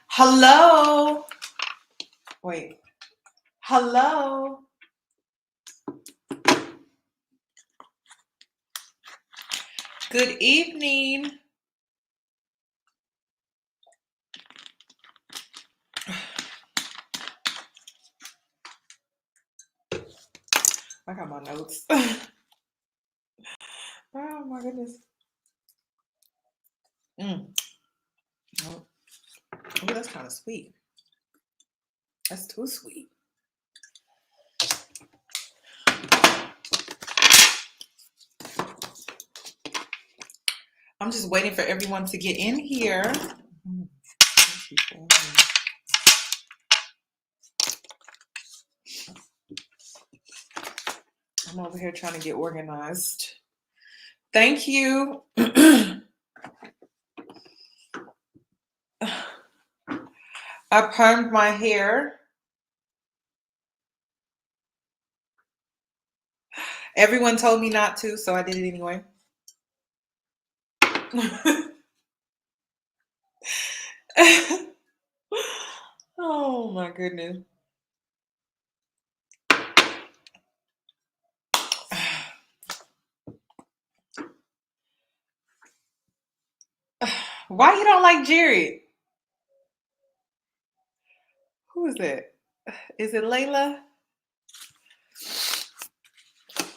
Hello. Wait. Hello. Good evening. I got my notes. Oh my goodness. Oh, that's kind of sweet. That's too sweet. I'm just waiting for everyone to get in here. I'm over here trying to get organized. Thank you. I permed my hair. Everyone told me not to, so I did it anyway. Oh my goodness. Why you don't like Jarrette? Who is that? Is it Layla?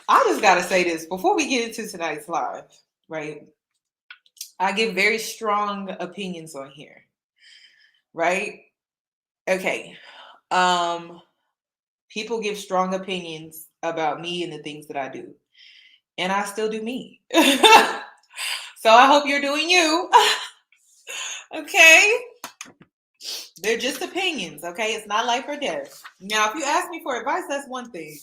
I just gotta say this before we get into tonight's live, right? I give very strong opinions on here, right? Okay. People give strong opinions about me and the things that I do, and I still do me. So I hope you're doing you. Okay. They're just opinions, okay? It's not life or death. Now, if you ask me for advice, that's one thing.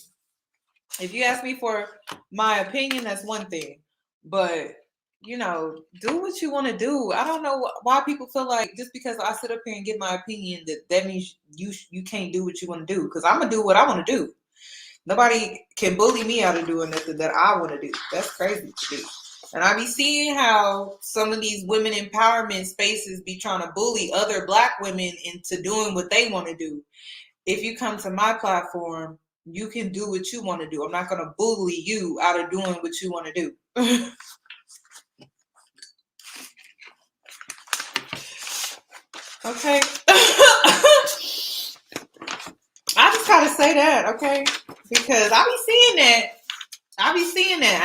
If you ask me for my opinion, that's one thing. But, you know, do what you want to do. I don't know why people feel like just because I sit up here and give my opinion that means you can't do what you want to do. Because I'm going to do what I want to do. Nobody can bully me out of doing nothing that I want to do. That's crazy to do. And I be seeing how some of these women empowerment spaces be trying to bully other Black women into doing what they want to do. If you come to my platform, you can do what you want to do. I'm not going to bully you out of doing what you want to do. Okay. I just got to say that, okay? Because I be seeing that. I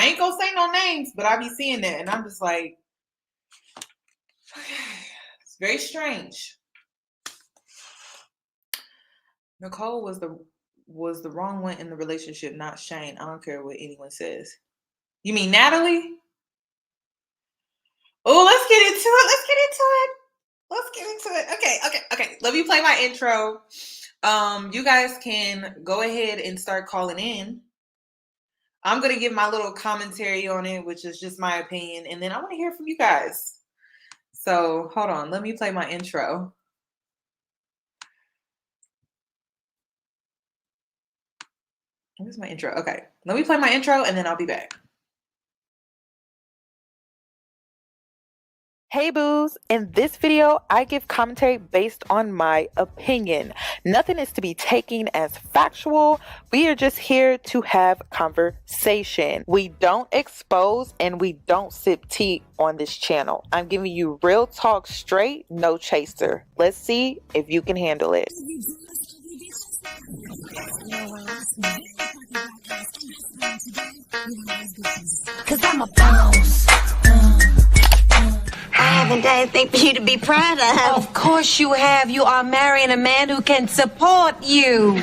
ain't gonna say no names, but I be seeing that. And I'm just like, it's very strange. Nicole was the wrong one in the relationship, not Shane. I don't care what anyone says. You mean Natalie? Oh, let's get into it. Okay. Let me play my intro. You guys can go ahead and start calling in. I'm going to give my little commentary on it, which is just my opinion. And then I want to hear from you guys. So hold on. Let me play my intro. Where's my intro? Okay. Let me play my intro and then I'll be back. Hey boos, in this video, I give commentary based on my opinion. Nothing is to be taken as factual. We are just here to have conversation. We don't expose and we don't sip tea on this channel. I'm giving you real talk straight, no chaser. Let's see if you can handle it. Cause I'm a boss. I haven't done anything for you to be proud of. Of course you have. You are marrying a man who can support you.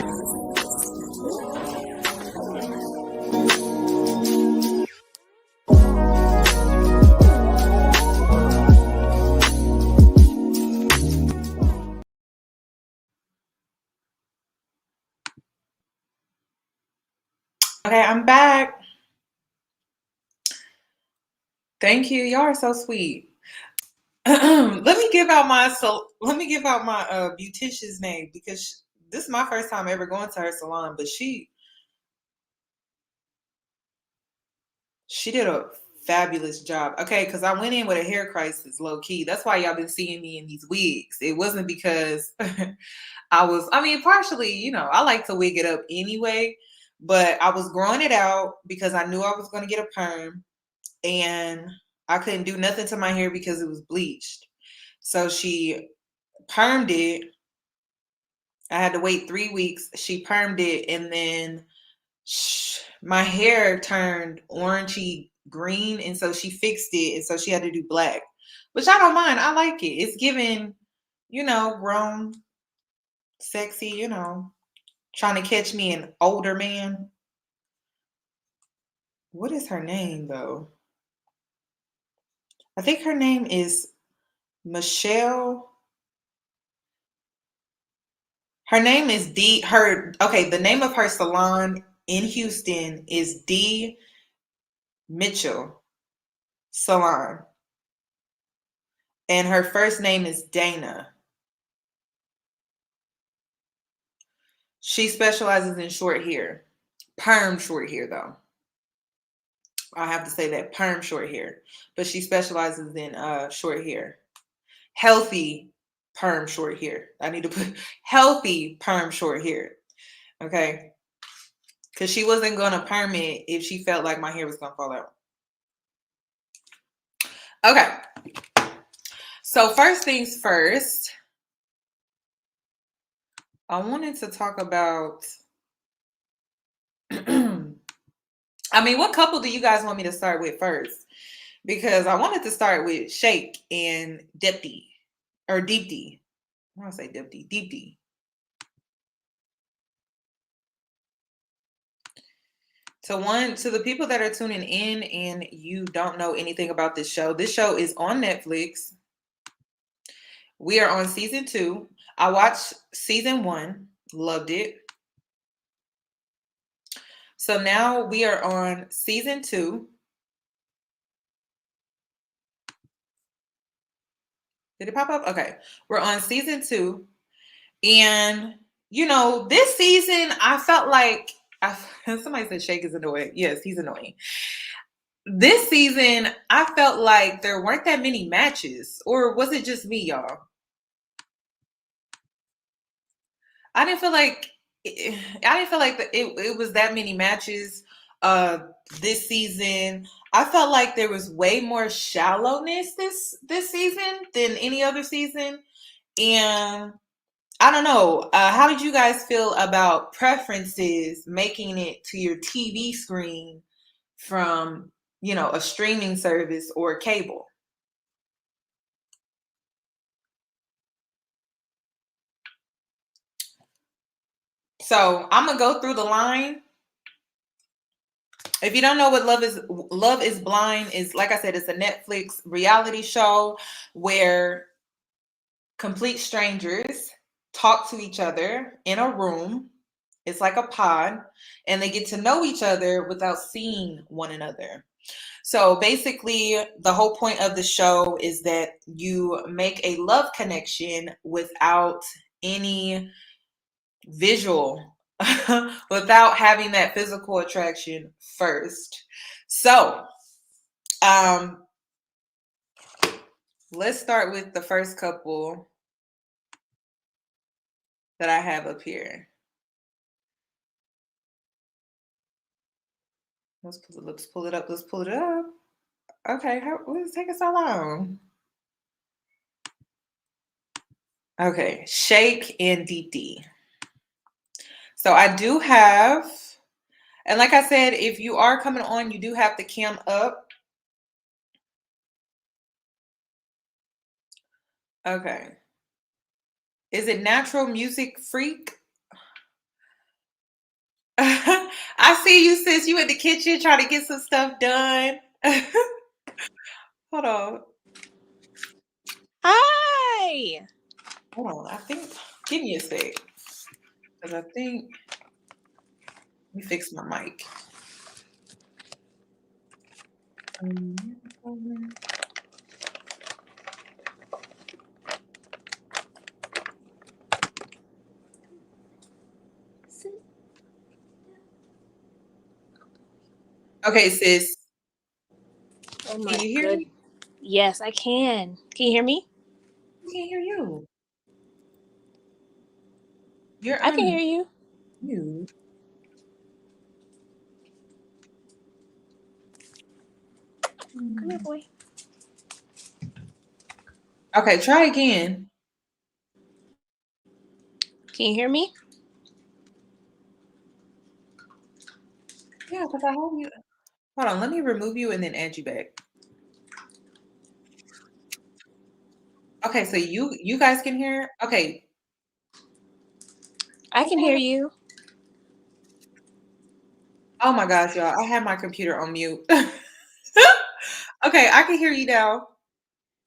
Okay, I'm back. Thank you. Y'all are so sweet. Let me give out my beautician's name because this is my first time ever going to her salon, but she did a fabulous job. Okay, because I went in with a hair crisis, low key. That's why y'all been seeing me in these wigs. It wasn't because partially, I like to wig it up anyway, but I was growing it out because I knew I was going to get a perm, and I couldn't do nothing to my hair because it was bleached. So she permed it. I had to wait 3 weeks. She permed it, and then my hair turned orangey green, and so she fixed it, and so she had to do black, which I don't mind. I like it. It's giving, grown, sexy, trying to catch me an older man. What is her name, though? I think her name is Michelle. Her name is the name of her salon in Houston is D. Mitchell Salon. And her first name is Dana. She specializes in short hair. Perm short hair, though. I have to say that, perm short hair. But she specializes in short hair. Healthy perm short hair. I need to put healthy perm short hair. Okay? Because she wasn't going to perm it if she felt like my hair was going to fall out. Okay. So first things first, I wanted to talk about, what couple do you guys want me to start with first? Because I wanted to start with Shake and Deepti, or Deepti. I want to say Deepti, Deepti. To the people that are tuning in and you don't know anything about this show is on Netflix. We are on season 2. I watched season 1, loved it. So now we are on season 2. Did it pop up? Okay. We're on season 2. And, this season, I felt like, somebody said Shake is annoying. Yes, he's annoying. This season, I felt like there weren't that many matches. Or was it just me, y'all? I didn't feel like it was that many matches this season. I felt like there was way more shallowness this season than any other season. And I don't know. How did you guys feel about preferences making it to your TV screen from, a streaming service or cable? So I'm gonna go through the line. If you don't know what Love is Blind is, like I said, it's a Netflix reality show where complete strangers talk to each other in a room. It's like a pod, and they get to know each other without seeing one another. So basically, the whole point of the show is that you make a love connection without any visual, without having that physical attraction first. So, let's start with the first couple that I have up here. Let's pull it up. Okay, what is taking so long? Okay, Shake and Deepti. So I do have, and like I said, if you are coming on, you do have the cam up. Okay. Is it Natural Music Freak? I see you, sis. You in the kitchen trying to get some stuff done. Hold on. Hi. Hold on. Give me a sec. Because let me fix my mic. Okay, sis. my Can you hear me? Yes, I can. Can you hear me? I can't hear you. You're I can on hear you. mute. Come here, boy. Okay, try again. Can you hear me? Yeah, because I have you. Hold on, let me remove you and then add you back. Okay, so you guys can hear. Okay. I can hear you. Oh my gosh, y'all! I have my computer on mute. Okay, I can hear you now.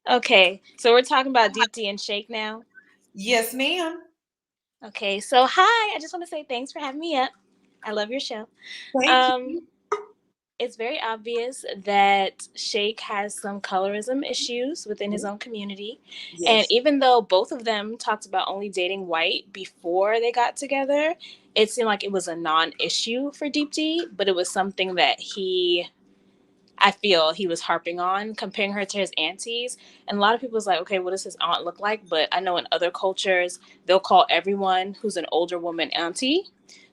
Okay, so we're talking about Deepti and Shake now. Yes, ma'am. Okay, so hi. I just want to say thanks for having me up. I love your show. Thank you. It's very obvious that Shake has some colorism issues within his own community. And Yes. even though both of them talked about only dating white before they got together, it seemed like it was a non-issue for Deepti, but it was something that I feel he was harping on, comparing her to his aunties. And a lot of people was like, okay, what does his aunt look like? But I know in other cultures, they'll call everyone who's an older woman auntie.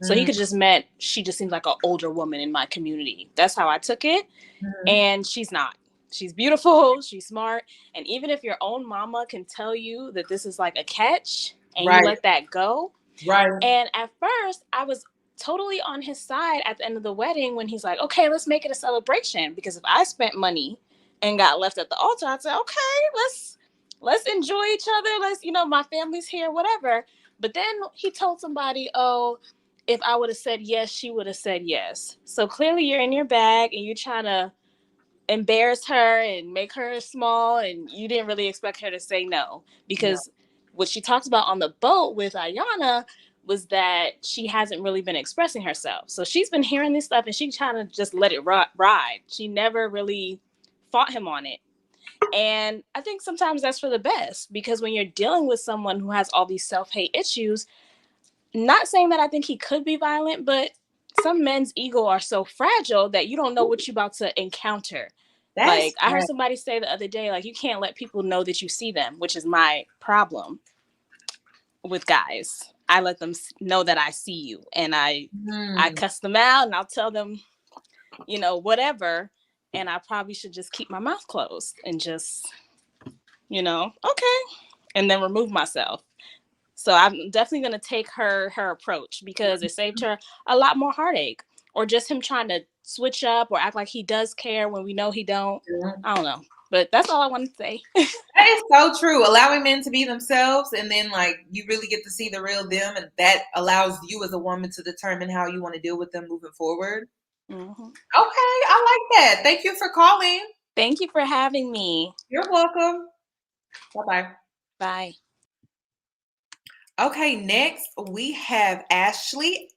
So he could just meant she just seemed like an older woman in my community. That's how I took it. And she's not. She's beautiful. She's smart. And even if your own mama can tell you that this is like a catch and you Right. let that go. Right. And at first, I was totally on his side at the end of the wedding when he's like, okay, let's make it a celebration. Because if I spent money and got left at the altar, I'd say, okay, let's enjoy each other. Let's, my family's here, whatever. But then he told somebody, oh, if I would have said yes, she would have said yes. So clearly you're in your bag and you're trying to embarrass her and make her small, and you didn't really expect her to say no. Because what she talked about on the boat with Iyanna was that she hasn't really been expressing herself. So she's been hearing this stuff and she's trying to just let it ride. She never really fought him on it. And I think sometimes that's for the best, because when you're dealing with someone who has all these self-hate issues, not saying that I think he could be violent, but some men's ego are so fragile that you don't know what you're about to encounter. That's I heard somebody say the other day, you can't let people know that you see them, which is my problem with guys. I let them know that I see you, and I cuss them out, and I'll tell them, whatever. And I probably should just keep my mouth closed and just, okay, and then remove myself. So I'm definitely going to take her approach, because it saved her a lot more heartache, or just him trying to switch up or act like he does care when we know he don't. I don't know. But that's all I want to say. That is so true. Allowing men to be themselves, and then you really get to see the real them, and that allows you as a woman to determine how you want to deal with them moving forward. Mm-hmm. Okay, I like that. Thank you for calling. Thank you for having me. You're welcome. Bye-bye. Bye. Okay, next we have Ashley.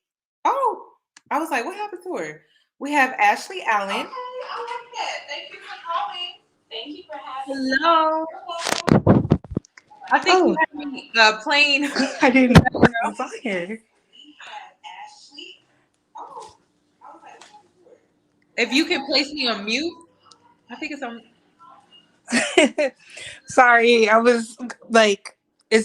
Oh, I was like, what happened to her? We have Ashley Allen. Okay, I like that. Thank you for calling. Thank you for having me. Hello. I think you had me playing. I didn't know I was on here. If you can place me on mute, I think it's on. Sorry, I was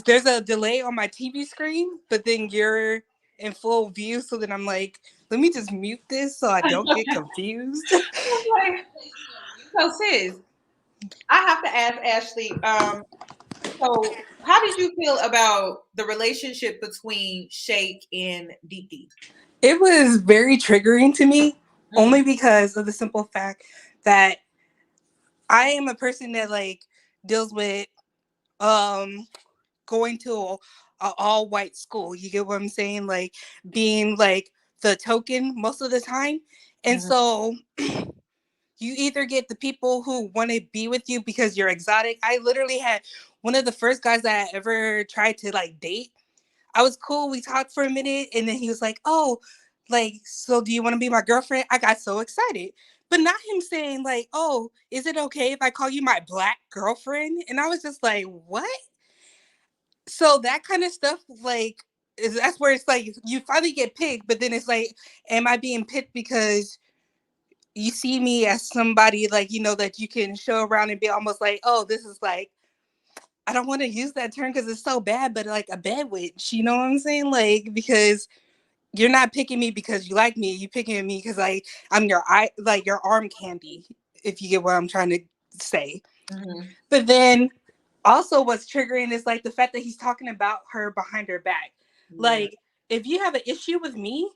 there's a delay on my TV screen, but then you're in full view, so then I'm like, let me just mute this so I don't get confused. So sis, I have to ask Ashley, so how did you feel about the relationship between Shake and Deepti? It was very triggering to me, only because of the simple fact that I am a person that deals with going to a all white school. You get what I'm saying? Being the token most of the time. And so you either get the people who want to be with you because you're exotic. I literally had one of the first guys that I ever tried to date. I was cool. We talked for a minute, and then he was like, oh, so do you want to be my girlfriend? I got so excited. But not him saying oh, is it okay if I call you my black girlfriend? And I was just like, what? So that kind of stuff, that's where it's you finally get picked, but then it's am I being picked because you see me as somebody like, you know, that you can show around and be almost like, oh, this is like, I don't want to use that term because it's so bad, but like a bad witch, you know what I'm saying? Like, because you're not picking me because you like me. You picking me because like I'm your like your arm candy, if you get what I'm trying to say. Mm-hmm. But then also what's triggering is like the fact that he's talking about her behind her back. Yeah. Like, if you have an issue with me,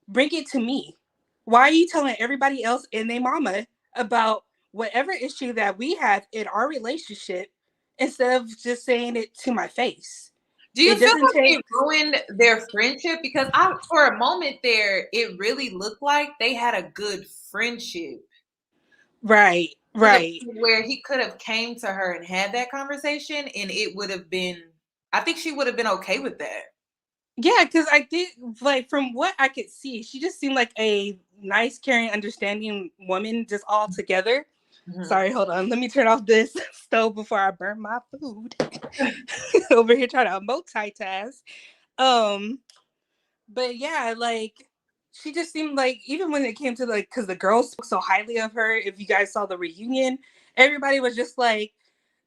bring it to me. Why are you telling everybody else and their mama about whatever issue that we have in our relationship instead of just saying it to my face? Do you It feel doesn't like take it ruined their friendship? Because for a moment there, it really looked like they had a good friendship. right. To the point where he could have came to her and had that conversation, and it would have been. I think she would have been okay with that. Yeah, because I did, like, from what I could see, she just seemed like a nice, caring, understanding woman, just all together. Mm-hmm. Sorry, hold on. Let me turn off this stove before I burn my food. Over here trying to multitask. But yeah, like, she just seemed like, even when it came to like, because the girls spoke so highly of her, if you guys saw the reunion, everybody was just like,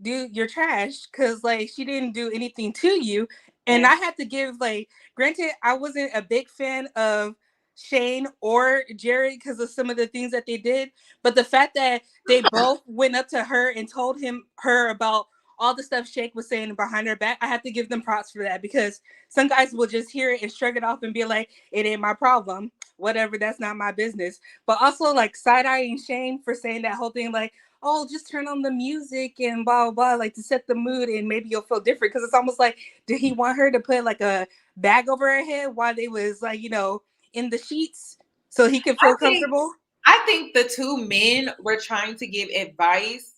dude, you're trash, because like she didn't do anything to you. And I had to give, like, granted, I wasn't a big fan of Shane or Jarrette because of some of the things that they did, but the fact that they both went up to her and told her about all the stuff Shake was saying behind her back, I have to give them props for that, because some guys will just hear it and shrug it off and be like, it ain't my problem, whatever, that's not my business. But also like side-eyeing Shane for saying that whole thing like, oh, just turn on the music and blah, blah, blah, like to set the mood and maybe you'll feel different. Because it's almost like, did he want her to put like a bag over her head while they was like, you know, in the sheets so he could feel comfortable? I think the two men were trying to give advice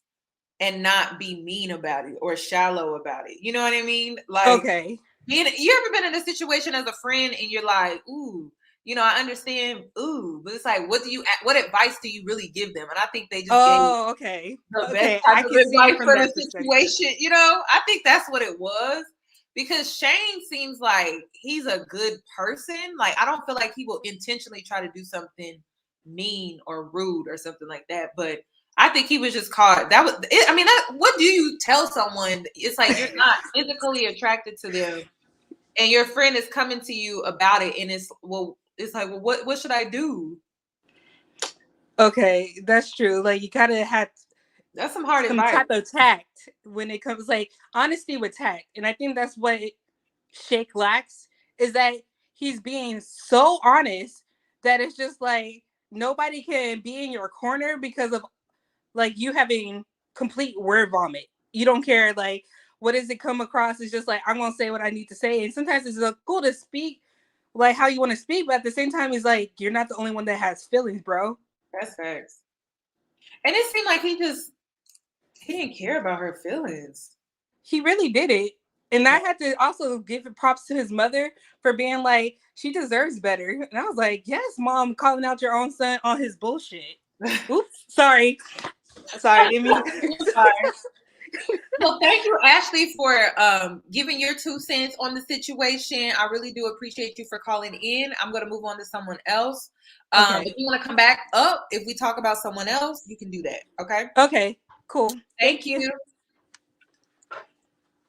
and not be mean about it or shallow about it. You know what I mean? Like, Okay. you ever been in a situation as a friend and you're like, ooh, you know, I understand, ooh, but it's like, what advice do you really give them? And I think they just gave Okay. the best Okay, type I of can see it advice from for the that perspective. situation. You know, I think that's what it was. Because Shane seems like he's a good person. Like, I don't feel like he will intentionally try to do something mean or rude or something like that. But I think he was just caught. That was it. I mean, what do you tell someone? It's like you're not physically attracted to them, and your friend is coming to you about it, and it's like, well, what should I do? Okay, that's true. Like, you kind of had That's some hard some advice. type of tact when it comes, like, honesty with tact. And I think that's what Shake lacks, is that he's being so honest that it's just like nobody can be in your corner because of like you having complete word vomit. You don't care like what does it come across. It's just like, I'm gonna say what I need to say. And sometimes it's cool to speak like how you want to speak, but at the same time, it's like you're not the only one that has feelings, bro. That's facts. And it seemed like he didn't care about her feelings. He really did it. And I had to also give props to his mother for being like, she deserves better. And I was like, yes, mom, calling out your own son on his bullshit. Oops, sorry. Sorry, didn't mean Sorry. Well, thank you, Ashley, for giving your 2 cents on the situation. I really do appreciate you for calling in. I'm going to move on to someone else. Okay. If you want to come back up, if we talk about someone else, you can do that. Okay. Okay, cool. Thank you.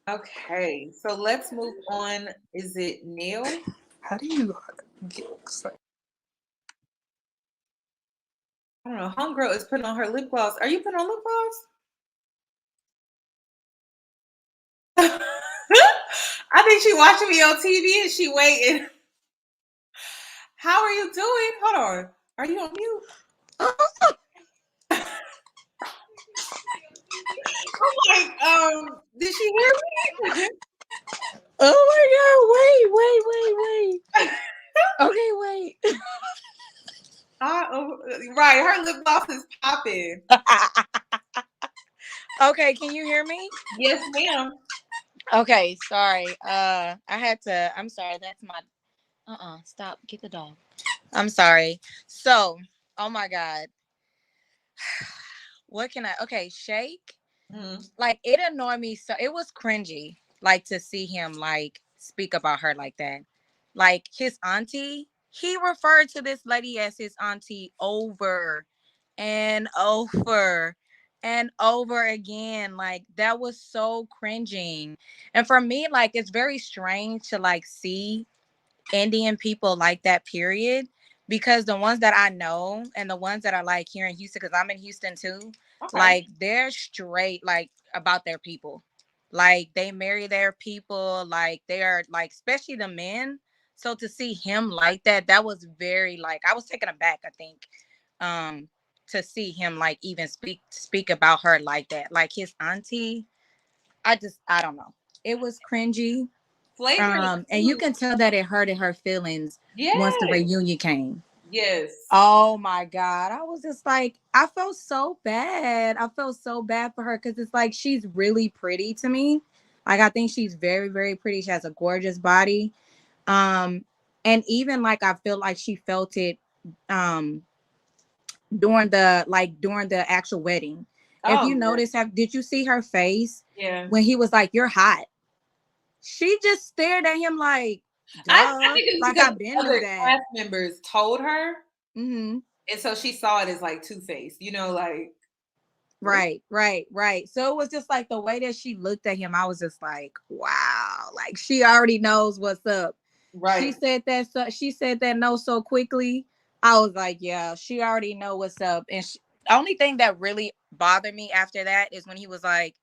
Okay, so let's move on. Is it Neil? How do you get I don't know. Homegirl is putting on her lip gloss. Are you putting on lip gloss? I think she watching me on TV and she waiting. How are you doing? Hold on. Are you on mute? I'm like, did she hear me? Oh my god, wait. Okay, wait. Right, her lip gloss is popping. Okay, can you hear me? Yes, ma'am. Okay, sorry. I'm sorry, that's my stop, get the dog. I'm sorry. So, oh my god. Shake. Mm-hmm. Like, it annoyed me, so it was cringy, like, to see him like speak about her like that. Like, his auntie, he referred to this lady as his auntie over and over and over again. Like, that was so cringing. And for me, like, it's very strange to like see Indian people like that, period. Because the ones that I know and the ones that are like here in Houston, because I'm in Houston too, Okay. like they're straight like about their people. Like they marry their people, like they are like, especially the men. So to see him like that, that was very like, I was taken aback, I think. Um, to see him like even speak about her like that. Like his auntie. I don't know. It was cringy. Flavor is And you too. can tell that it hurted her feelings once the Yes. reunion came. Yes. Oh my God. I was just like, I felt so bad. I felt so bad for her because it's like she's really pretty to me. Like I think she's very, very pretty. She has a gorgeous body. Um, and even like I feel like she felt it um during the actual wedding. If Oh, you notice, did you see her face yeah. when he was like, "You're hot"? She just stared at him like, I duh. think it's Like because I've been knew other that. cast members told her, Mm-hmm. and so she saw it as like two-faced. You know, like what? Right. So it was just like the way that she looked at him. I was just like, wow, like she already knows what's up. She Right. said that. So she said that no so quickly. I was like, yeah, she already know what's up. And the only thing that really bothered me after that is when he was like,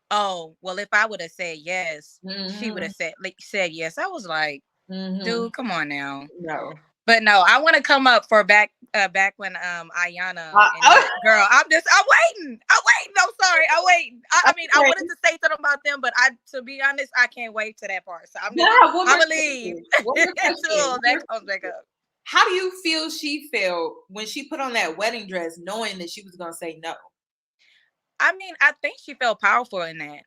"Oh, well, if I would have said yes, she would Mm-hmm. have said yes." I was like, Mm-hmm. dude, come on now. No. But no, I want to come up for back when Iyanna and Oh, girl, I'm waiting. I'm sorry, I'm waiting. I mean, I okay. wanted to say something about them, but to be honest, I can't wait to that part. So Yeah. One I'm more gonna leave question. One more question. until that comes back up. How do you feel she felt when she put on that wedding dress, knowing that she was gonna say no? I mean, I think she felt powerful in that.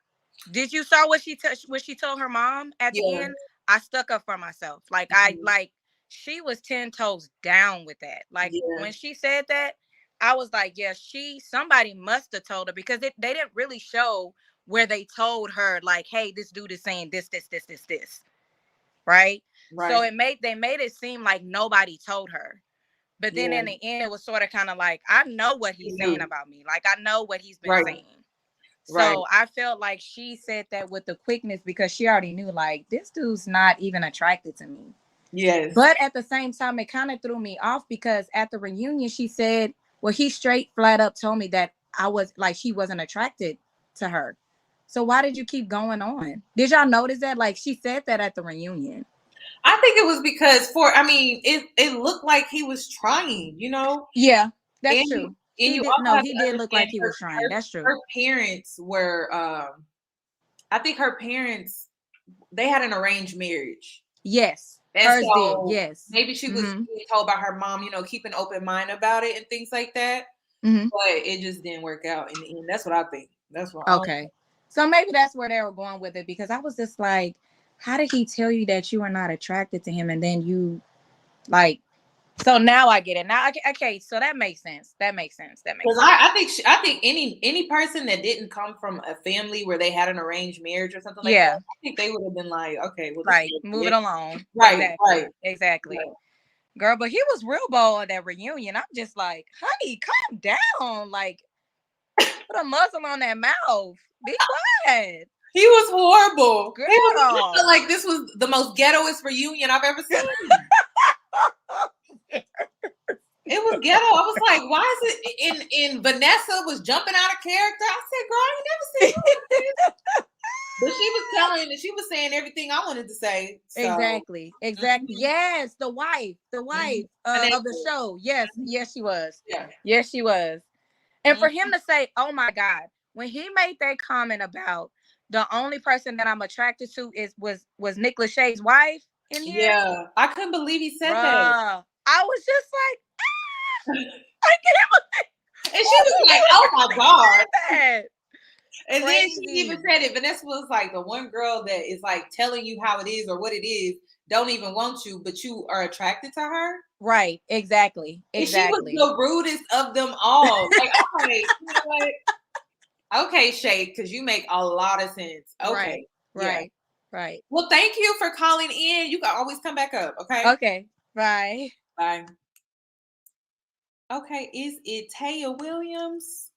Did you saw what she told her mom at the Yeah. end? I stuck up for myself. Mhm. She was 10 toes down with that. Like Yeah. when she said that, I was like, yeah, somebody must have told her because they didn't really show where they told her like, hey, this dude is saying this, right? So Right. they made it seem like nobody told her. But then Yeah. in the end, it was sort of kind of like, I know what She he's saying knew. about me. Like I know what he's been Right. saying. Right. So I felt like she said that with the quickness because she already knew like this dude's not even attracted to me. Yes. But at the same time, it kind of threw me off because at the reunion, she said, well, he straight flat up told me that I was like, she wasn't attracted to her. So why did you keep going on? Did y'all notice that? Like she said that at the reunion. I think it was because it looked like he was trying, you know? Yeah, that's And you true. and you No, also have he to did look understand like he was trying. That's true. her parents were I think her parents they had an arranged marriage. Yes, And hers did. so Yes. maybe she was Mm-hmm. being told by her mom, keep an open mind about it and things like that. Mm-hmm. But it just didn't work out in the end. That's what I think. That's what I Okay. So maybe that's where they were going with it because I was just like, how did he tell you that you were not attracted to him? And then you like, so now I get it. Now, okay. So that makes sense. That makes sense. because I think any person that didn't come from a family where they had an arranged marriage or something like that, Yeah. I think they would have been like, okay, well, this Right. is Move it it. along. Right, Exactly. right, Exactly. right. Girl, but he was real bold at that reunion. I'm just like, honey, calm down. Like, put a muzzle on that mouth. Be quiet. He was horrible. I felt Girl. like this was the most ghettoest reunion I've ever seen. It was ghetto. I was like, why is it in Vanessa was jumping out of character? I said, girl, I ain't never seen you like this. But she was saying everything I wanted to say. So Exactly. Yes, the wife mhm. of the Vanessa. show. Yes, Mhm. yes, she was. Yeah. Yes, she was. And for him Mhm. to say, "Oh my God," when he made that comment about the only person that I'm attracted to was Nick Lachey's wife in here, Yeah. I couldn't believe he said that. bruh. I was just like, And I can't she was like, oh my God. believe that. And then she even Crazy. said it. Vanessa was like the one girl that is like telling you how it is or what it is, don't even want you, but you are attracted to her. Right. Exactly. And she was Exactly. the rudest of them all. Like, I'm like, you know what? Okay, Shay, because you make a lot of sense. Right. Okay. Yeah. Right. Right. Well, thank you for calling in. You can always come back up. Okay. Okay. Bye. Bye. Okay, is it Taya Williams?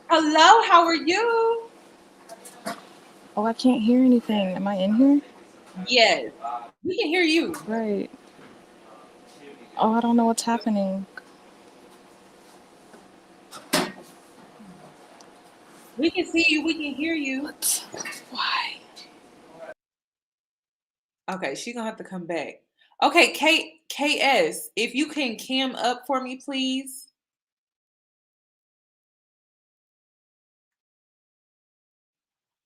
Hello, how are you? Oh, I can't hear anything. Am I in here? Yes, we can hear you. Right. Oh, I don't know what's happening. We can see you. We can hear you. What? Why? Okay, she's gonna have to come back. Okay, KS, if you can cam up for me, please.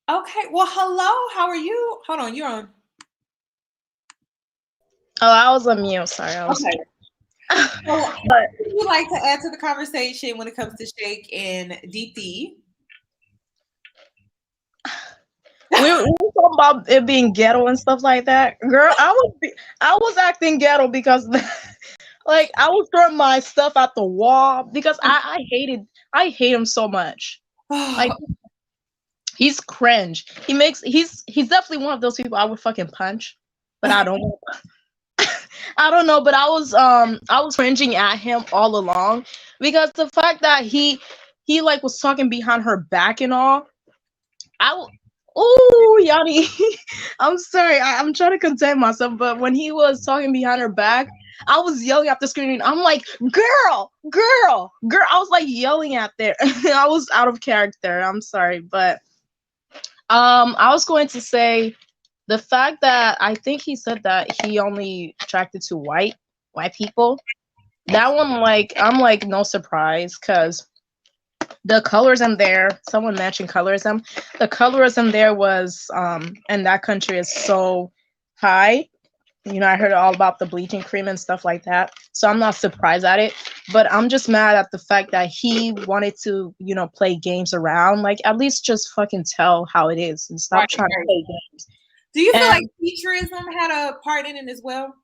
Okay, well, hello, how are you? Hold on, you're on. Oh, I was on mute. Sorry, I was. Okay. So, what would you like to add to the conversation when it comes to Shake and Deepti? We were talking about it being ghetto and stuff like that. Girl, I was acting ghetto because like I was throwing my stuff at the wall because I hate him so much. Like he's cringe. He's definitely one of those people I would fucking punch, but I don't. I don't know, but I was cringing at him all along because the fact that he like was talking behind her back and all. Oh, Yanni, I'm sorry. I'm trying to contain myself, but when he was talking behind her back, I was yelling at the screen. I'm like, girl, girl, girl. I was like yelling at there. I was out of character. I'm sorry, but I was going to say the fact that I think he said that he only attracted to white people. That one, like, I'm like no surprise because the colorism there, someone mentioned colorism. The colorism there was in that country is so high. You know, I heard all about the bleaching cream and stuff like that. So I'm not surprised at it. But I'm just mad at the fact that he wanted to, you know, play games around. Like at least just fucking tell how it is and stop trying to play games. Do you feel like featureism had a part in it as well?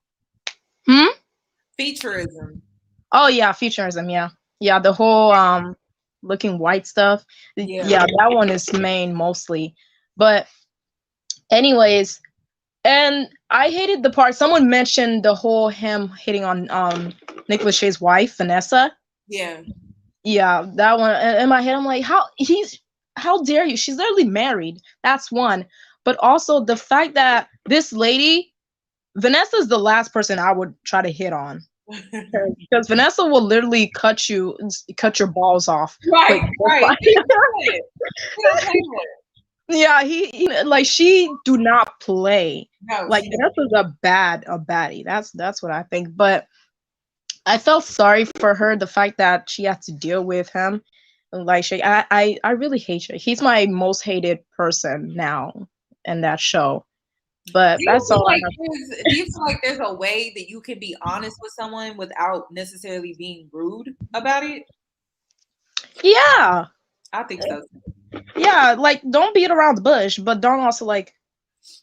Featureism. Oh yeah, featureism, yeah. Yeah, the whole looking white stuff. Yeah, that one is main mostly. But anyways, and I hated the part someone mentioned the whole him hitting on Nick Lachey's wife, Vanessa. Yeah. Yeah, that one in my head I'm like, how dare you? She's literally married. That's one. But also the fact that this lady, Vanessa's the last person I would try to hit on. Because Vanessa will literally cut your balls off. Right, right. Yeah, he like she do not play. No, like Vanessa's a baddie. That's what I think. But I felt sorry for her, the fact that she had to deal with him. Like I really hate her. He's my most hated person now in that show. But that's all I have. Do you feel like there's a way that you can be honest with someone without necessarily being rude about it? Yeah. I think so. Yeah, like don't beat around the bush, but don't also like,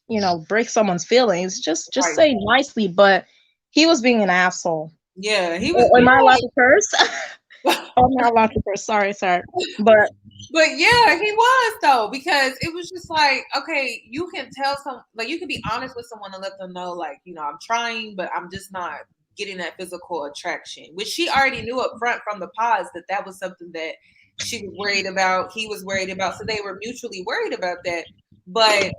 you know, break someone's feelings. Just Right. say nicely, but he was being an asshole. Yeah, he was. Am I allowed to curse? Oh, I'm not allowed to curse. Sorry. But yeah, he was though, because it was just like, okay, you can tell you can be honest with someone and let them know, like, you know, I'm trying, but I'm just not getting that physical attraction, which she already knew up front from the pods that was something that she was worried about. He was worried about, so they were mutually worried about that. But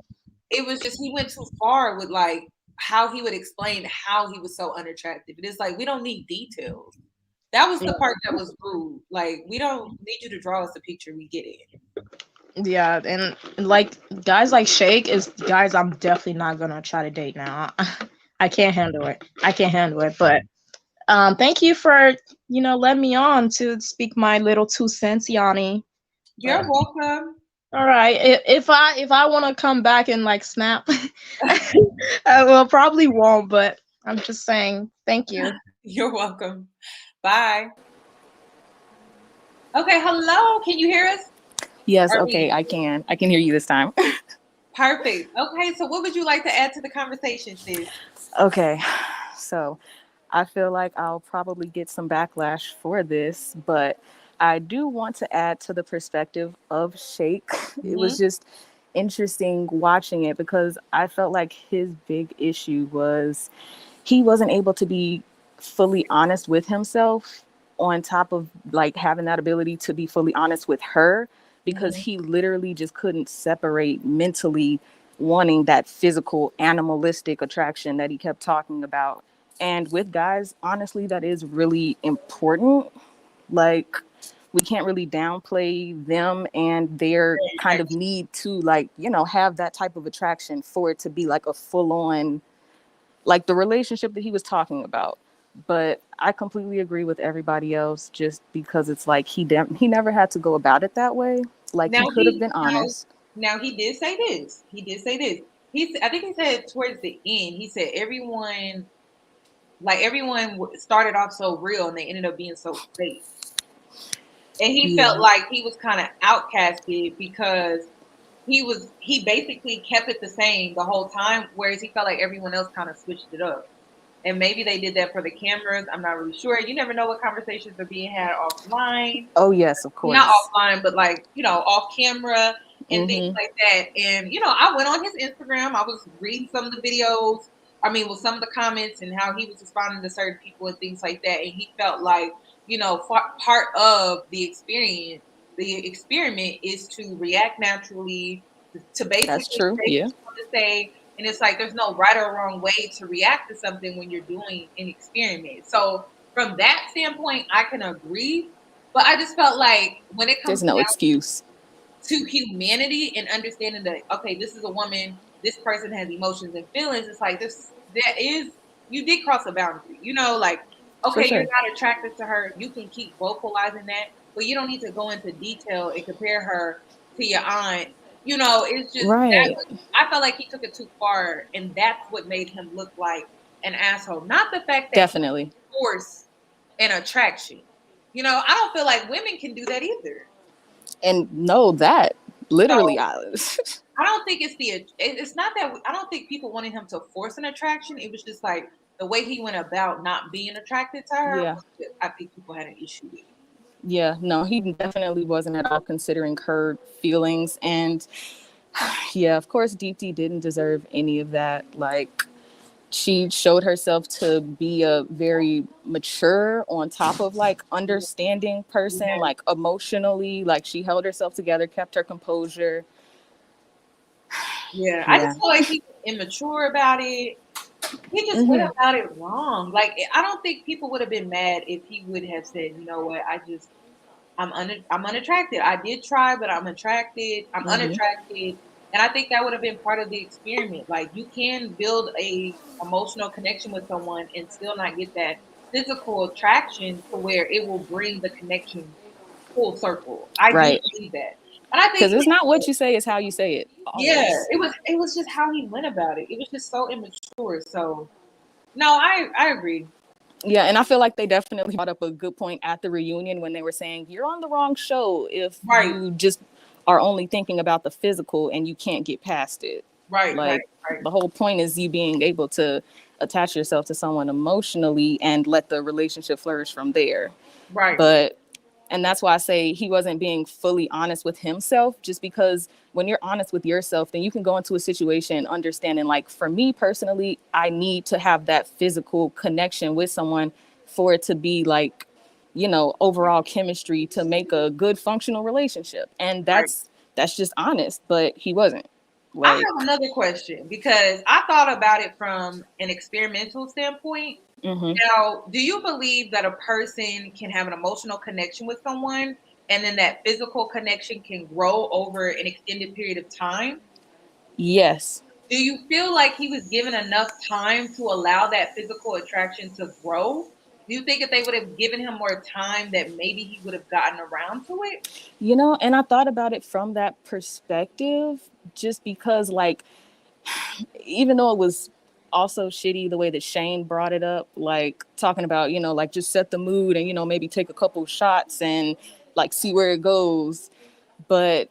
it was just he went too far with like how he would explain how he was so unattractive. It's like we don't need details. That was the part that was rude. Like, we don't need you to draw us a picture. We get it. Yeah, and like guys like Shake is guys I'm definitely not gonna try to date now. I can't handle it. But thank you for, you know, letting me on to speak my little 2 cents, Yanni. You're welcome. All right. If I want to come back and like snap, I will probably won't. But I'm just saying, thank you. You're welcome. Bye. Okay. Hello. Can you hear us? Yes. Okay. I can hear you this time. Perfect. Okay. So, what would you like to add to the conversation, sis? Okay. So, I feel like I'll probably get some backlash for this, but I do want to add to the perspective of Shake. It was just interesting watching it because I felt like his big issue was he wasn't able to be fully honest with himself, on top of like having that ability to be fully honest with her, because he literally just couldn't separate mentally wanting that physical animalistic attraction that he kept talking about. And with guys, honestly, that is really important. Like, we can't really downplay them and their kind of need to, like, you know, have that type of attraction for it to be like a full on, like the relationship that he was talking about. But I completely agree with everybody else, just because it's like he never had to go about it that way. Like, he could have been honest. Now he did say this. He did say this. I think he said towards the end, he said everyone started off so real and they ended up being so fake. And he felt like he was kind of outcasted because he basically kept it the same the whole time, whereas he felt like everyone else kind of switched it up. And maybe they did that for the cameras. I'm not really sure. You never know what conversations are being had offline. Oh, yes, of course. Not offline, but like, you know, off camera and things like that. And, you know, I went on his Instagram. I was reading some of the videos. I mean, with some of the comments and how he was responding to certain people and things like that. And he felt like, you know, part of the experiment is to react naturally, to basically That's true. say what you want to say. And it's like there's no right or wrong way to react to something when you're doing an experiment. So from that standpoint, I can agree. But I just felt like when it comes there's no excuse to humanity and understanding that, okay, this is a woman, this person has emotions and feelings. It's like you did cross a boundary. You know, like, okay, you're not attracted to her. You can keep vocalizing that, but you don't need to go into detail and compare her to your aunt. You know, it's just I felt like he took it too far, and that's what made him look like an asshole. Not the fact that he forced an attraction. You know, I don't feel like women can do that either. And know that literally, I don't think it's not that I don't think people wanted him to force an attraction. It was just like the way he went about not being attracted to her. Yeah. I think people had an issue with it. Yeah, no, he definitely wasn't at all considering her feelings. And yeah, of course, Deepti didn't deserve any of that. Like, she showed herself to be a very mature, on top of like understanding person, like emotionally, like she held herself together, kept her composure. Yeah, I just feel like he was immature about it. He just went about it wrong. Like, I don't think people would have been mad if he would have said, you know what, I'm unattracted. I did try, but I'm attracted. I'm unattracted. And I think that would have been part of the experiment. Like, you can build a emotional connection with someone and still not get that physical attraction to where it will bring the connection full circle. I do believe that. And I think because it's not what you say, it's how you say it. Always. Yeah, it was just how he went about it. It was just so immature. So no, I agree. Yeah, and I feel like they definitely brought up a good point at the reunion when they were saying you're on the wrong show if you just are only thinking about the physical and you can't get past it. Like, the whole point is you being able to attach yourself to someone emotionally and let the relationship flourish from there. And that's why I say he wasn't being fully honest with himself, just because when you're honest with yourself, then you can go into a situation understanding, like, for me personally, I need to have that physical connection with someone for it to be like, you know, overall chemistry to make a good functional relationship. And that's just honest, but he wasn't. Like, I have another question, because I thought about it from an experimental standpoint. Now, do you believe that a person can have an emotional connection with someone and then that physical connection can grow over an extended period of time? Yes. Do you feel like he was given enough time to allow that physical attraction to grow? Do you think if they would have given him more time that maybe he would have gotten around to it? You know, and I thought about it from that perspective, just because, like, even though it was also shitty the way that Shane brought it up, like talking about, you know, like just set the mood and, you know, maybe take a couple shots and like see where it goes. But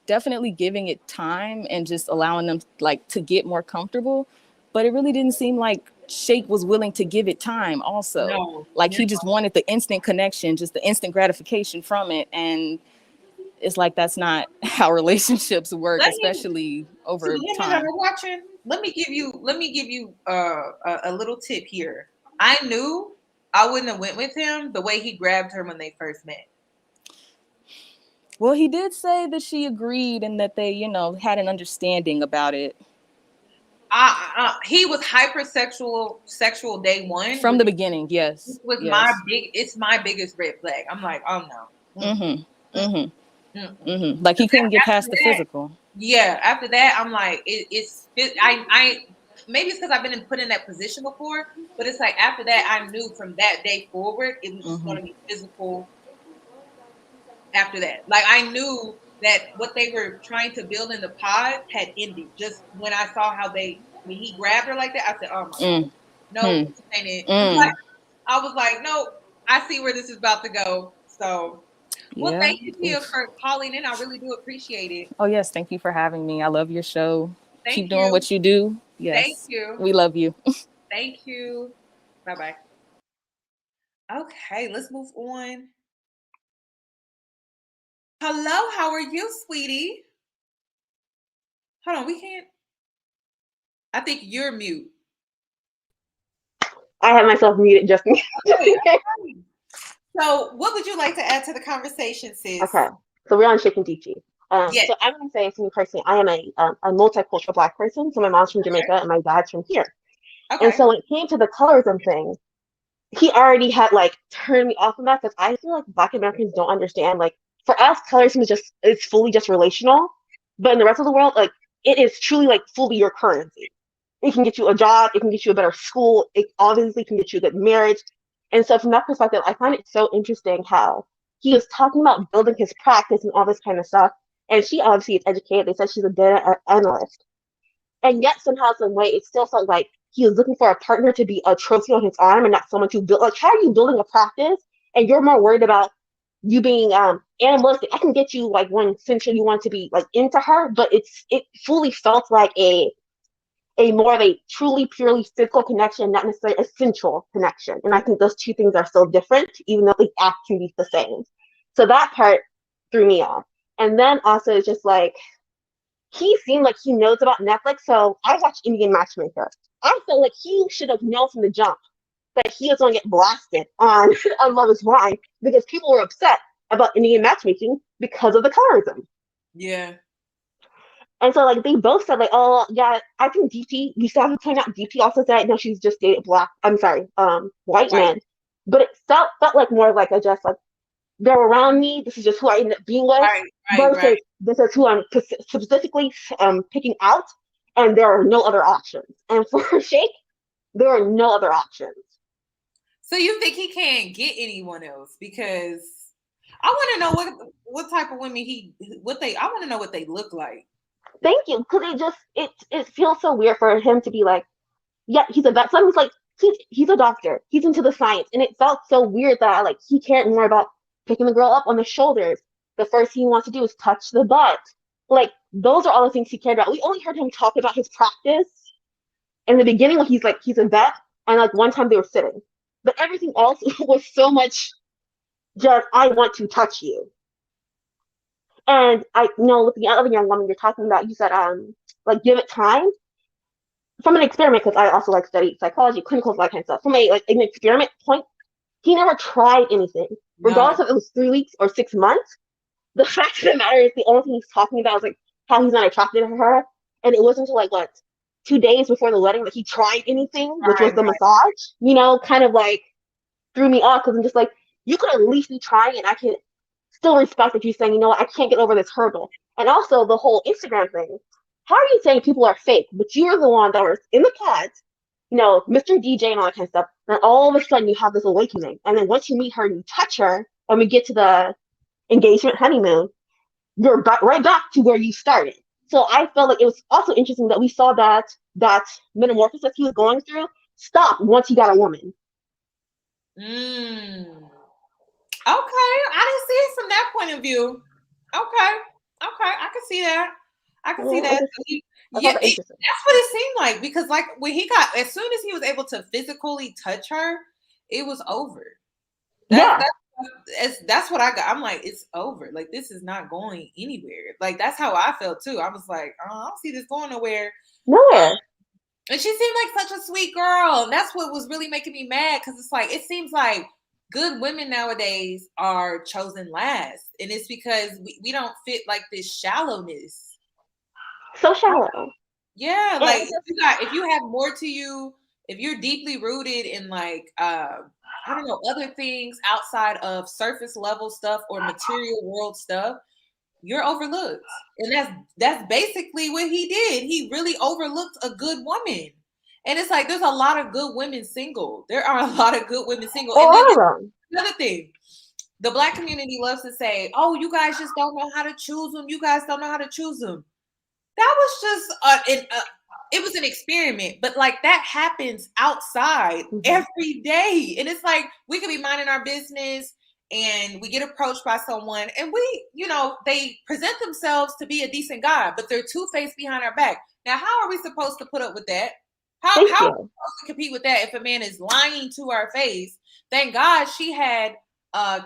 definitely giving it time and just allowing them like to get more comfortable. But it really didn't seem like Shake was willing to give it time also. He just wanted the instant connection, just the instant gratification from it. And it's like, that's not how relationships work, especially over time. Let me give you a little tip here. I knew I wouldn't have went with him the way he grabbed her when they first met. Well, he did say that she agreed and that they, you know, had an understanding about it. He was sexual day one from the beginning. Yes, was it's my biggest red flag. I'm like, oh no. Like he couldn't get past the physical. Yeah, after that, I'm like, I maybe it's because I've been put in that position before, but it's like after that, I knew from that day forward, it was just going to be physical. After that, like I knew that what they were trying to build in the pod had ended. Just when I saw when he grabbed her like that, I said, "Oh my god, no, this ain't it." Like, I was like, "No, I see where this is about to go." So, well, thank you, Tia, for calling in. I really do appreciate it. Oh yes, thank you for having me. I love your show. Keep doing what you do. Yes, thank you. We love you. Thank you. Bye bye. Okay, let's move on. Hello, how are you, sweetie? Hold on, we can't. I think you're mute. I have myself muted just in case. So, what would you like to add to the conversation, sis? Okay, so we're on Shake and Deepti. Yes. So I'm going to say, for me personally, I am a multicultural Black person. So my mom's from Jamaica and my dad's from here. Okay. And so when it came to the colorism thing, he already had like turned me off of that because I feel like Black Americans don't understand. Like for us, colorism is fully just relational, but in the rest of the world, like it is truly like fully your currency. It can get you a job, it can get you a better school, it obviously can get you a good marriage. And so from that perspective, I find it so interesting how he was talking about building his practice and all this kind of stuff. And she obviously is educated. They said she's a data analyst. And yet somehow, some way, it still felt like he was looking for a partner to be a trophy on his arm and not someone to build. Like, how are you building a practice and you're more worried about you being animalistic? I can get you like one essentially you want to be like into her, but it fully felt like a more of a truly purely physical connection, not necessarily a sensual connection. And I think those two things are so different, even though the act can be the same. So that part threw me off. And then also it's just like he seemed like he knows about Netflix. So I watched Indian Matchmaker. I felt like he should have known from the jump that he was going to get blasted on Love Is Blind because people were upset about Indian matchmaking because of the colorism. Yeah. And so, like, they both said, like, oh, yeah, I think Deepti, we still have to point out, Deepti also said, no, she's just dated white men. But it felt like more like just, like, they're around me, this is just who I ended up being with, versus this is who I'm specifically picking out, and there are no other options. And for Shake, there are no other options. So you think he can't get anyone else? Because I want to know what type of women I want to know what they look like. Thank you, because it feels so weird for him to be like, yeah, he's a vet. Sometimes like he's a doctor, he's into the science, and it felt so weird that like he cared more about picking the girl up on the shoulders. The first thing he wants to do is touch the butt. Like those are all the things he cared about. We only heard him talk about his practice in the beginning when he's a vet, and like one time they were sitting, but everything else was so much just I want to touch you. And I know with the other young woman you're talking about, you said, like, give it time. From an experiment, because I also like study psychology, clinical, that kind of stuff. From an experiment point, he never tried anything. No. Regardless if it was 3 weeks or 6 months, the fact of the matter is the only thing he's talking about is, like, how he's not attracted to her. And it wasn't until, 2 days before the wedding that he tried anything, which was the massage, kind of, threw me off, because I'm just like, you could at least be trying, and I can still respect that you're saying, you know what, I can't get over this hurdle. And also the whole Instagram thing. How are you saying people are fake, but you're the one that was in the pods, Mr. DJ and all that kind of stuff, and all of a sudden you have this awakening. And then once you meet her and you touch her, and we get to the engagement honeymoon, you're right back to where you started. So I felt like it was also interesting that we saw that metamorphosis he was going through stop once he got a woman. Okay, I didn't see it from that point of view. Okay, I can see that. See that. That's what it seemed like, because when as soon as he was able to physically touch her, it was over. That's what I got. I'm like, it's over. Like, this is not going anywhere. Like, that's how I felt too. I was like, I don't see this going nowhere. Nowhere. And she seemed like such a sweet girl. That's what was really making me mad, because it's like, it seems like good women nowadays are chosen last. And it's because we don't fit like this shallowness. So shallow. Yeah, And like if you have more to you, if you're deeply rooted in like I don't know, other things outside of surface level stuff or material world stuff, you're overlooked. And that's basically what he did. He really overlooked a good woman. And it's like, there's a lot of good women single. There are a lot of good women single. And then another thing, the Black community loves to say, oh, you guys just don't know how to choose them. You guys don't know how to choose them. That was just it was an experiment, but like that happens outside every day. And it's like, we could be minding our business and we get approached by someone and we, you know, they present themselves to be a decent guy, but they're two-faced behind our back. Now, how are we supposed to put up with that? How are we supposed to compete with that if a man is lying to our face? Thank God she had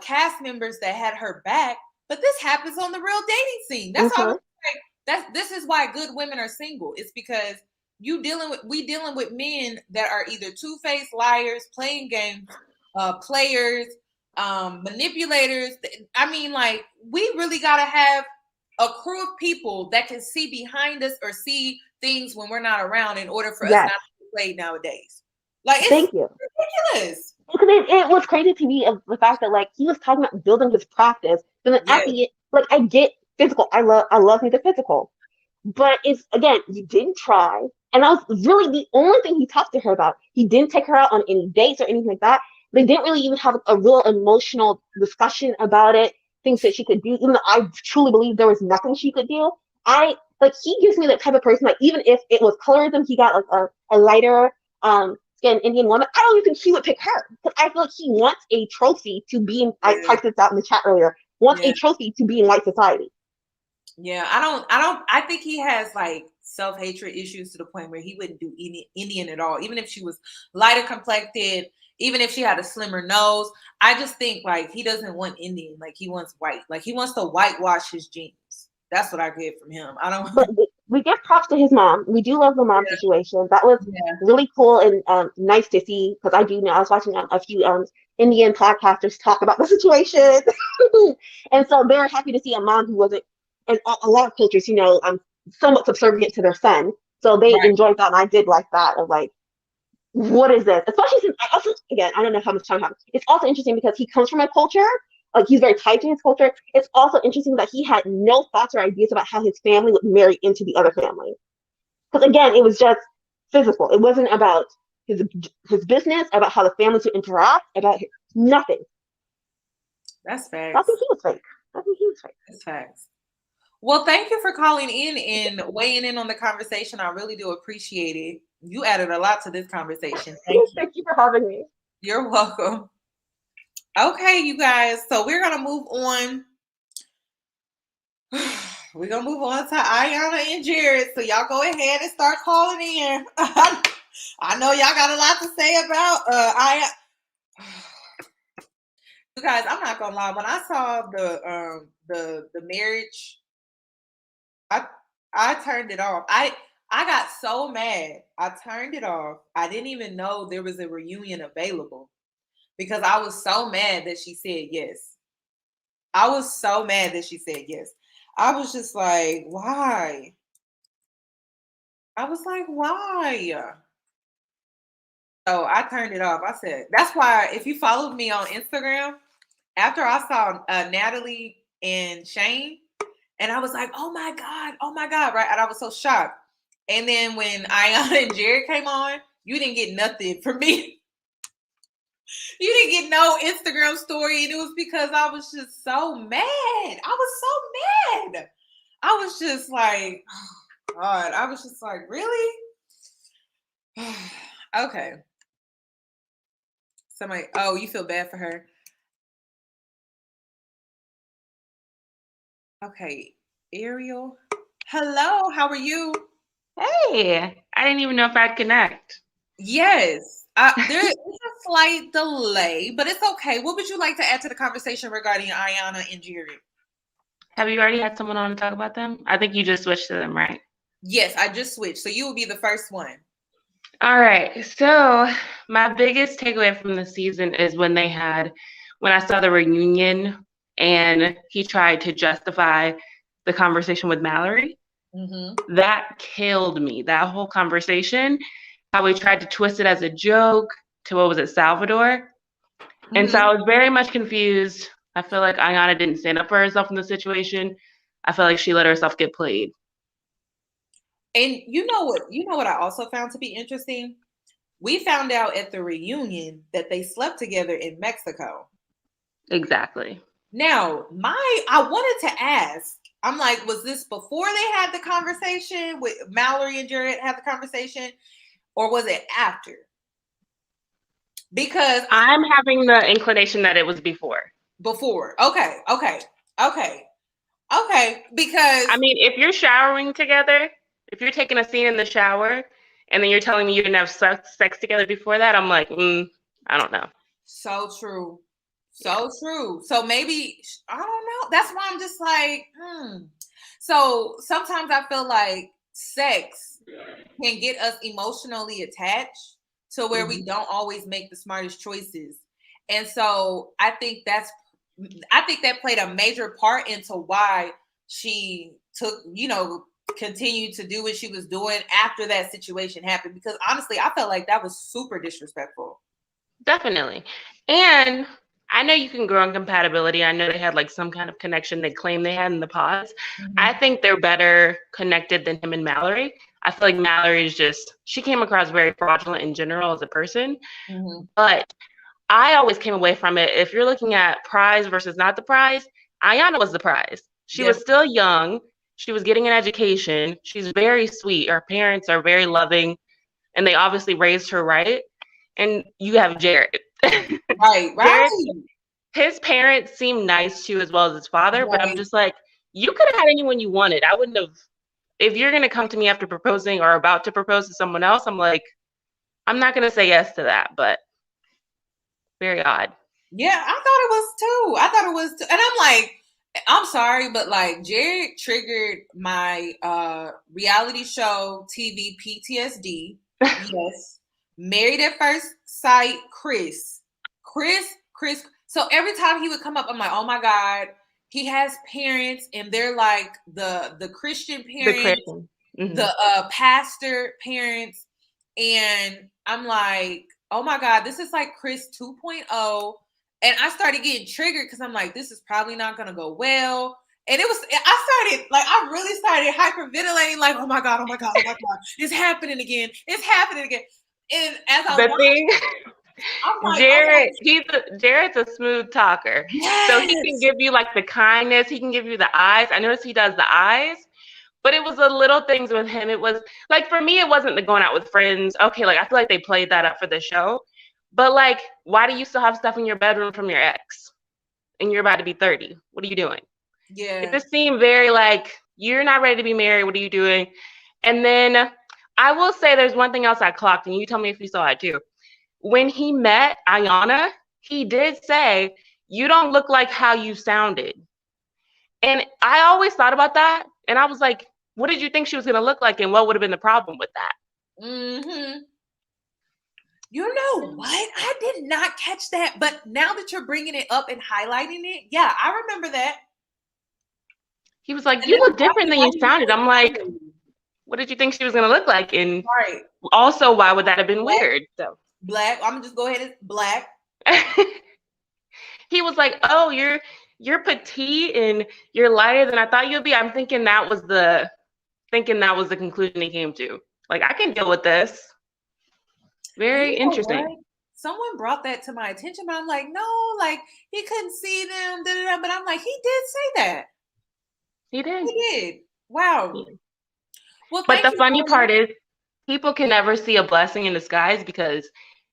cast members that had her back, but this happens on the real dating scene. That's all. This is why good women are single. It's because we dealing with men that are either two-faced liars, playing games, players, manipulators. I mean, like, we really gotta have a crew of people that can see behind us or see things when we're not around in order for us not to be played nowadays. Like, it's ridiculous. Because it was crazy to me of the fact that like he was talking about building his practice, but then at the end, like, I get physical. I love me the physical. But it's, again, you didn't try. And that was really the only thing he talked to her about. He didn't take her out on any dates or anything like that. They didn't really even have a real emotional discussion about it, things that she could do, even though I truly believe there was nothing she could do. He gives me that type of person, like, even if it was colorism, he got like a lighter skinned Indian woman, I don't even think he would pick her. Because I feel like he wants a trophy to be in, I typed this out in the chat earlier, wants a trophy to be in white society. Yeah, I think he has like self-hatred issues to the point where he wouldn't do Indian at all, even if she was lighter complected, even if she had a slimmer nose. I just think like he doesn't want Indian, like he wants white, like he wants to whitewash his genes. That's what I get from him. I don't. But we give props to his mom. We do love the mom situation. That was really cool and nice to see, because I do know I was watching a few Indian podcasters talk about the situation, and so they're happy to see a mom who wasn't. And a lot of cultures, you know, somewhat subservient to their son. So they enjoyed that. And I did like that of like, what is this? Especially since I also, again, I don't know how much time I have. It's also interesting because he comes from a culture, like he's very tied to his culture. It's also interesting that he had no thoughts or ideas about how his family would marry into the other family. Because again, it was just physical. It wasn't about his business, about how the families would interact, about nothing. That's facts. I think he was fake. That's facts. Well, thank you for calling in and weighing in on the conversation. I really do appreciate it. You added a lot to this conversation. Thank you for having me. You're welcome. Okay, you guys. So we're going to move on. We're going to move on to Iyanna and Jarrette. So y'all go ahead and start calling in. I know y'all got a lot to say about Iyanna. You guys, I'm not going to lie. When I saw the marriage, I turned it off. I got so mad. I turned it off. I didn't even know there was a reunion available because I was so mad that she said yes. I was so mad that she said yes. I was just like, why? I was like, why? So I turned it off. I said, that's why if you followed me on Instagram, after I saw Natalie and Shane, and I was like, oh my God, right? And I was so shocked. And then when Iyanna and Jarrette came on, you didn't get nothing from me. You didn't get no Instagram story. And it was because I was just so mad. I was so mad. I was just like, oh God. I was just like, really? Okay. Somebody, oh, you feel bad for her. Okay, Ariel. Hello, how are you? Hey, I didn't even know if I'd connect. Yes, there is a slight delay, but it's okay. What would you like to add to the conversation regarding Iyanna and Jarrette? Have you already had someone on to talk about them? I think you just switched to them, right? Yes, I just switched. So you will be the first one. All right. So my biggest takeaway from the season is when I saw the reunion and he tried to justify the conversation with Mallory. Mm-hmm. That killed me. That whole conversation, how he tried to twist it as a joke to what was it, Salvador? And so Mm-hmm. I was very much confused. I feel like Iyanna didn't stand up for herself in the situation. I feel like she let herself get played. And you know what? You know what I also found to be interesting? We found out at the reunion that they slept together in Mexico. Exactly. Now, I wanted to ask, I'm like, was this before they had the conversation with Mallory and Jarrette had the conversation, or was it after? Because I'm having the inclination that it was before. Okay. Because I mean, if you're showering together, if you're taking a scene in the shower, and then you're telling me you didn't have sex together before that, I'm like, I don't know. so true. So true. So maybe, I don't know. That's why I'm just like, So sometimes I feel like sex can get us emotionally attached to where we don't always make the smartest choices. And so I think that played a major part into why she continued to do what she was doing after that situation happened. Because honestly, I felt like that was super disrespectful. Definitely. And I know you can grow in compatibility. I know they had like some kind of connection they claim they had in the pods. I think they're better connected than him and Mallory. I feel like Mallory she came across very fraudulent in general as a person. But I always came away from it. If you're looking at prize versus not the prize, Iyanna was the prize. She was still young. She was getting an education. She's very sweet. Her parents are very loving, and they obviously raised her right. And you have Jarrette. Right. Jarrette, his parents seem nice too, as well as his father. But I'm just like, you could have had anyone you wanted. I wouldn't have. If you're gonna come to me after proposing or about to propose to someone else, I'm like, I'm not gonna say yes to that. But very odd. Yeah, I thought it was too. And I'm like, I'm sorry, but like Jarrette triggered my reality show TV PTSD. Yes. Married at First Sight, Chris. So every time he would come up, I'm like, oh my God, he has parents, and they're like the Christian parents, the pastor parents, and I'm like, oh my God, this is like Chris 2.0. And I started getting triggered because I'm like, this is probably not gonna go well. And I really started hyperventilating, like, oh my God, it's happening again. And as I watched, I'm like, Jarrett's a smooth talker. yes. So he can give you like the kindness, he can give you the eyes. I noticed he does the eyes, but it was the little things with him. It was like, for me, it wasn't the going out with friends. Okay, like I feel like they played that up for the show. But like, why do you still have stuff in your bedroom from your ex? And you're about to be 30. What are you doing? Yeah. It just seemed very like, you're not ready to be married. What are you doing? And then I will say there's one thing else I clocked, and you tell me if you saw it too. When he met Iyanna, he did say, you don't look like how you sounded. And I always thought about that. And I was like, what did you think she was going to look like? And what would have been the problem with that? You know what? I did not catch that. But now that you're bringing it up and highlighting it, yeah, I remember that. He was like, you look different than you sounded. I'm like, what did you think she was going to look like? And also, why would that have been weird? So Black. I'm gonna just go ahead and black. He was like, oh, you're petite and you're lighter than I thought you'd be. I'm thinking that was the conclusion he came to. Like, I can deal with this. Very interesting. What? Someone brought that to my attention, but I'm like, no, like he couldn't see them. But I'm like, he did say that. He did. Wow. Yeah. Well, but the funny part is, people can never see a blessing in disguise because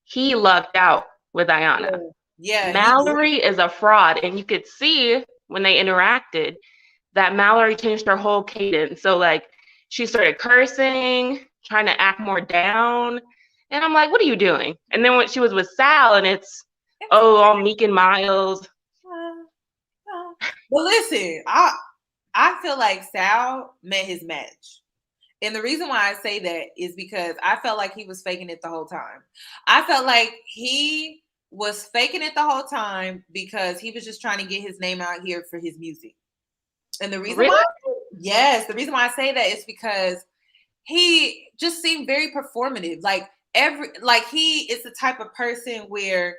he lucked out with Iyanna. Yeah. Mallory is a fraud, and you could see when they interacted that Mallory changed her whole cadence. So like, she started cursing, trying to act more down. And I'm like, what are you doing? And then when she was with Sal, and it's all meek and mild. Well, listen, I feel like Sal met his match. And the reason why I say that is because I felt like he was faking it the whole time. I felt like he was faking it the whole time because he was just trying to get his name out here for his music. And the reason why, yes, the reason why I say that is because he just seemed very performative. Like he is the type of person where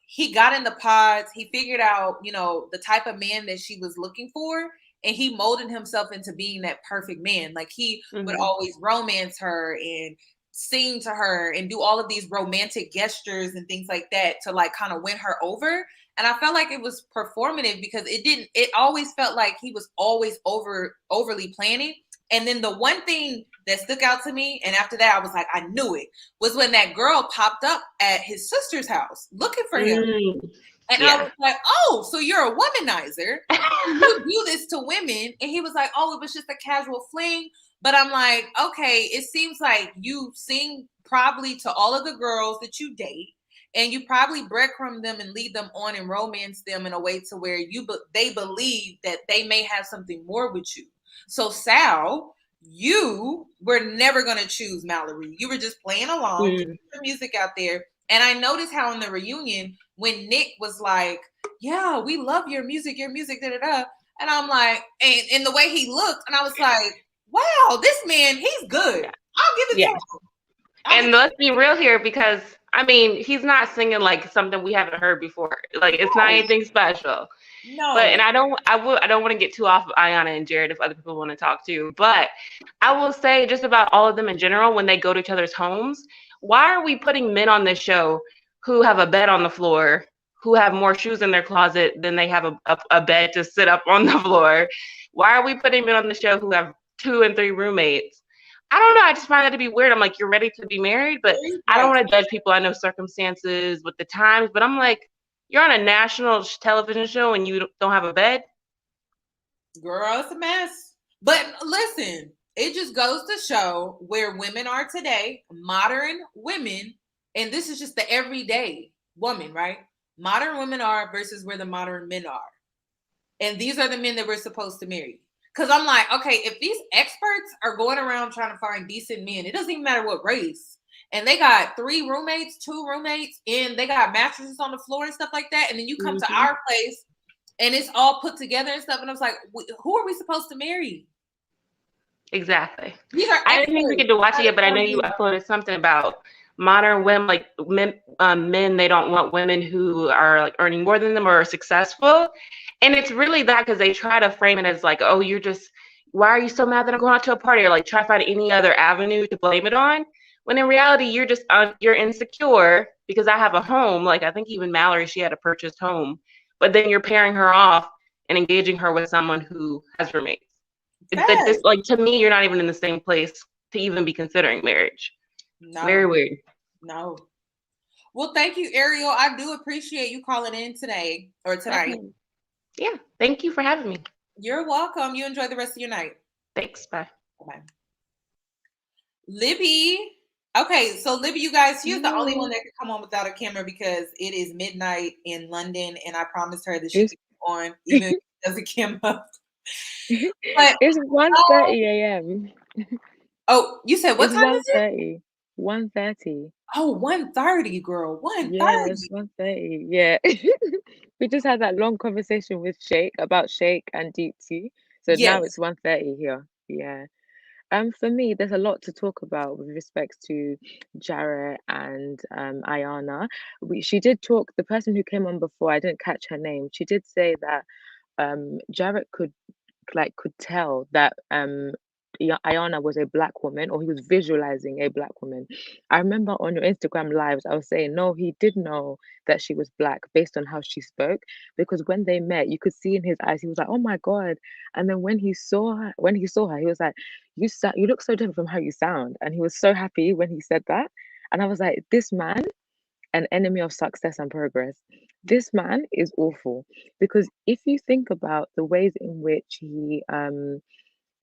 he got in the pods, he figured out, you know, the type of man that she was looking for, and he molded himself into being that perfect man. Like he would always romance her and sing to her and do all of these romantic gestures and things like that to like kind of win her over. And I felt like it was performative because it always felt like he was always overly planning. And then the one thing that stuck out to me, and after that I was like, I knew it, was when that girl popped up at his sister's house looking for him. And I was like, oh, so you're a womanizer. You do this to women. And he was like, oh, it was just a casual fling. But I'm like, okay, it seems like you sing probably to all of the girls that you date. And you probably breadcrumb them and lead them on and romance them in a way to where they believe that they may have something more with you. So Sal, you were never going to choose Mallory. You were just playing along, putting the music out there. And I noticed how in the reunion, when Nick was like, yeah, we love your music, da, da, da. And I'm like, and the way he looked, and I was like, wow, this man, he's good. I'll give it to him. And let's be real here, because I mean, he's not singing like something we haven't heard before. Like it's not anything special. No. But and I don't want to get too off of Iyanna and Jarrette if other people want to talk too. But I will say just about all of them in general, when they go to each other's homes, why are we putting men on this show who have a bed on the floor, who have more shoes in their closet than they have a bed to sit up on the floor? Why are we putting men on the show who have 2 and 3 roommates? I don't know. I just find that to be weird. I'm like, you're ready to be married, but I don't want to judge people. I know circumstances with the times, but I'm like, you're on a national television show and you don't have a bed? Girl, it's a mess. But listen, it just goes to show where women are today, modern women, and this is just the everyday woman, right? Modern women are versus where the modern men are. And these are the men that we're supposed to marry. Because I'm like, okay, if these experts are going around trying to find decent men, it doesn't even matter what race, and they got 3 roommates, 2 roommates, and they got mattresses on the floor and stuff like that, and then you come to our place and it's all put together and stuff, and I was like, who are we supposed to marry? Exactly. I didn't even get to watch it yet, but I know you uploaded something about modern women, like men, they don't want women who are like earning more than them or are successful. And it's really that, because they try to frame it as like, oh, why are you so mad that I'm going out to a party? Or like try to find any other avenue to blame it on. When in reality, you're insecure because I have a home. Like I think even Mallory, she had a purchased home, but then you're pairing her off and engaging her with someone who has roommates. It's like, to me, you're not even in the same place to even be considering marriage. No. Very weird. No. Well, thank you, Ariel. I do appreciate you calling in today or tonight. Yeah. Thank you for having me. You're welcome. You enjoy the rest of your night. Thanks. Bye. Bye. Libby. Okay, so Libby, you guys, she's the only one that can come on without a camera because it is midnight in London, and I promised her that she could come on even if it doesn't come up. But it's 1:30 a.m. Oh, you said what time is it? 1:30. Oh, 1:30, girl. 1:30. Yeah, it's 1:30. Yeah. We just had that long conversation with about Shake and Deepti. So now it's 1:30 here. Yeah. For me, there's a lot to talk about with respect to Jarrette and Iyanna. She did talk, the person who came on before, I didn't catch her name. She did say that Jarrette could tell that Iyanna was a black woman, or he was visualizing a black woman. I remember on your Instagram lives, I was saying, no, he did know that she was black based on how she spoke, because when they met, you could see in his eyes, he was like, oh my God. And then when he saw her, he was like, you look so different from how you sound. And he was so happy when he said that. And I was like, this man, an enemy of success and progress. This man is awful, because if you think about the ways in which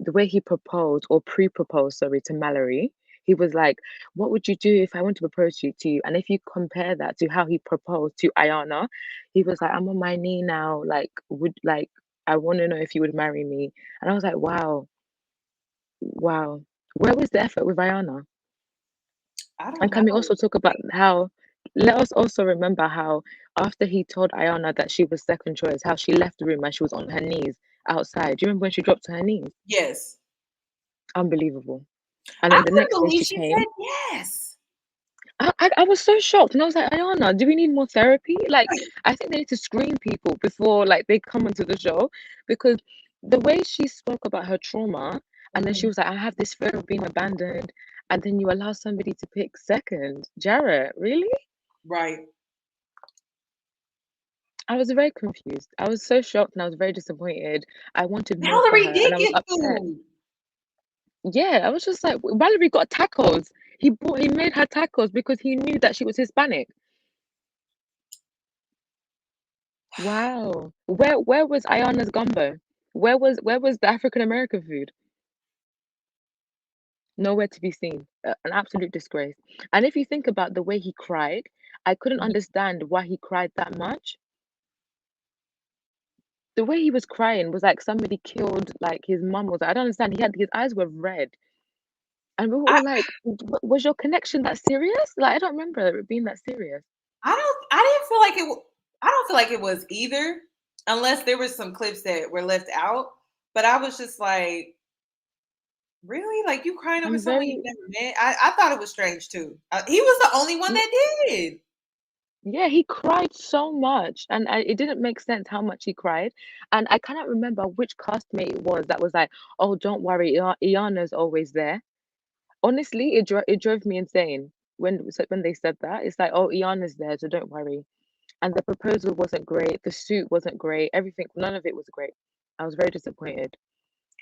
the way he proposed or pre-proposed, to Mallory, he was like, what would you do if I want to propose to you? And if you compare that to how he proposed to Iyanna, he was like, I'm on my knee now. I want to know if you would marry me. And I was like, wow, Wow. Where was the effort with Iyanna? I And don't can we know. also talk about how, let us also remember how after he told Iyanna that she was second choice, how she left the room and she was on her knees outside. Do you remember when she dropped to her knees? Yes. Unbelievable. And I then the couldn't next day believe she she came. said yes. I was so shocked, and I was like, Iyanna, do we need more therapy? Like, I think they need to screen people before like they come into the show, because the way she spoke about her trauma, and then she was like, I have this fear of being abandoned, and then you allow somebody to pick second. Jarrette, really? Right. I was very confused. I was so shocked and I was very disappointed. I wanted more for Valerie her, did and I was get upset. food. Yeah, I was just like, Valerie got tacos. He made her tacos because he knew that she was Hispanic. Wow. Where was Iyanna's gumbo? Where was the African American food? Nowhere to be seen. An absolute disgrace. And if you think about the way he cried, I couldn't understand why he cried that much. The way he was crying was like somebody killed like his mum was. I don't understand. His eyes were red. And we were I all like, was your connection that serious? Like, I don't remember it being that serious. I didn't feel like it. I don't feel like it was either, unless there was some clips that were left out. But I was just like, really? Like you crying over I'm someone very, you never met? I thought it was strange too. He was the only one yeah, that did. yeah, he cried so much. And it didn't make sense how much he cried. And I cannot remember which castmate it was that was like, oh, don't worry, Iyanna's always there. Honestly, it drove me insane when they said that. It's like, oh, Iyanna's there, so don't worry. And the proposal wasn't great. The suit wasn't great. Everything, none of it was great. I was very disappointed.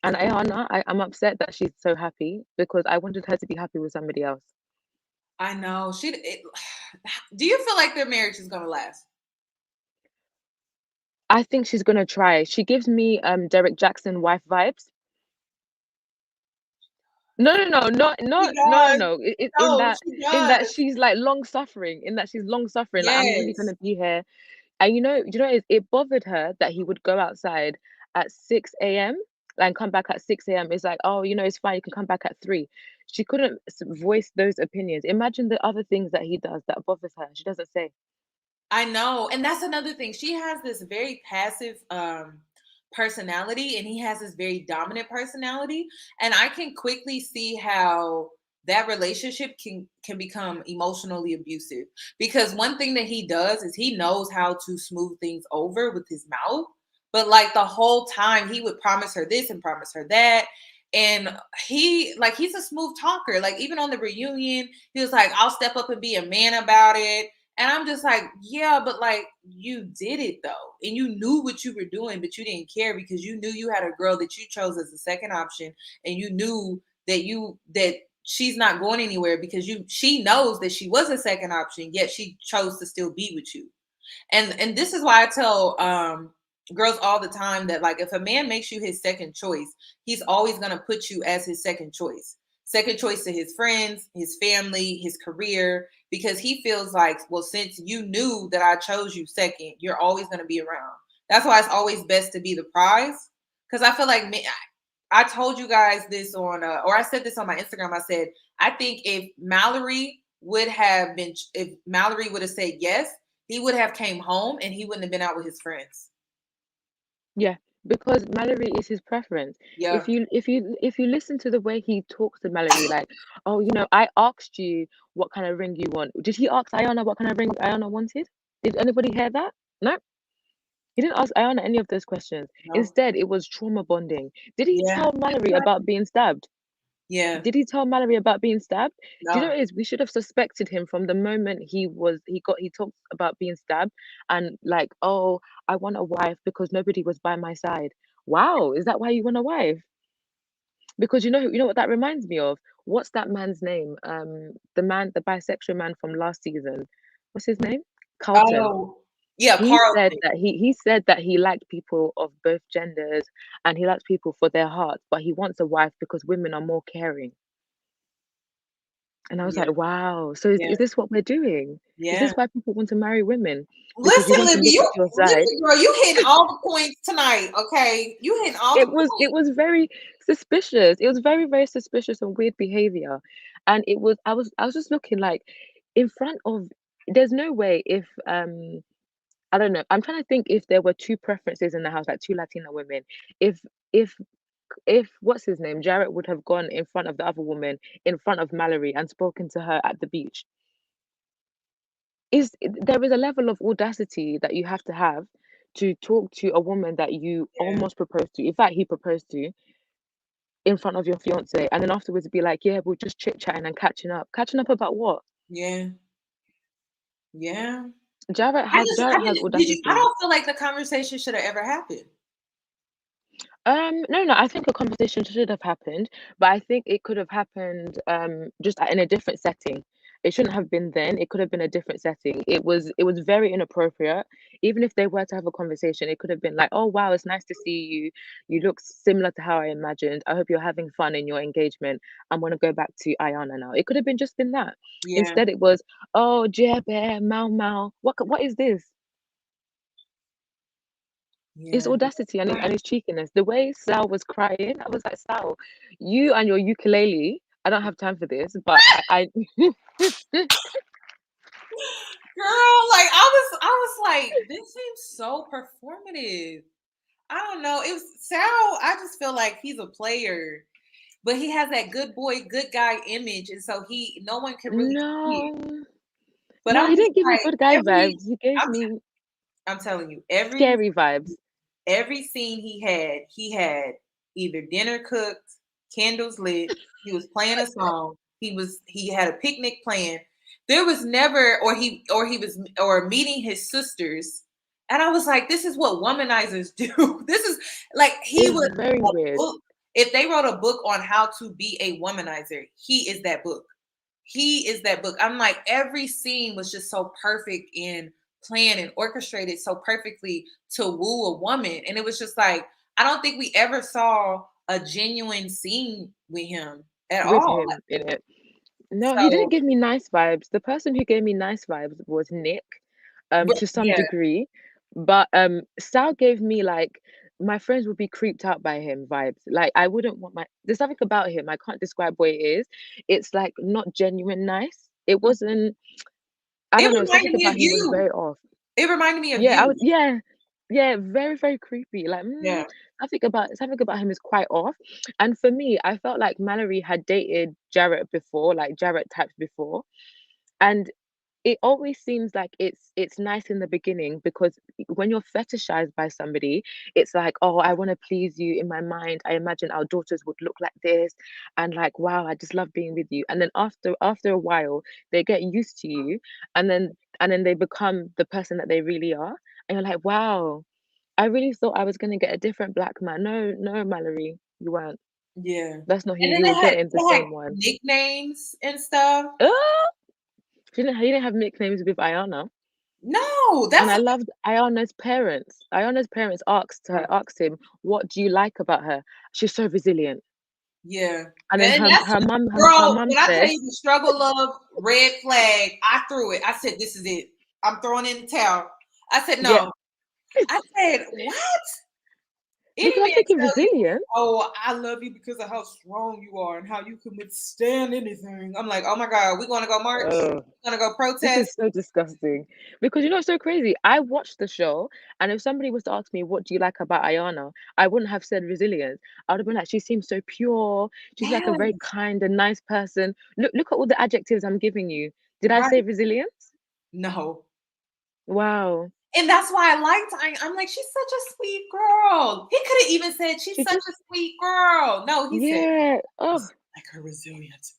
And Ayana, I'm upset that she's so happy because I wanted her to be happy with somebody else. I know. Do you feel like their marriage is gonna last? I think she's gonna try. She gives me Derek Jackson wife vibes. No, no, no, not She not no, no, does. no. No, she In that does. she's like long suffering. In that she's long suffering. Like I'm really Yes. gonna be here. And it bothered her that he would go outside at 6 a.m. and come back at 6 a.m. It's like, oh, it's fine, you can come back at 3. She couldn't voice those opinions. Imagine the other things that he does that bothers her. She doesn't say. I know. And that's another thing. She has this very passive personality and he has this very dominant personality. And I can quickly see how that relationship can become emotionally abusive. Because one thing that he does is he knows how to smooth things over with his mouth. But like the whole time he would promise her this and promise her that. And he's a smooth talker. Like even on the reunion, he was like, I'll step up and be a man about it. And I'm just like, yeah, but like you did it though. And you knew what you were doing, but you didn't care because you knew you had a girl that you chose as the second option. And you knew that she's not going anywhere because she knows that she was a second option, yet she chose to still be with you. And this is why I tell girls all the time that like if a man makes you his second choice, he's always gonna put you as his second choice. Second choice to his friends, his family, his career, because he feels like, well, since you knew that I chose you second, you're always gonna be around. That's why it's always best to be the prize. Because I feel like I told you guys this or I said this on my Instagram. I said, I think if Mallory would have said yes, he would have came home and he wouldn't have been out with his friends. Yeah, because Mallory is his preference. Yeah. If you listen to the way he talks to Mallory, like, oh, I asked you what kind of ring you want. Did he ask Iyanna what kind of ring Iyanna wanted? Did anybody hear that? No. He didn't ask Iyanna any of those questions. No. Instead, it was trauma bonding. Did he Yeah. tell Mallory about being stabbed? Yeah. Did he tell Mallory about being stabbed? Do you know No. what it is? We should have suspected him from the moment he talked about being stabbed and like, oh, I want a wife because nobody was by my side. Wow, is that why you want a wife? Because you know what that reminds me of? What's that man's name? The bisexual man from last season. What's his name? Carlton. Oh, yeah, He said Carlton. that he said that he liked people of both genders and he likes people for their hearts, but he wants a wife because women are more caring. And I was Yeah. like, wow. So is this what we're doing? Is Yeah. this why people want to marry women? Because you Listen, want to Libby, look to your side. listen, girl, you hitting all the points tonight. Okay, you hitting all the It points. was very suspicious. It was very, very suspicious and weird behavior. And I was just looking like in front of there's no way if I don't know. I'm trying to think if there were two preferences in the house, like two Latina women. If if if what's his name, Jarrette would have gone in front of the other woman in front of Mallory and spoken to her at the beach. There is a level of audacity that you have to talk to a woman that you Yeah, almost proposed to. In fact, he proposed to in front of your fiance, and then afterwards be like, "Yeah, we're just chit chatting and catching up." Catching up about what? yeah, yeah. Jarrette I has didn't. Did you? I audacity. don't feel like the conversation should have ever happened. No, I think a conversation should have happened, but I think it could have happened just in a different setting. It shouldn't have been then. It could have been a different setting. It was very inappropriate. Even if they were to have a conversation, it could have been like, "Oh wow, it's nice to see you. You look similar to how I imagined. I hope you're having fun in your engagement. I'm gonna go back to Iyanna now." It could have been that. Yeah, Instead, it was, "Oh, Jebe, Mau Mau. What is this?" It's yeah. audacity and it's cheekiness. The way Sal was crying, I was like, Sal, you and your ukulele, I don't have time for this, but I Girl, like I was like, this seems so performative. I don't know. It was Sal. I just feel like he's a player, but he has that good boy, good guy image, and so no one can really see it. no, But no, I'm he just didn't give me like good guy vibes. He gave I'm, me I'm telling you, scary vibes. every scene he had either dinner cooked, candles lit, he was playing a song, he had a picnic planned. There was never or meeting his sisters. And I was like, this is what womanizers do. This is like he It's was very a weird. book. If they wrote a book on how to be a womanizer, he is that book. He is that book. I'm like, every scene was just so perfect and planned and orchestrated so perfectly to woo a woman. And it was just like, I don't think we ever saw a genuine scene with him at With all. him in it. No, he didn't So, give me nice vibes. The person who gave me nice vibes was Nick, but to some yeah, degree. But Sal gave me like my friends would be creeped out by him vibes. Like I wouldn't want there's something about him. I can't describe what it is. It's like not genuine nice. It wasn't, I it don't know, something reminded me of about him was you. very off. It reminded me of Yeah, you. yeah, very, very creepy. Like, Yeah. something about him is quite off. And for me, I felt like Mallory had dated Jarrette before, like Jarrette types before. And it always seems like it's nice in the beginning because when you're fetishized by somebody, it's like, oh, I want to please you. In my mind, I imagine our daughters would look like this, and like, wow, I just love being with you. And then after a while, they get used to you, and then they become the person that they really are, and you're like, wow, I really thought I was gonna get a different black man. No, no, Mallory, you weren't. Yeah. That's not who And then you were getting. The they had same one. nicknames and stuff. Oh, he didn't have nicknames with Iyanna. No, And that's I loved Ayana's parents. Ayana's parents asked him, "What do you like about her? She's so resilient." yeah. And then And her that's her mum her girl, mum when I tell said, you the struggle of red flag, I threw it. I said, this is it. I'm throwing in the towel. I said, "Yeah." no. I said, what? Any Because I'm man thinking tell you, resilient. oh, I love you because of how strong you are and how you can withstand anything. I'm like, oh my God, we're gonna go march, Ugh, we're gonna go this protest. is so disgusting. Because you know, it's so crazy. I watched the show, and if somebody was to ask me, "What do you like about Ayana?" I wouldn't have said resilience. I would have been like, "She seems so pure. She's like a very Yes, kind and nice person." Look at all the adjectives I'm giving you. Did I say right. resilience? No. Wow. And that's why I liked I'm like, she's such a sweet girl. He could have even said she's She such a just sweet girl. No, he said Yeah. Oh, like her resilience.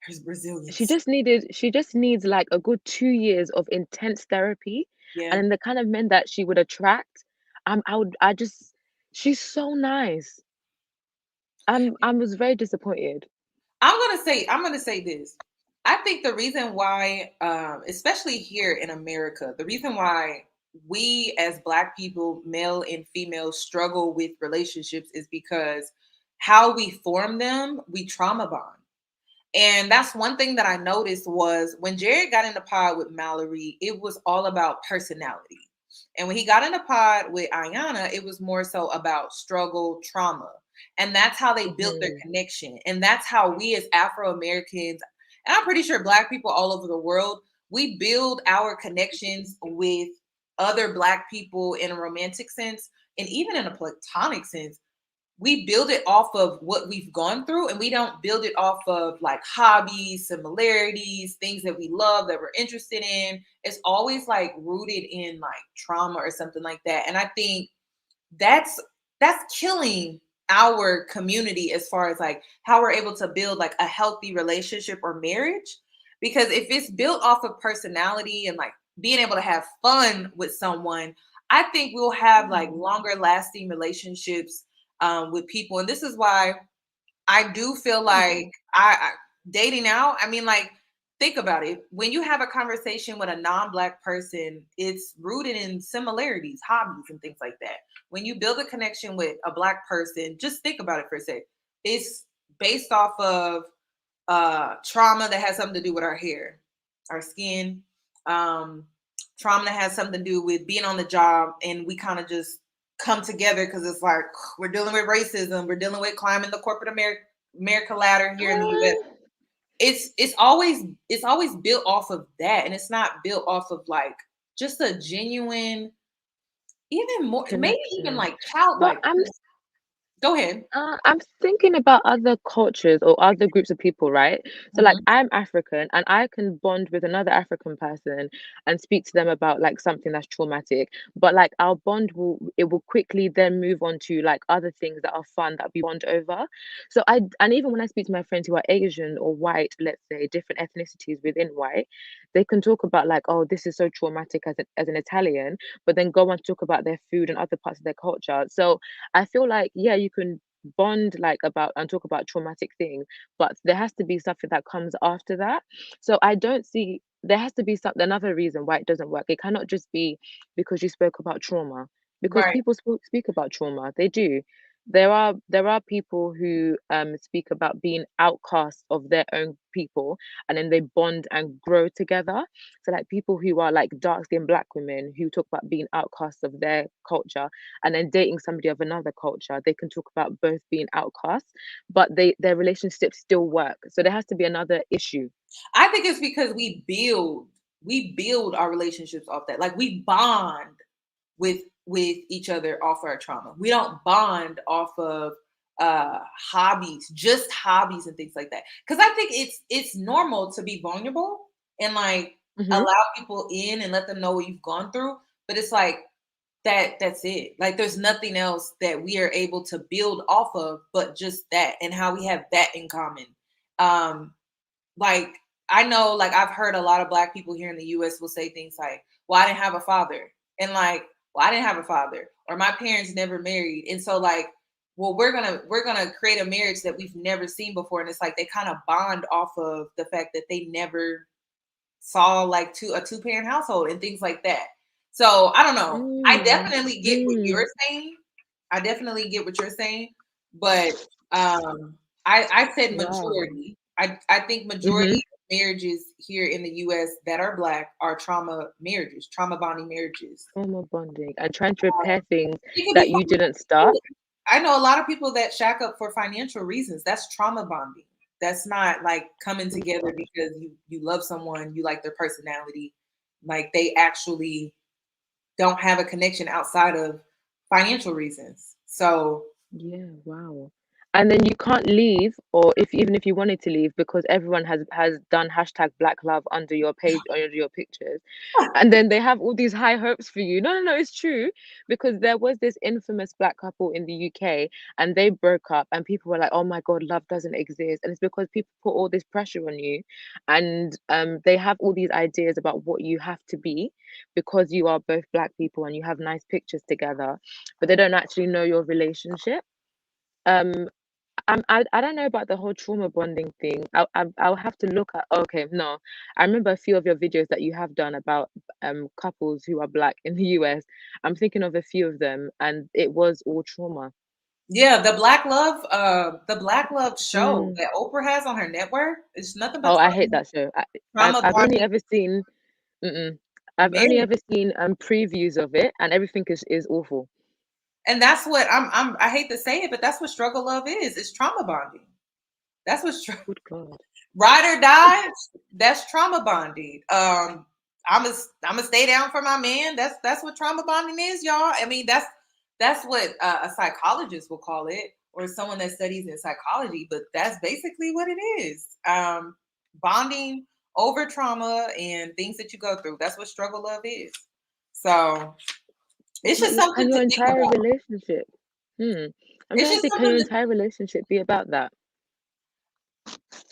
Her she resilience. just needed she just needs like a good 2 years of intense therapy, and Yeah. then the kind of men that she would attract, I just she's so nice. I was very disappointed. I'm gonna say this. I think the reason why, especially here in America, the reason why we as Black people, male and female, struggle with relationships is because how we form them, we trauma bond. And that's one thing that I noticed was when Jarrette got in the pod with Mallory, it was all about personality. And when he got in the pod with Iyanna, it was more so about struggle, trauma. And that's how they built their connection. And that's how we as Afro-Americans, and I'm pretty sure Black people all over the world, we build our connections with other Black people in a romantic sense and even in a platonic sense. We build it off of what we've gone through, and we don't build it off of like hobbies, similarities, things that we love, that we're interested in. It's always like rooted in like trauma or something like that. And I think that's killing our community as far as like how we're able to build like a healthy relationship or marriage. Because if it's built off of personality and like being able to have fun with someone, I think we'll have like longer lasting relationships with people. And this is why I do feel like I dating out. I mean, like, think about it. When you have a conversation with a non-Black person, it's rooted in similarities, hobbies, and things like that. When you build a connection with a Black person, just think about it for a sec. It's based off of trauma that has something to do with our hair, our skin, trauma that has something to do with being on the job, and we kind of just come together because it's like we're dealing with racism, we're dealing with climbing the corporate America ladder here in the US. It's always built off of that, and it's not built off of like just a genuine, even more, maybe even like childlike. Go ahead. I'm thinking about other cultures or other groups of people, right? So, like, I'm African and I can bond with another African person and speak to them about like something that's traumatic. But like our bond will quickly then move on to like other things that are fun that we bond over. So and even when I speak to my friends who are Asian or white, let's say different ethnicities within white, they can talk about like, oh, this is so traumatic as an Italian, but then go on to talk about their food and other parts of their culture. So I feel like, yeah, you can bond like about and talk about traumatic things, but there has to be something that comes after that. So I don't see there has to be another reason why it doesn't work. It cannot just be because you spoke about trauma, because Right. people speak about trauma. They do. There are people who speak about being outcasts of their own people, and then they bond and grow together. So like people who are like dark skinned Black women who talk about being outcasts of their culture and then dating somebody of another culture, they can talk about both being outcasts, but their relationships still work. So there has to be another issue. I think it's because we build our relationships off that. Like we bond with each other off our trauma. We don't bond off of hobbies, just hobbies and things like that. Because I think it's normal to be vulnerable and like allow people in and let them know what you've gone through. But it's like that's it. Like there's nothing else that we are able to build off of but just that and how we have that in common. Like I know, like I've heard a lot of Black people here in the US will say things like, well, I didn't have a father. And like, well, I didn't have a father, or my parents never married. And so like, well, we're gonna create a marriage that we've never seen before. And it's like they kind of bond off of the fact that they never saw like a two-parent household and things like that. So I don't know. I definitely get what you're saying. But I said majority. I think majority of marriages here in the US that are Black are trauma marriages, trauma bonding marriages. Trauma bonding and trying to repair things It that could be you didn't start. I know a lot of people that shack up for financial reasons. That's trauma bonding. That's not like coming together because you love someone, you like their personality. Like they actually don't have a connection outside of financial reasons. So Yeah, wow. And then you can't leave, or even if you wanted to leave, because everyone has done hashtag Black Love under your page, under your pictures, and then they have all these high hopes for you. No, no, no, it's true, because there was this infamous Black couple in the UK, and they broke up, and people were like, "Oh my God, love doesn't exist," and it's because people put all this pressure on you, and they have all these ideas about what you have to be, because you are both Black people and you have nice pictures together, but they don't actually know your relationship. Um, I don't know about the whole trauma bonding thing. I'll have to look at. Okay, no, I remember a few of your videos that you have done about couples who are Black in the US. I'm thinking of a few of them, and it was all trauma. Yeah, the Black Love show that Oprah has on her network is nothing but Oh, I hate that show. trauma I've only bonding. ever seen. I've only Very, ever seen previews of it, and everything is awful. and that's what I hate to say it, but that's what struggle love is. It's trauma bonding. That's what Good God. ride or die. That's trauma bonding. I'm a stay down for my man. That's what trauma bonding is, y'all. I mean, that's what a psychologist will call it, or someone that studies in psychology. But that's basically what it is. Bonding over trauma and things that you go through. That's what struggle love is. So it's But just yeah, something can to your think entire about. relationship? I'm It's trying to just think, can your something to entire relationship be about that?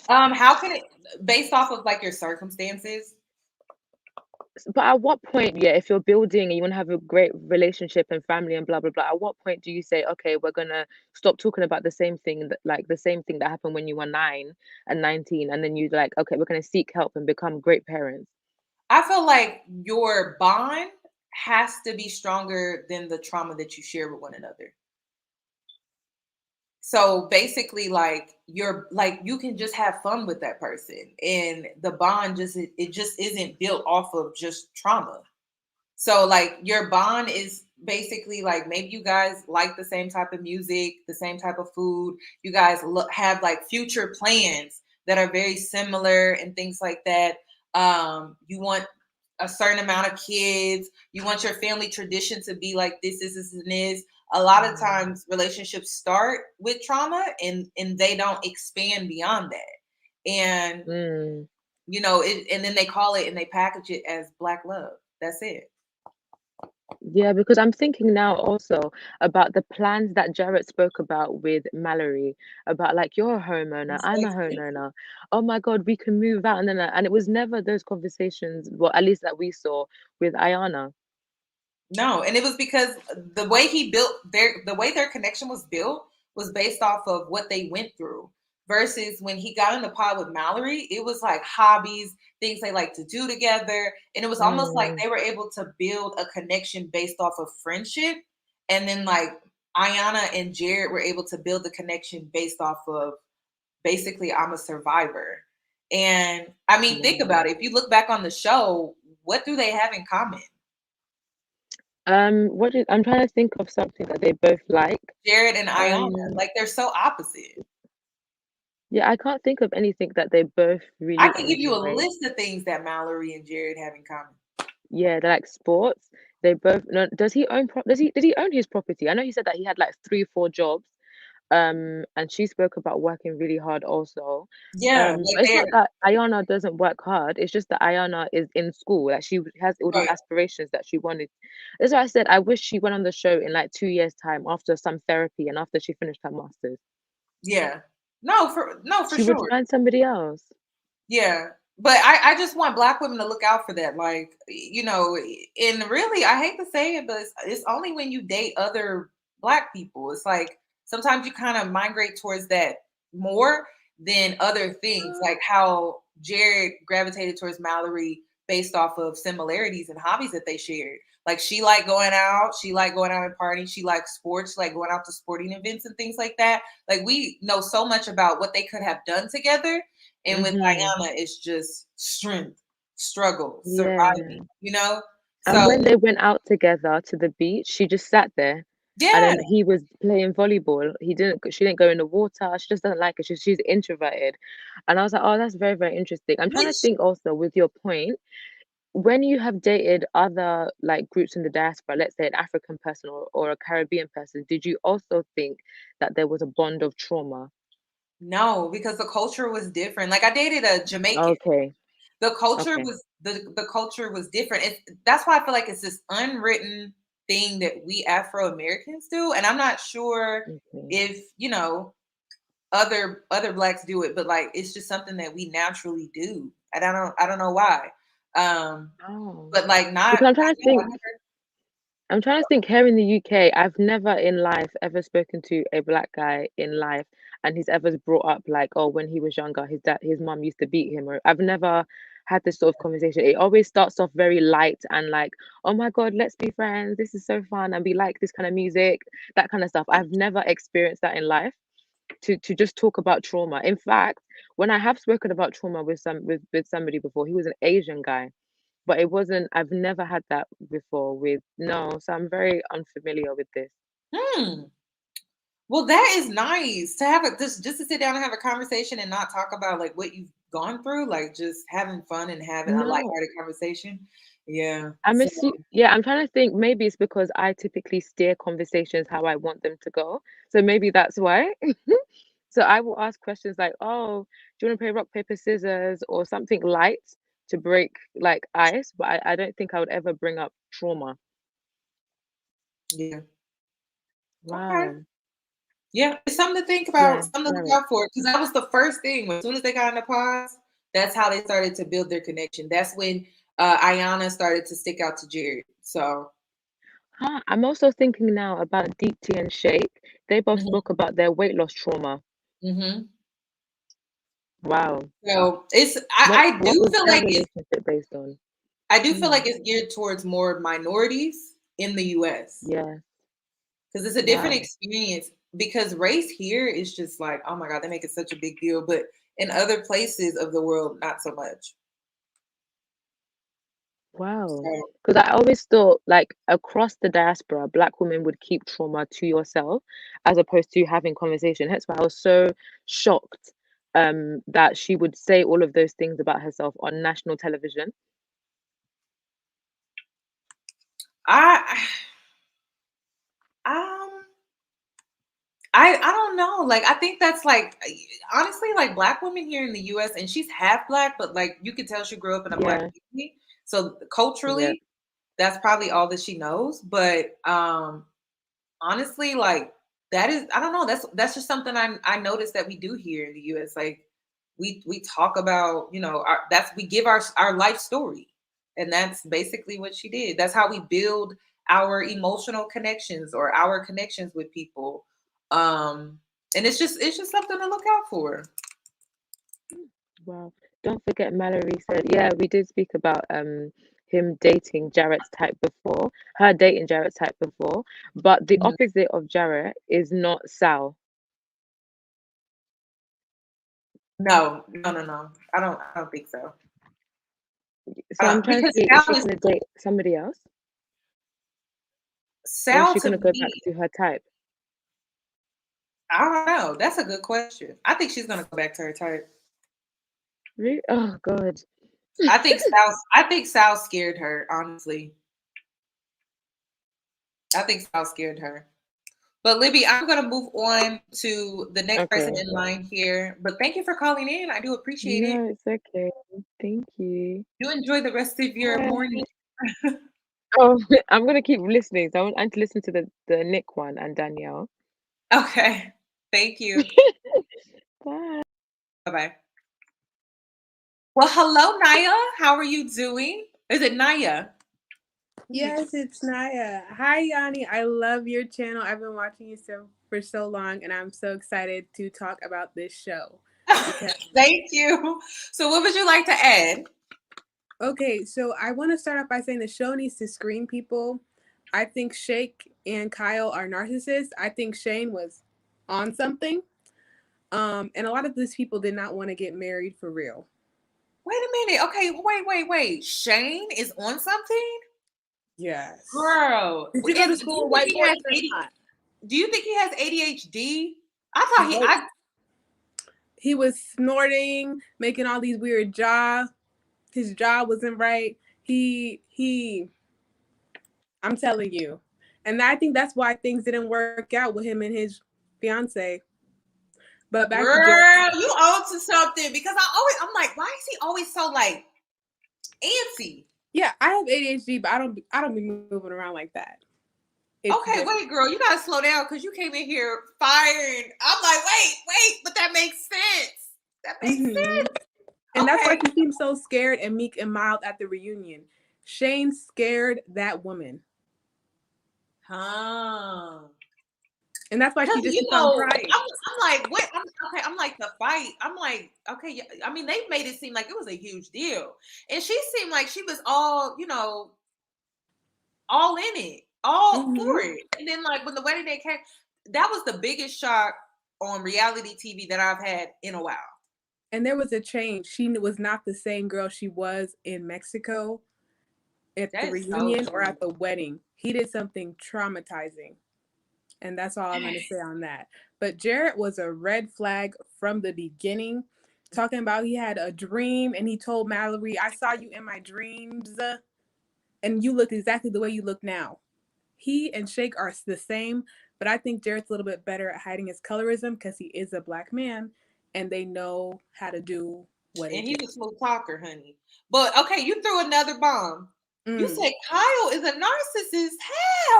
how can it based off of like your circumstances. But at what point, yeah, if you're building and you want to have a great relationship and family and blah blah blah, at what point do you say, okay, we're gonna stop talking about the same thing that the same thing that happened when you were 9 and 19, and then you like, okay, we're gonna seek help and become great parents? I feel like your bond has to be stronger than the trauma that you share with one another. So basically, like you're like you can just have fun with that person, and the bond it just isn't built off of just trauma. So like your bond is basically like maybe you guys like the same type of music, the same type of food. You guys have like future plans that are very similar and things like that. You want a certain amount of kids. You want your family tradition to be like this, and this. A lot of times relationships start with trauma and they don't expand beyond that. And you know, and then they call it and they package it as Black love. That's it. Yeah, because I'm thinking now also about the plans that Jarrett spoke about with Mallory, about like you're a homeowner, It's so I'm a expensive. homeowner. Oh my God, we can move out, and then and it was never those conversations, well, at least that we saw with Iyanna. No, and it was because the way he built the way their connection was built was based off of what they went through. Versus when he got in the pod with Mallory, it was like hobbies, things they like to do together. And it was almost like Mm, they were able to build a connection based off of friendship. And then like Iyanna and Jarrette were able to build the connection based off of basically I'm a survivor. And I mean, think yeah. about it. If you look back on the show, what do they have in common? I'm trying to think of something that they both like. Jarrette and Iyanna, Um, like they're so opposite. yeah, I can't think of anything that they both I really can give you a enjoy. list of things that Mallory and Jarrette have in common. Yeah, they like sports. They both no, does he own does he did he own his property? I know he said that he had like 3, 4 jobs. And she spoke about working really hard also. Yeah, like But it's they're not that Iyanna doesn't work hard, it's just that Iyanna is in school, like she has all these right. aspirations that she wanted. That's why I said I wish she went on the show in like 2 years time after some therapy and after she finished her masters. Yeah. No, for She would sure. find somebody else. Yeah. But I just want black women to look out for that. Like, you know, and really I hate to say it, but it's only when you date other black people. It's like sometimes you kind of migrate towards that more than other things. Like how Jared gravitated towards Mallory based off of similarities and hobbies that they shared. Like she liked going out and partying, she liked sports, like going out to sporting events and things like that. Like we know so much about what they could have done together, and with Hmm. Iyanna, it's just strength, struggle, Yeah. surviving, you know? And So, when they went out together to the beach, she just sat there. And yeah, then he was playing volleyball. She didn't go in the water. She just doesn't like it. She's introverted. And I was like, oh, that's very, very interesting. I'm trying to which, think also with your point, when you have dated other like groups in the diaspora, let's say an African person or a Caribbean person, did you also think that there was a bond of trauma? no, because the culture was different. Like I dated a Jamaican. Okay. The culture Okay. was the culture was different. That's why I feel like it's this unwritten thing that we Afro Americans do. And I'm not sure Okay. if, you know, other blacks do it, but like it's just something that we naturally do. And I don't know why. Um, Oh. but like not Because I'm trying to yeah, think. I'm trying to think here in the UK, I've never in life ever spoken to a black guy in life and he's ever brought up like, oh, when he was younger, his mum used to beat him, or I've never had this sort of conversation. It always starts off very light and like, oh my God, let's be friends. This is so fun. And we like this kind of music, that kind of stuff. I've never experienced that in life to just talk about trauma. In fact, when I have spoken about trauma with somebody before, he was an Asian guy, but it wasn't, I've never had that before with, no. So I'm very unfamiliar with this. Well, that is nice to have just to sit down and have a conversation and not talk about like what you've gone through, like just having fun and having a No, lighthearted conversation. Yeah. I'm So, I'm trying to think. Maybe it's because I typically steer conversations how I want them to go. So maybe that's why. So I will ask questions like, "Oh, do you want to play rock, paper, scissors or something light to break like ice?" But I don't think I would ever bring up trauma. yeah. Okay. Wow. Yeah, it's something to think Yeah, about, something to look Jarrette. out for. Because that was the first thing. As soon as they got in the pods, that's how they started to build their connection. That's when Iyanna started to stick out to Jarrette. So, Huh, I'm also thinking now about Deepti and Shake. They both mhm, spoke about their weight loss trauma. mhm. Wow. So it's What I what do was feel their like relationship based on? Mm, it's geared towards more minorities in the US yeah. because it's a different Wow. experience. Because race here is just like, oh my God, they make it such a big deal. But in other places of the world, not so much. Wow. So Because I always thought like across the diaspora, Black women would keep trauma to yourself as opposed to having conversation. Hence why I was so shocked that she would say all of those things about herself on national television. I um I don't know. Like I think that's like honestly like Black women here in the US, and she's half Black, but like you could tell she grew up in a Black Yeah, community. So yeah. culturally, that's probably all that she knows. But honestly, like that is I don't know. That's just something I noticed that we do here in the US. Like we talk about that's we give our life story, and that's basically what she did. That's how we build our emotional connections or our connections with people. And it's just something to look out for. Wow. Don't forget Mallory said, yeah, we did speak about him dating Jarrett's type before, her dating Jarrett's type before, but the Mhm. opposite of Jarrett is not Sal. No, no, no, no. I don't think so. So I'm trying to Because see, is Sal she is gonna date somebody else? Or is Sal she to gonna go back me. to her type? I don't know. That's a good question. I think she's gonna go back to her type. Really? Oh God. I think Sal scared her, honestly. I think Sal scared her. But Libby, I'm gonna move on to the next person Okay. in line here. But thank you for calling in. I do appreciate it. No, it's okay. Thank you. You enjoy the rest of your Bye. morning. Oh, I'm gonna keep listening. So I want to listen to the Nick one and Danielle. Okay. Thank you. Bye. Bye bye. Well, hello, Naya. How are you doing? Is it Naya? Yes, it's Naya. Hi, Yoni. I love your channel. I've been watching you for so long, and I'm so excited to talk about this show. Because, Thank you. So, what would you like to add? okay, so I want to start off by saying the show needs to screen people. I think Shake and Kyle are narcissists. I think Shane was on something. And a lot of these people did not want to get married for real. Wait a minute. Okay, wait. Shane is on something? Yes. Girl, Did you go to school with white boys or not? Do you think he has ADHD? I thought Nope. He was snorting, making all these weird his jaw wasn't right. I'm telling you. And I think that's why things didn't work out with him and his fiance. But back to Jarrette. Girl, you owe to something because I'm like, why is he always so like antsy? Yeah, I have ADHD, but I don't be moving around like that. Okay, wait, girl, you gotta slow down because you came in here firing. I'm like, wait, but that makes sense. That makes sense. And that's why Okay. she seems so scared and meek and mild at the reunion. Shane scared that woman. Huh. And that's why she just keeps on crying. I'm like, what? Okay, I'm like, the fight. I'm like, okay, yeah, I mean, they made it seem like it was a huge deal. And she seemed like she was all, all in it, all for it. And then, like, when the wedding day came, that was the biggest shock on reality TV that I've had in a while. And there was a change. She was not the same girl she was in Mexico at the reunion or at the wedding. He did something traumatizing. And that's all I'm going to say on that. But Jarrette was a red flag from the beginning, talking about he had a dream and he told Mallory, I saw you in my dreams and you looked exactly the way you look now. He and Shake are the same, but I think Jarrette's a little bit better at hiding his colorism because he is a black man and they know how to do what And it he's takes. a smooth talker, honey. But okay, you threw another bomb. You said Kyle is a narcissist.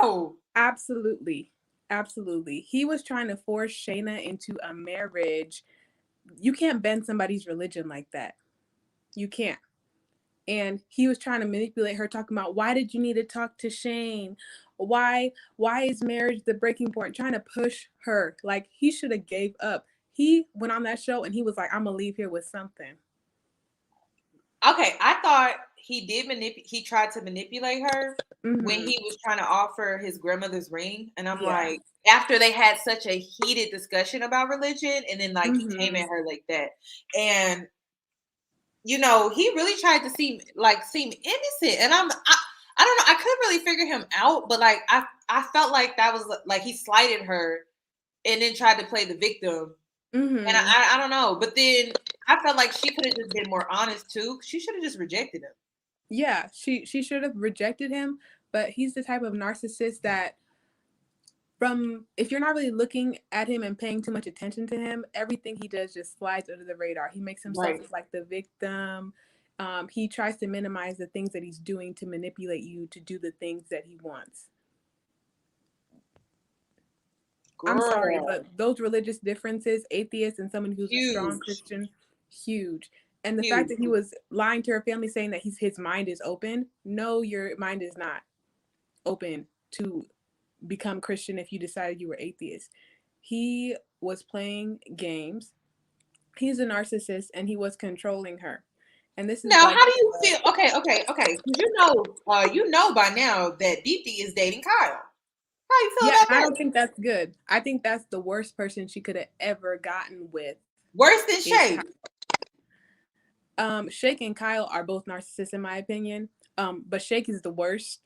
How? Absolutely. Absolutely. He was trying to force Shayna into a marriage. You can't bend somebody's religion like that. You can't. And he was trying to manipulate her, talking about, why did you need to talk to Shane? Why is marriage the breaking point? Trying to push her. Like, he should have gave up. He went on that show and he was like, I'm gonna leave here with something. Okay, I thought he did he tried to manipulate her when he was trying to offer his grandmother's ring. And I'm like, after they had such a heated discussion about religion, and then like he came at her like that. And he really tried to seem innocent. And I don't know, I couldn't really figure him out, but like I felt like that was like he slighted her and then tried to play the victim. And I don't know, but then I felt like she could have just been more honest too. She should have just rejected him. Yeah, she should have rejected him, but he's the type of narcissist that if you're not really looking at him and paying too much attention to him, everything he does just slides under the radar. He makes himself look like the victim. He tries to minimize the things that he's doing to manipulate you to do the things that he wants. Girl. I'm sorry, but those religious differences, atheist and someone who's a strong Christian, huge. And the fact that he was lying to her family saying that his mind is open. No, your mind is not open to become Christian if you decided you were atheist. He was playing games. He's a narcissist and he was controlling her. And this is now, how do you feel? Okay. You know by now that Deepti is dating Kyle. How you feel about that? I don't think that's good. I think that's the worst person she could have ever gotten with. Worse than Shake. Shake and Kyle are both narcissists in my opinion. But Shake is the worst.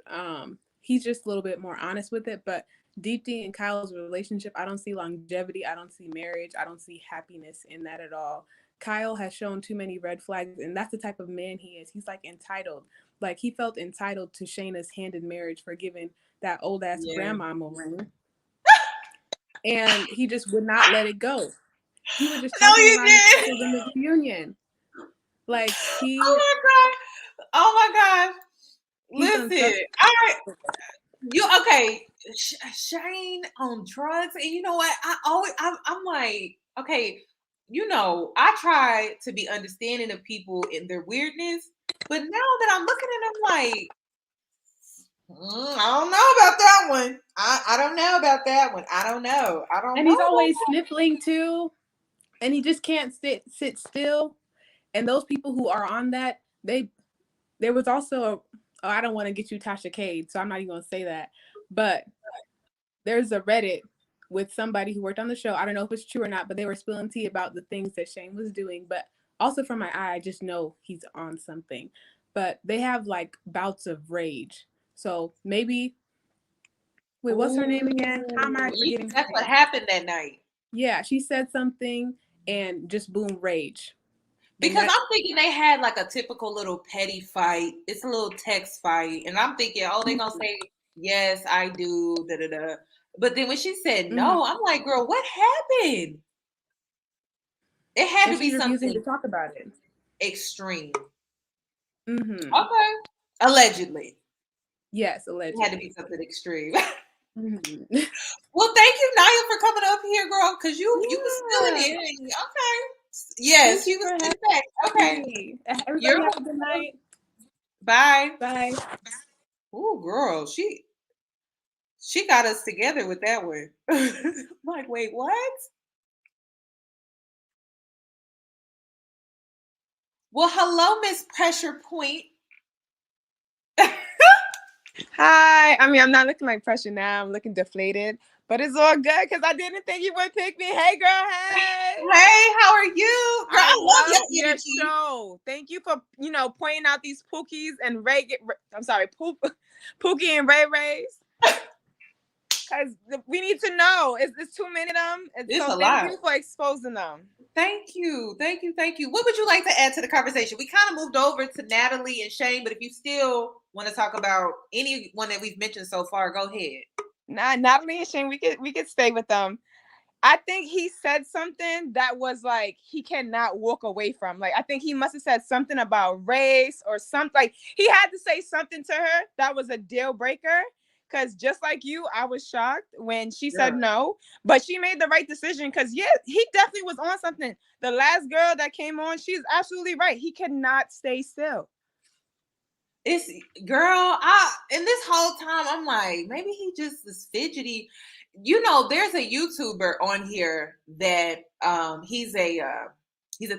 He's just a little bit more honest with it. But Deepti and Kyle's relationship, I don't see longevity. I don't see marriage. I don't see happiness in that at all. Kyle has shown too many red flags, and that's the type of man he is. He's like entitled. Like he felt entitled to Shayna's hand in marriage for giving that old ass grandmama ring. And he just would not let it go. He was just talking around in the reunion. Like he Oh my God. Listen. All right. Shane on drugs. And you know what? I'm like, okay, I try to be understanding of people in their weirdness, but now that I'm looking at them like, I don't know about that one. I don't know about that one. I don't know. And he's always sniffling too. And he just can't sit still. And those people who are on that, there was also I don't want to get you Tasha Cade, so I'm not even gonna say that. But there's a Reddit with somebody who worked on the show. I don't know if it's true or not, but they were spilling tea about the things that Shane was doing. But also from my eye, I just know he's on something. But they have like bouts of rage. So maybe what's her name again? How am I forgetting? That's what happened that night. Yeah, she said something and just boom, rage. Because I'm thinking they had like a typical little petty fight. It's a little text fight. And I'm thinking, they're going to say, yes, I do, da-da-da. But then when she said no, I'm like, girl, what happened? It had to be something to talk about it. Extreme. Okay. Allegedly. Yes, allegedly. It had to be something extreme. Well, thank you, Naya, for coming up here, girl, because you was still in it. Okay. Yes, you was in back. Okay. Everybody have a good night. Bye. Bye. Ooh, girl, She got us together with that one. Like, wait, what? Well, hello, Miss Pressure Point. Hi. I mean, I'm not looking like pressure now. I'm looking deflated, but it's all good because I didn't think you would pick me. Hey, girl. Hey. Hey, how are you? Girl, I love your energy. Show. Thank you for, pointing out these Pookies and Pookie and Ray Rays. Because we need to know. It's too many of them. It's so a thank lot. you for exposing them. Thank you. What would you like to add to the conversation? We kind of moved over to Natalie and Shane, but if you still want to talk about anyone that we've mentioned so far, go ahead. Nah, Natalie and Shane, we could stay with them. I think he said something that was like he cannot walk away from. Like I think he must have said something about race or something. Like he had to say something to her that was a deal breaker. Because just like you, I was shocked when she said no, but she made the right decision. Because he definitely was on something. The last girl that came on, she's absolutely right. He cannot stay still. It's in this whole time I'm like, maybe he just is fidgety. There's a YouTuber on here that he's a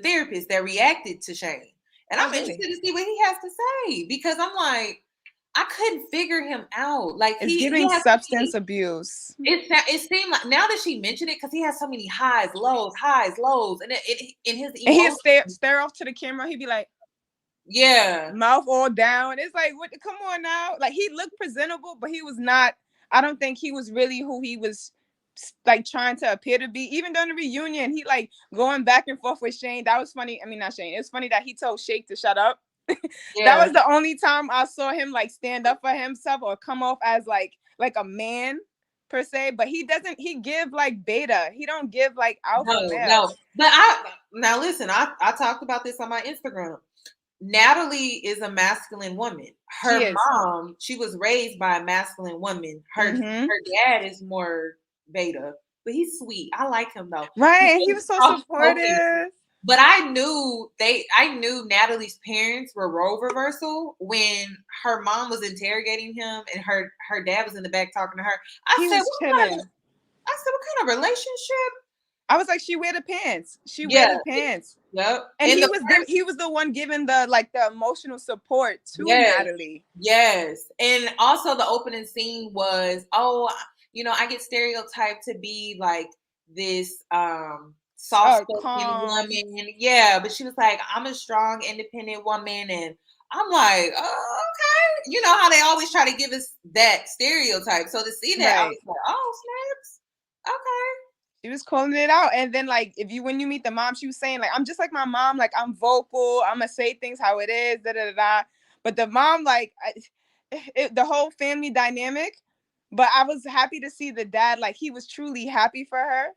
therapist that reacted to Shane, and I'm interested to see what he has to say because I'm like, I couldn't figure him out. Like it's giving substance abuse. It seemed like now that she mentioned it, because he has so many highs, lows, and in his and he'd stare off to the camera. He'd be like, yeah, mouth all down. It's like, what? Come on now. Like he looked presentable, but he was not. I don't think he was really who he was like trying to appear to be. Even during the reunion, he like going back and forth with Shane. That was funny. I mean, not Shane. It's funny that he told Shake to shut up. That was the only time I saw him like stand up for himself or come off as like a man per se. But he doesn't. He give like beta. He don't give like alpha male. No. But now listen. I talked about this on my Instagram. Natalie is a masculine woman. Her mom, she was raised by a masculine woman. Her dad is more beta, but he's sweet. I like him though. Right, he was so supportive. But I knew Natalie's parents were role reversal when her mom was interrogating him and her dad was in the back talking to her. I said, what kind of relationship? I was like, she wear the pants. Wear the pants. Yep. And he was the one giving the emotional support to Natalie. Yes. And also the opening scene was, I get stereotyped to be like this soft-spoken woman. Yeah, but she was like, I'm a strong, independent woman. And I'm like, oh, okay. You know how they always try to give us that stereotype. So to see that, I was like, oh, snaps. Okay. She was calling it out. And then like when you meet the mom, she was saying like, I'm just like my mom, like I'm vocal, I'm gonna say things how it is, but the mom like the whole family dynamic. But I was happy to see the dad, like he was truly happy for her.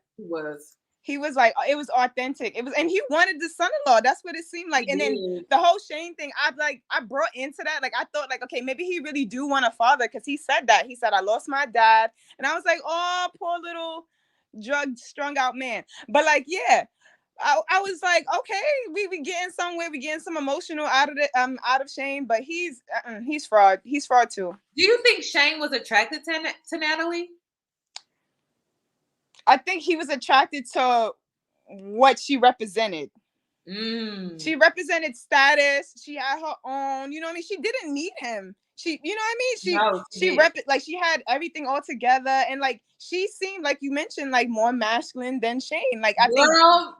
He was like, it was authentic. It was, and he wanted the son-in-law. That's what it seemed like. And then the whole Shane thing, I brought into that. Like I thought like, okay, maybe he really do want a father, because he said that. He said, I lost my dad. And I was like, oh, poor little drug strung out man. But like, yeah, I was like, okay, we getting somewhere, we getting some emotional out of Shane, but he's fraud. He's fraud too. Do you think Shane was attracted to Natalie? I think he was attracted to what she represented. She represented status. She had her own, you know what I mean? She didn't need him. She, you know what I mean? She had everything all together, and like she seemed, like you mentioned, like more masculine than Shane. Like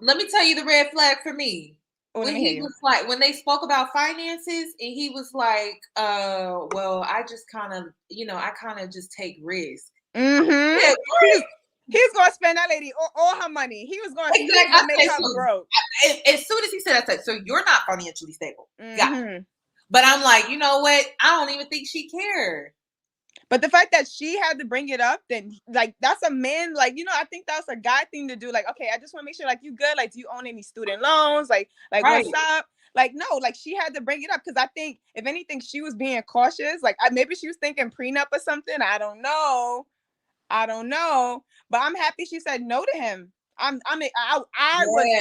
let me tell you the red flag for me. When he was like, when they spoke about finances, and he was like, well, I just kind of, I kind of just take risk. Yeah, he's gonna spend that lady all her money. He was gonna make her broke. As soon as he said that, I said, so you're not financially stable. Yeah. But I'm like, you know what? I don't even think she cared. But the fact that she had to bring it up, then like that's a man, like, I think that's a guy thing to do. Like, okay, I just want to make sure like you good. Like, do you own any student loans? Like what's up? Like, no, like she had to bring it up because I think if anything, she was being cautious. Like maybe she was thinking prenup or something. I don't know. But I'm happy she said no to him. I was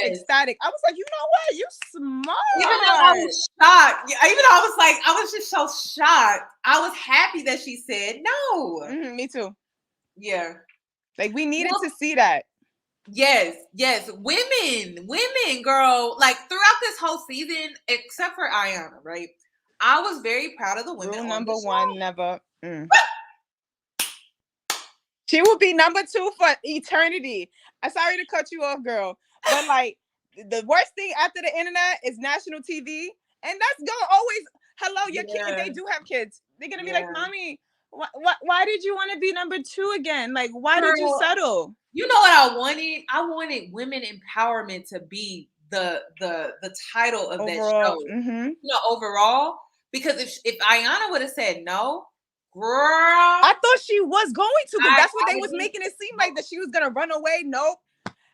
ecstatic. I was like, you know what? You smart. Even though I was shocked. Even though I was just so shocked. I was happy that she said no. Me too. Yeah. Like we needed to see that. Yes. Women, girl. Like throughout this whole season, except for Iyanna, right? I was very proud of the women. Rule on number the show. one, never. She will be number 2 for eternity. I'm sorry to cut you off, girl. But like the worst thing after the internet is national TV. And that's gonna always your kid. If they do have kids, they're gonna be like, Mommy, why did you want to be number 2 again? Like, why did you settle? You know what I wanted? I wanted women empowerment to be the title of overall, that show. You know, overall. Because if Iyanna would have said no, girl, I thought she was going to, but that's what they was making it seem like, that she was gonna run away. Nope.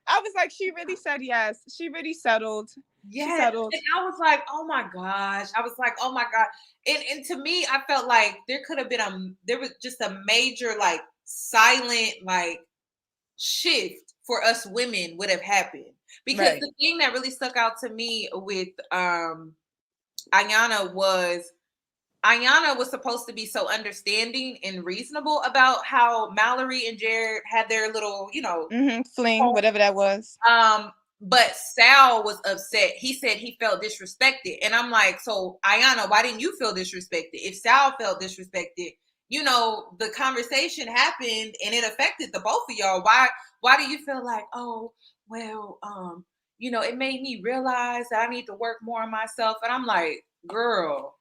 I was like, she really said yes. She really settled. Yeah. She settled. And I was like, oh my gosh. I was like, oh my God. And to me, I felt like there could have been there was just a major like silent like shift for us women would have happened. Because the thing that really stuck out to me with Iyanna was supposed to be so understanding and reasonable about how Mallory and Jarrette had their little, fling, whatever that was. But Sal was upset. He said he felt disrespected. And I'm like, so Iyanna, why didn't you feel disrespected? If Sal felt disrespected, the conversation happened and it affected the both of y'all. Why do you feel like, oh, well, it made me realize that I need to work more on myself? And I'm like, girl,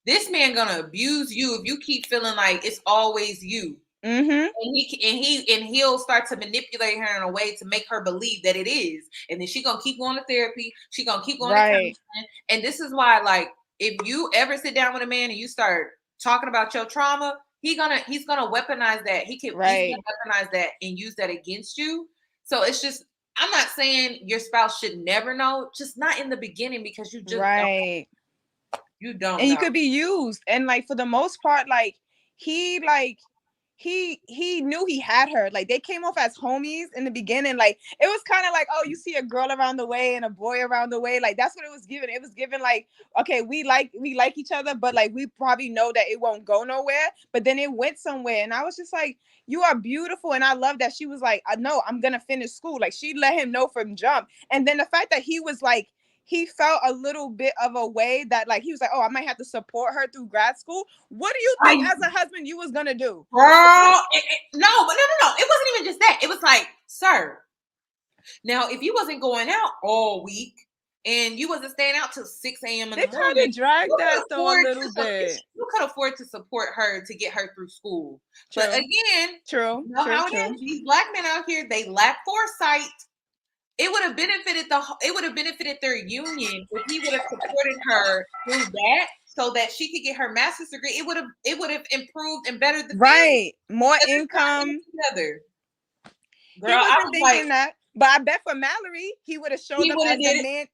this man gonna abuse you if you keep feeling like it's always you. And he'll start to manipulate her in a way to make her believe that it is. And then she gonna keep going to therapy. She gonna keep going to counseling. And this is why, like, if you ever sit down with a man and you start talking about your trauma, he's gonna weaponize that. He can weaponize that and use that against you. So it's just, I'm not saying your spouse should never know, just not in the beginning, because you just don't. You don't. And you could be used. And like for the most part, like he knew he had her. Like they came off as homies in the beginning. Like it was kind of like, oh, you see a girl around the way and a boy around the way. Like that's what it was given. It was given like, okay, we like each other, but like we probably know that it won't go nowhere. But then it went somewhere. And I was just like, you are beautiful. And I love that she was like, no, I'm gonna finish school. Like she let him know from jump. And then the fact that he was like, he felt a little bit of a way that like he was like, oh, I might have to support her through grad school. What do you think as a husband you was gonna do? Girl, no. It wasn't even just that. It was like, sir, now if you wasn't going out all week and you wasn't staying out till 6 a.m. in the morning, they kind of dragged that though a little bit. You could afford to support her to get her through school. True. But again, true. These black men out here, they lack foresight. It would have benefited their union if he would have supported her through that, so that she could get her master's degree. It would have improved and bettered the family. More income. Together. Girl, I wasn't thinking that, but I bet for Mallory, he would have showed up as a man.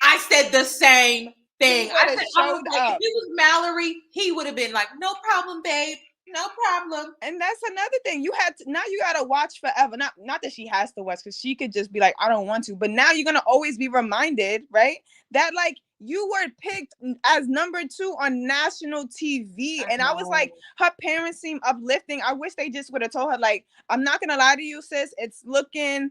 I said the same thing. I was like, if it was Mallory, he would have been like, no problem, babe. No problem. And that's another thing. You gotta watch forever. Not that she has to watch, because she could just be like, I don't want to. But now you're gonna always be reminded, right? That like you were picked as number 2 on national TV. And I was like, her parents seem uplifting. I wish they just would have told her, like, I'm not gonna lie to you, sis. It's looking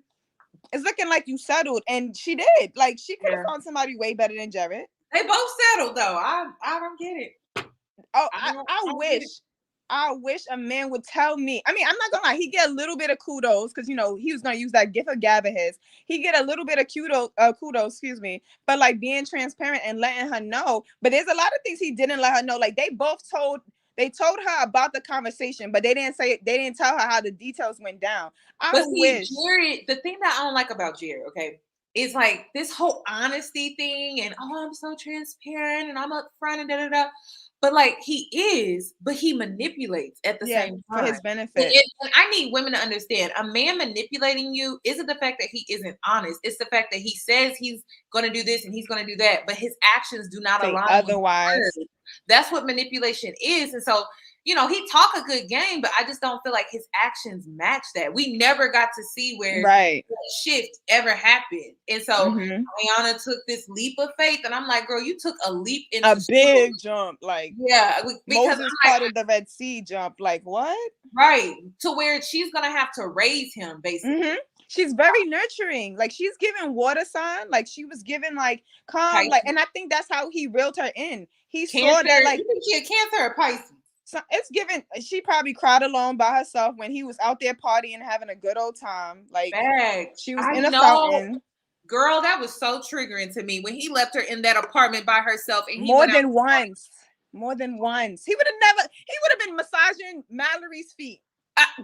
like you settled. And she did. Like she could have found somebody way better than Jarrette. They both settled though. I don't get it. Oh, I wish a man would tell me. I mean, I'm not gonna lie. He get a little bit of kudos because he was gonna use that gift of gab of his. He get a little bit of kudos, but like being transparent and letting her know. But there's a lot of things he didn't let her know. Like they told her about the conversation, but they didn't tell her how the details went down. Jarrette, the thing that I don't like about Jarrette, okay, is like this whole honesty thing and I'm so transparent and I'm upfront and da-da-da. But like but he manipulates at the same time for his benefit. And I need women to understand, a man manipulating you isn't the fact that he isn't honest. It's the fact that he says he's going to do this and he's going to do that, but his actions do not align. Otherwise, that's what manipulation is. And so you know, he talk a good game, but I just don't feel like his actions match that. We never got to see where Right. that shift ever happened. And so Mhm. Iyanna took this leap of faith, and I'm like, girl, you took a leap into A big jump, like because Moses I'm like, parted the Red Sea jump. Like what? right, to where she's gonna have to raise him, basically. Mhm. She's very nurturing. Like she's giving water sign. Like she was giving like calm. Like, and I think that's how he reeled her in. He saw that like you think she a Cancer or Pisces? so it's given. She probably cried alone by herself when he was out there partying, having a good old time. Like she was in a fountain. Girl, that was so triggering to me when he left her in that apartment by herself. And More than once. More than once. He would have been massaging Mallory's feet.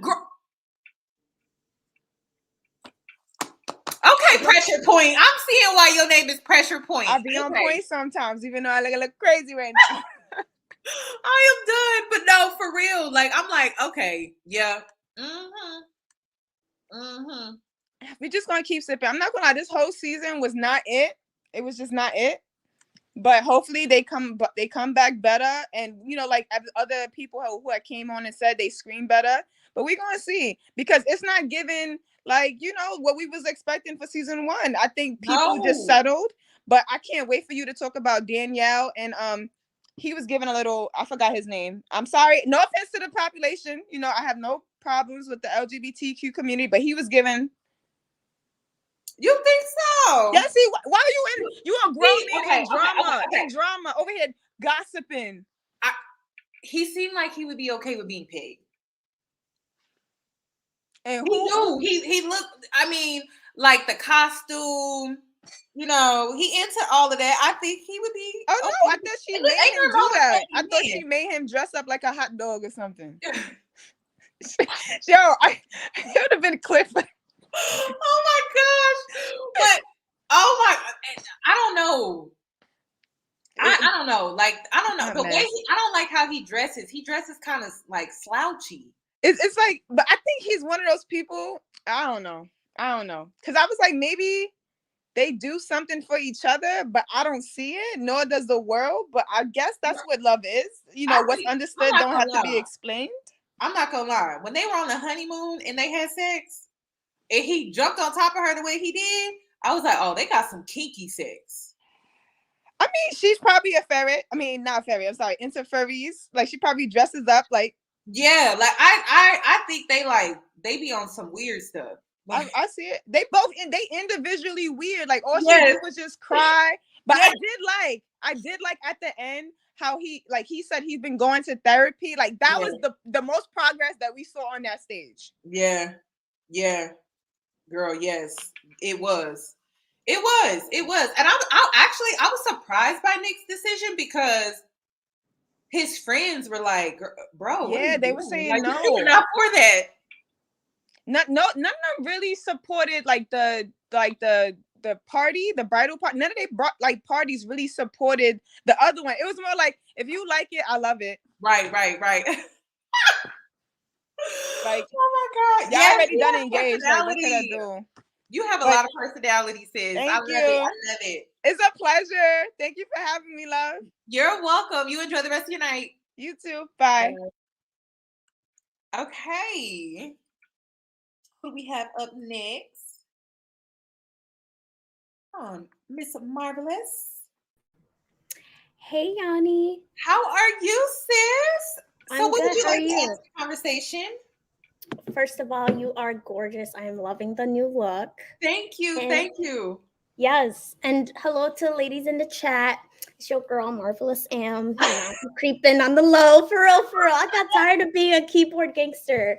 Girl. Okay, pressure point. I'm seeing why your name is pressure point. I'll be on point sometimes, even though I look crazy right now. I am done, but no, for real. Like I'm like, okay, yeah. We're just gonna keep sipping. I'm not gonna lie, this whole season was not it. It was just not it. But hopefully they come back better. And you know, like other people who came on and said they scream better. But we're gonna see, because it's not given like, you know, what we was expecting for season 1. I think people just settled. But I can't wait for you to talk about Danielle. And he was given a little, I forgot his name. I'm sorry, no offense to the population. You know, I have no problems with the LGBTQ community, but he was given. You think so? Yeah, see, why are you in? You are grown man in drama over here gossiping. He seemed like he would be okay with being paid. And he looked, I mean, like the costume, you know, he into all of that. I think he would be. Oh no, I thought she made him do that. I thought she made him dress up like a hot dog or something. Yo, it would have been a clip. Oh my gosh. But I don't know. I don't know. Like, I don't know. The way I don't like how he dresses. He dresses kind of like slouchy. It's like, but I think he's one of those people. I don't know. Because I was like, maybe they do something for each other, but I don't see it, nor does the world. But I guess that's what love is. You know, what's understood don't have to be explained. I'm not gonna lie. When they were on the honeymoon and they had sex, and he jumped on top of her the way he did, I was like, oh, they got some kinky sex. I mean, she's probably a ferret. I mean, not a ferret. I'm sorry, into furries. Like, she probably dresses up like. Yeah, like I think they be on some weird stuff. I see it. They individually weird. Like all she did was just cry. But I did like at the end how he said he's been going to therapy. Like that was the most progress that we saw on that stage. Yeah. Girl, yes. It was. And I was surprised by Nick's decision because his friends were like, bro, yeah, they were saying like, no. They were not for that. None of them really supported like the party, the bridal party. None of they brought like parties really supported the other one. It was more like, if you like it, I love it. Right. Like, oh my God. Y'all already done engaged. Like, what can I do? You have a lot of personality, sis. I love it. It's a pleasure. Thank you for having me, love. You're welcome. You enjoy the rest of your night. You too. Bye. Okay. Who we have up next? Miss Marvelous. Hey, Yoni. How are you, sis? I'm what good. would you How like are to you? add to the conversation? First of all, you are gorgeous. I am loving the new look. Thank you. Thank you. Yes. And hello to the ladies in the chat. It's your girl, Marvelous Am. You know, creeping on the low. For real. I got tired of being a keyboard gangster.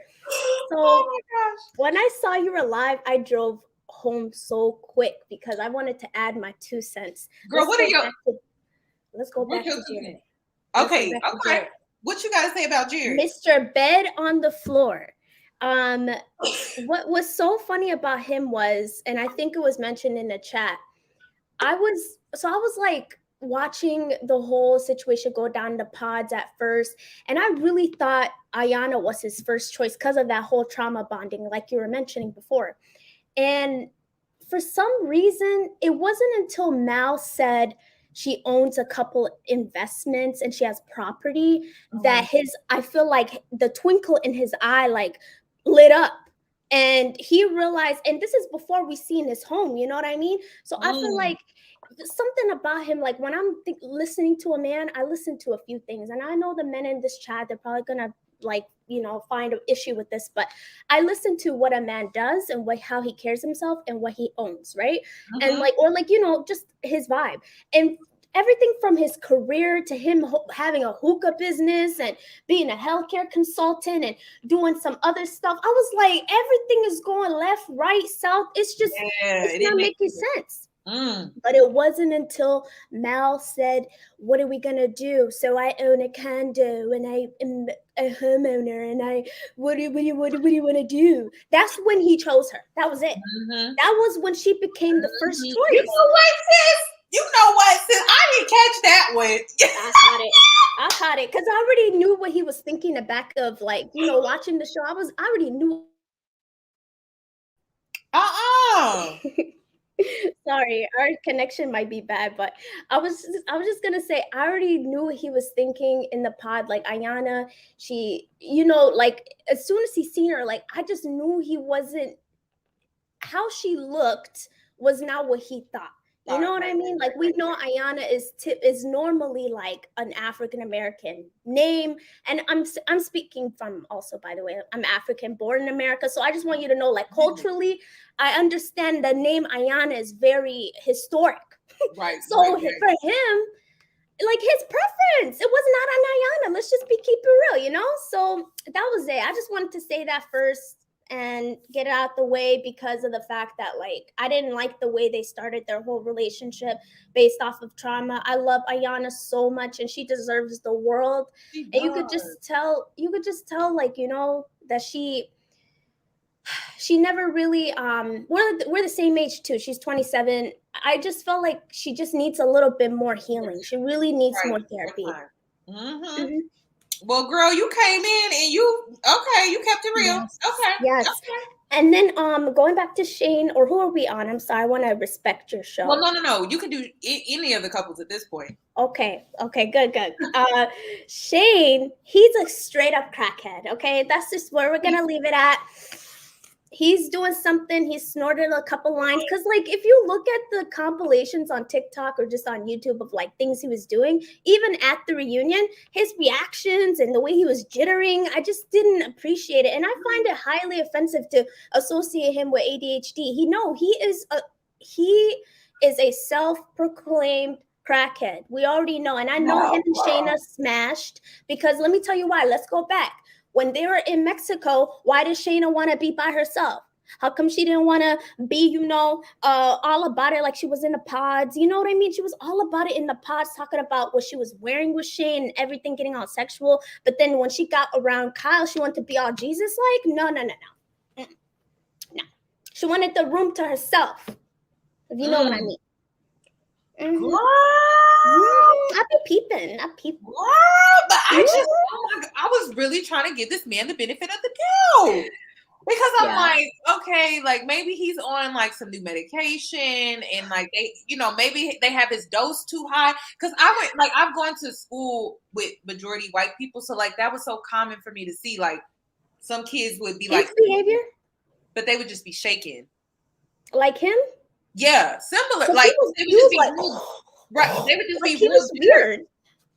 So oh my gosh. When I saw you were live, I drove home so quick because I wanted to add my 2 cents. Girl, Let's go back to Jarrette. Okay. What you got to say about Jarrette? Mr. Bed on the Floor. What was so funny about him was, and I think it was mentioned in the chat, I was like watching the whole situation go down the pods at first, and I really thought Iyanna was his first choice because of that whole trauma bonding, like you were mentioning before. And for some reason, it wasn't until Mal said she owns a couple investments and she has property, that I feel like the twinkle in his eye like lit up. And he realized, and this is before we seen his home, you know what I mean? So I feel like something about him, like when I'm listening to a man, I listen to a few things. And I know the men in this chat, they're probably gonna like, you know, find an issue with this, but I listen to what a man does and how he carries himself and what he owns, right? And like, or like, you know, just his vibe. And everything from his career to him having a hookah business and being a healthcare consultant and doing some other stuff, I was like, everything is going left, right, south. It's just, it's not making sense. But it wasn't until Mal said, what are we gonna do? So I own a condo and I am a homeowner and what do you want to do? That's when he chose her. That was it. That was when she became the first choice. You know what, sis? You know what, sis? I didn't catch that one. I caught it because I already knew what he was thinking the back of, like, you know, watching the show. I already knew. Sorry, our connection might be bad, but I was just gonna say I already knew what he was thinking in the pod. Like Iyanna, she, you know, like as soon as he seen her, like I just knew he wasn't, how she looked was not what he thought. You know what I mean? Like we know Iyanna is normally like an African American name, and I'm speaking from also, by the way, I'm African born in America, so I just want you to know, like culturally, I understand the name Iyanna is very historic. Right. So for him, like his preference, it was not on Iyanna. Let's just keep it real, you know. So that was it. I just wanted to say that first and get it out the way because of the fact that like I didn't like the way they started their whole relationship based off of trauma. I love Iyanna so much and she deserves the world. And you could just tell like, you know, that she never really we're the same age too. She's 27. I just felt like she just needs a little bit more healing. She really needs more therapy. Well, girl, you came in and you kept it real. Yes. Yes. Okay. And then going back to Shane, or who are we on? I'm sorry, I want to respect your show. Well, no. You can do any of the couples at this point. Okay, good. Shane, he's a straight up crackhead. Okay, that's just where we're gonna leave it at. He's doing something. He snorted a couple lines. Because, like, if you look at the compilations on TikTok or just on YouTube of, like, things he was doing, even at the reunion, his reactions and the way he was jittering, I just didn't appreciate it. And I find it highly offensive to associate him with ADHD. He is a self-proclaimed crackhead. We already know. And I know him and Shayna smashed because let me tell you why. Let's go back. When they were in Mexico, why did Shayna want to be by herself? How come she didn't want to be, you know, all about it like she was in the pods? You know what I mean? She was all about it in the pods, talking about what she was wearing with Shane and everything, getting all sexual. But then when she got around Kyle, she wanted to be all Jesus-like? No. No. She wanted the room to herself, if you know what I mean. Mm-hmm. I be peeping. But I was really trying to give this man the benefit of the doubt because I'm like, okay, like maybe he's on like some new medication and like they, you know, maybe they have his dose too high. Because I've gone to school with majority white people, so like that was so common for me to see. Like some kids would be like behavior, but they would just be shaking, like him. Yeah, similar. So like they would just be like, right. They would just be real weird.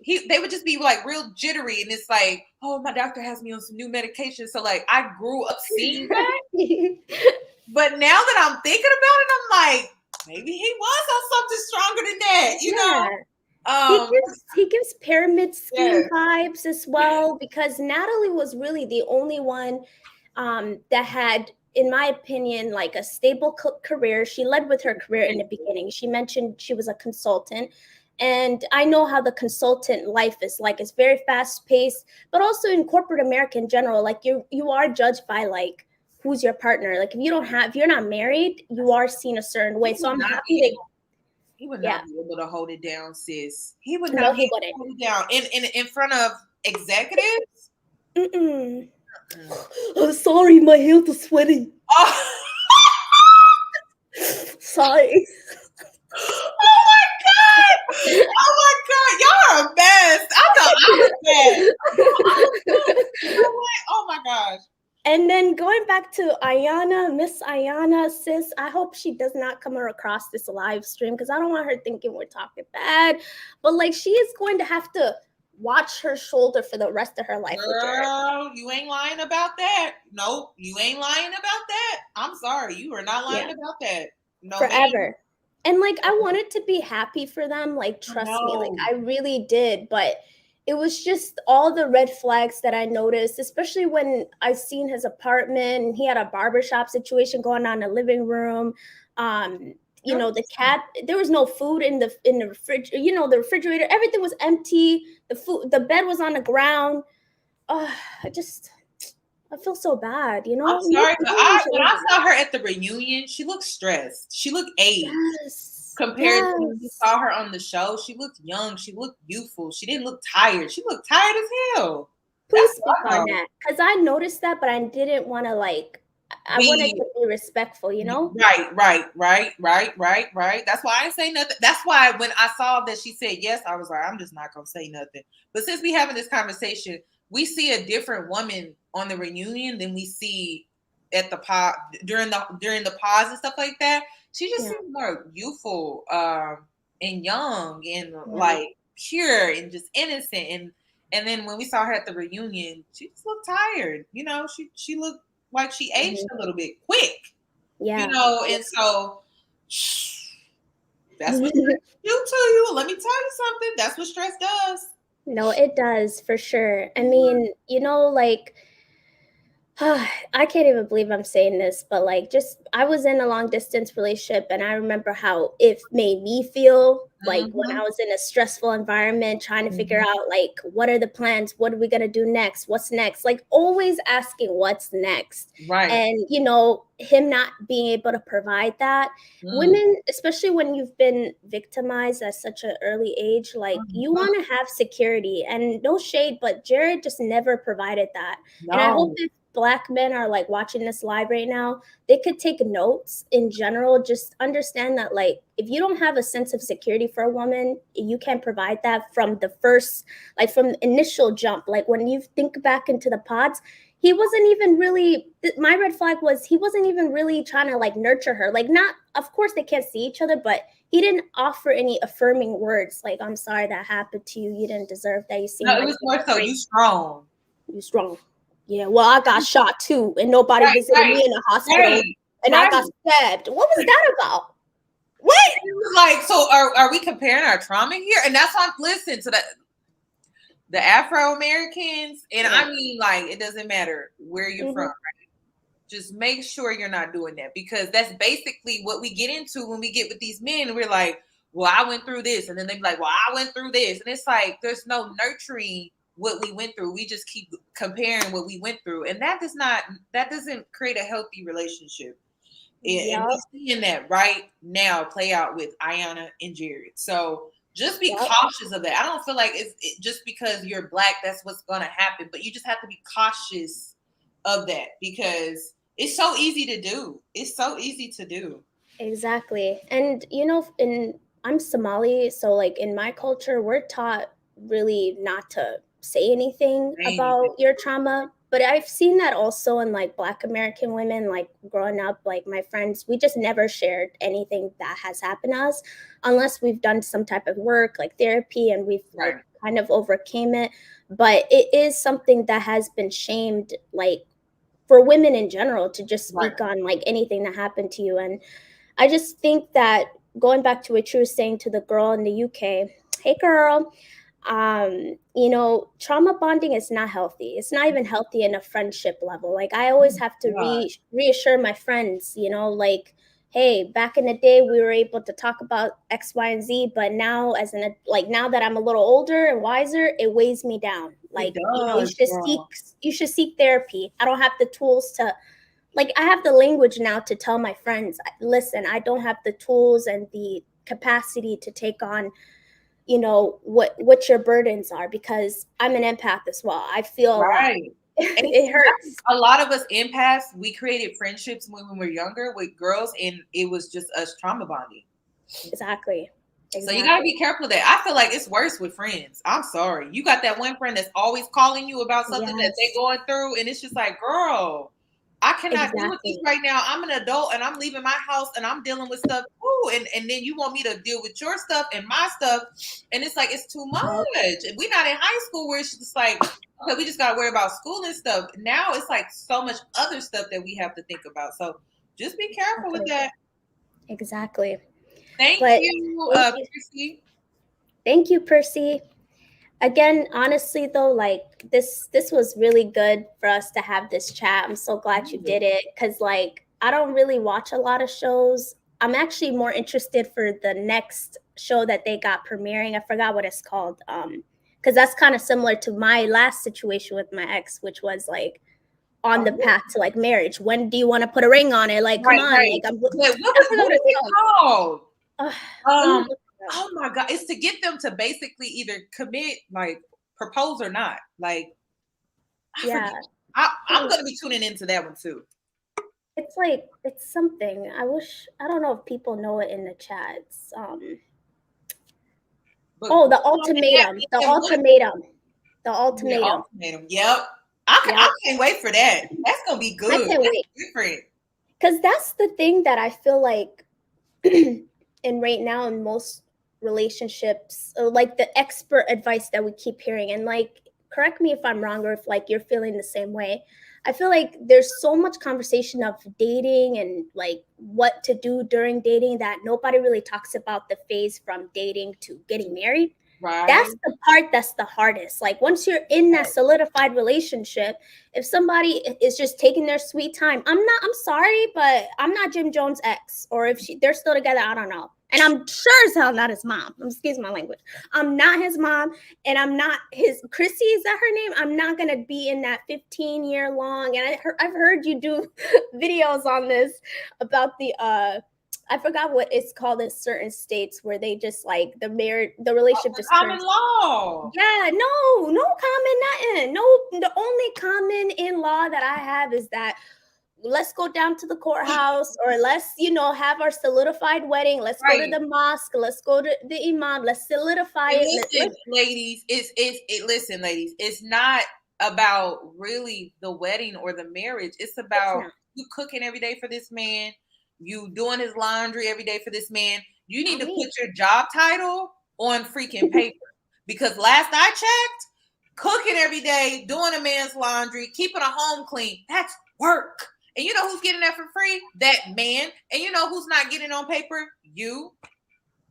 They would just be like real jittery, and it's like, oh, my doctor has me on some new medication. So like I grew up seeing that, but now that I'm thinking about it, I'm like, maybe he was on something stronger than that, you know. He gives pyramid scheme vibes as well because Natalie was really the only one that had, in my opinion, like a stable career. She led with her career in the beginning. She mentioned she was a consultant. And I know how the consultant life is like. It's very fast paced, but also in corporate America in general, like you are judged by like who's your partner. Like if you're not married, you are seen a certain way. So I'm happy that he would not be able to hold it down, sis. He would not be able to hold it down in front of executives. Oh, sorry, my hands are sweaty. Sorry. Oh my god! And then going back to Iyanna, Miss Iyanna, sis, I hope she does not come across this live stream because I don't want her thinking we're talking bad. But like, she is going to have to watch her shoulder for the rest of her life. Girl, you ain't lying about that. Nope, you ain't lying about that. I'm sorry, you are not lying about that. No, forever. ma'am. And like, I wanted to be happy for them. Like, trust me, like I really did. But it was just all the red flags that I noticed, especially when I seen his apartment and he had a barbershop situation going on in the living room. You know, the cat, there was no food in the fridge, you know, the refrigerator, everything was empty. The bed was on the ground. I feel so bad, you know. I'm sorry, but when I saw her at the reunion, she looked stressed. She looked aged. Compared to when we saw her on the show, she looked young. She looked youthful. She didn't look tired. She looked tired as hell. Please speak on that, because I noticed that, but I didn't want to like. I wanted to be respectful, you know. Right. That's why I didn't say nothing. That's why when I saw that she said yes, I was like, I'm just not gonna say nothing. But since we having this conversation, we see a different woman on the reunion than we see at the pod during the pause and stuff like that. She just seems more youthful and young and like pure and just innocent. And then when we saw her at the reunion, she just looked tired. You know, she looked like she aged a little bit quick. Yeah. You know, and so that's what stress do to you. Let me tell you something. That's what stress does. No, it does for sure. I mean, you know, like I can't even believe I'm saying this, but like, I was in a long distance relationship, and I remember how it made me feel like when I was in a stressful environment, trying to figure out like, what are the plans? What are we gonna do next? What's next? Like, always asking what's next. Right. And you know, him not being able to provide that. Women, especially when you've been victimized at such an early age, like you want to have security. And no shade, but Jarrette just never provided that. No. And I hope that Black men are like watching this live right now, they could take notes in general. Just understand that, like, if you don't have a sense of security for a woman, you can't provide that from the first, like from the initial jump. Like when you think back into the pods, he wasn't even really, my red flag was he wasn't even really trying to like nurture her. Like, not, of course they can't see each other, but he didn't offer any affirming words. Like, I'm sorry that happened to you. You didn't deserve that. You seem no, like it was more so you strong. You strong. Yeah, well, I got shot too, and nobody visited me in the hospital, and I got stabbed. What was that about? What? It was like, so are we comparing our trauma here? And that's why, listen to the Afro Americans, and I mean, like, it doesn't matter where you're from, right? Just make sure you're not doing that, because that's basically what we get into when we get with these men, and we're like, well, I went through this, and then they be like, well, I went through this, and it's like there's no nurturing what we went through. We just keep comparing what we went through, and that doesn't create a healthy relationship. And we're seeing that right now play out with Iyanna and Jarrette. So just be cautious of that. I don't feel like it's just because you're Black that's what's gonna happen, but you just have to be cautious of that, because it's so easy to do. It's so easy to do. Exactly. And you know, I'm Somali, so like in my culture, we're taught really not to say anything about your trauma. But I've seen that also in like Black American women, like growing up, like my friends, we just never shared anything that has happened to us unless we've done some type of work like therapy and we've like kind of overcame it. But it is something that has been shamed, like for women in general, to just speak on like anything that happened to you. And I just think that going back to what you were saying to the girl in the UK, hey girl, you know, trauma bonding is not healthy. It's not even healthy in a friendship level. Like I always have to reassure my friends, you know, like, hey, back in the day we were able to talk about X, Y, and Z, but now now that I'm a little older and wiser, it weighs me down. Like, you know, you should seek therapy. I don't have the tools to, like, I have the language now to tell my friends, listen, I don't have the tools and the capacity to take on, you know, what your burdens are, because I'm an empath as well. I feel it hurts. A lot of us empaths, we created friendships when we were younger with girls, and it was just us trauma bonding. Exactly. So you gotta be careful of that. I feel like it's worse with friends. I'm sorry. You got that one friend that's always calling you about something that they're going through, and it's just like, girl, I cannot deal with this right now. I'm an adult and I'm leaving my house and I'm dealing with stuff too. And then you want me to deal with your stuff and my stuff. And it's like, it's too much. We're not in high school where it's just like, okay, we just got to worry about school and stuff. Now it's like so much other stuff that we have to think about. So just be careful with that. Exactly. Thank you, Percy. Thank you, Percy. Again, honestly though, like this was really good for us to have this chat. I'm so glad you did it, because like I don't really watch a lot of shows. I'm actually more interested for the next show that they got premiering. I forgot what it's called. Because that's kind of similar to my last situation with my ex, which was like on the path to like marriage. When do you want to put a ring on it? Like, come on. Like, what is it called? Oh my God. It's to get them to basically either commit, like propose or not. Like, I'm going to be tuning into that one too. It's like, it's something. I don't know if people know it in the chat. It's, the ultimatum. The ultimatum. The ultimatum. Yep. I can't wait for that. That's going to be good. I can't wait. Different. Because that's the thing that I feel like and right now in most relationships, like the expert advice that we keep hearing, and like, correct me if I'm wrong or if like you're feeling the same way. I feel like there's so much conversation of dating and like what to do during dating that nobody really talks about the phase from dating to getting married. Right. That's the part that's the hardest. Like once you're in that solidified relationship, if somebody is just taking their sweet time, I'm sorry, but I'm not Jim Jones' ex. Or if they're still together, I don't know. And I'm sure as hell not his mom. Excuse my language. I'm not his mom, and I'm not his Chrissy. Is that her name? I'm not gonna be in that 15-year long. And I've heard you do videos on this about the I forgot what it's called in certain states where they just like the relationship just common law. Yeah, no common nothing. No, the only common in law that I have is that let's go down to the courthouse, or let's, have our solidified wedding. Let's go to the mosque. Let's go to the imam. Let's solidify it. Listen, ladies, listen, ladies, it's not about really the wedding or the marriage. It's about you cooking every day for this man. You doing his laundry every day for this man. You need to put your job title on freaking paper. Because last I checked, cooking every day, doing a man's laundry, keeping a home clean, that's work. And you know who's getting that for free? That man. And you know who's not getting on paper? You.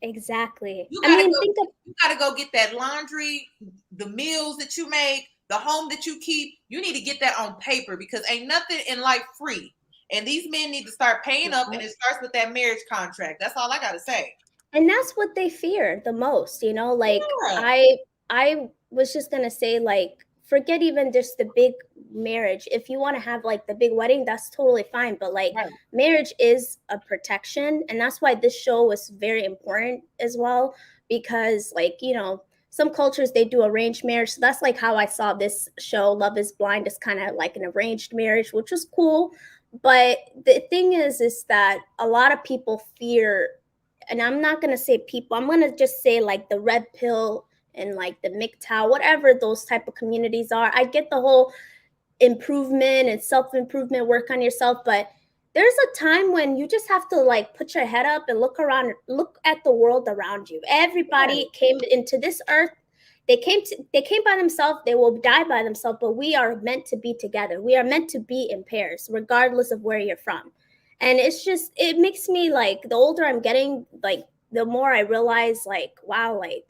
Exactly. You gotta go get that laundry, the meals that you make, the home that you keep. You need to get that on paper, because ain't nothing in life free. And these men need to start paying up, and it starts with that marriage contract. That's all I gotta say. And that's what they fear the most, Like I was just gonna say, like, forget even just the big marriage. If you want to have like the big wedding, that's totally fine. But like marriage is a protection. And that's why this show was very important as well. Because like, some cultures, they do arranged marriage. So that's like how I saw this show, Love is Blind, is kind of like an arranged marriage, which was cool. But the thing is that a lot of people fear, and I'm not going to say people, I'm going to just say like the red pill and like the MGTOW, whatever those type of communities are. I get the whole improvement and self-improvement, work on yourself, but there's a time when you just have to like put your head up and look around, look at the world around you. Everybody came into this earth. They came by themselves. They will die by themselves, but we are meant to be together. We are meant to be in pairs, regardless of where you're from. And it makes me like, the older I'm getting, like the more I realize like, wow, like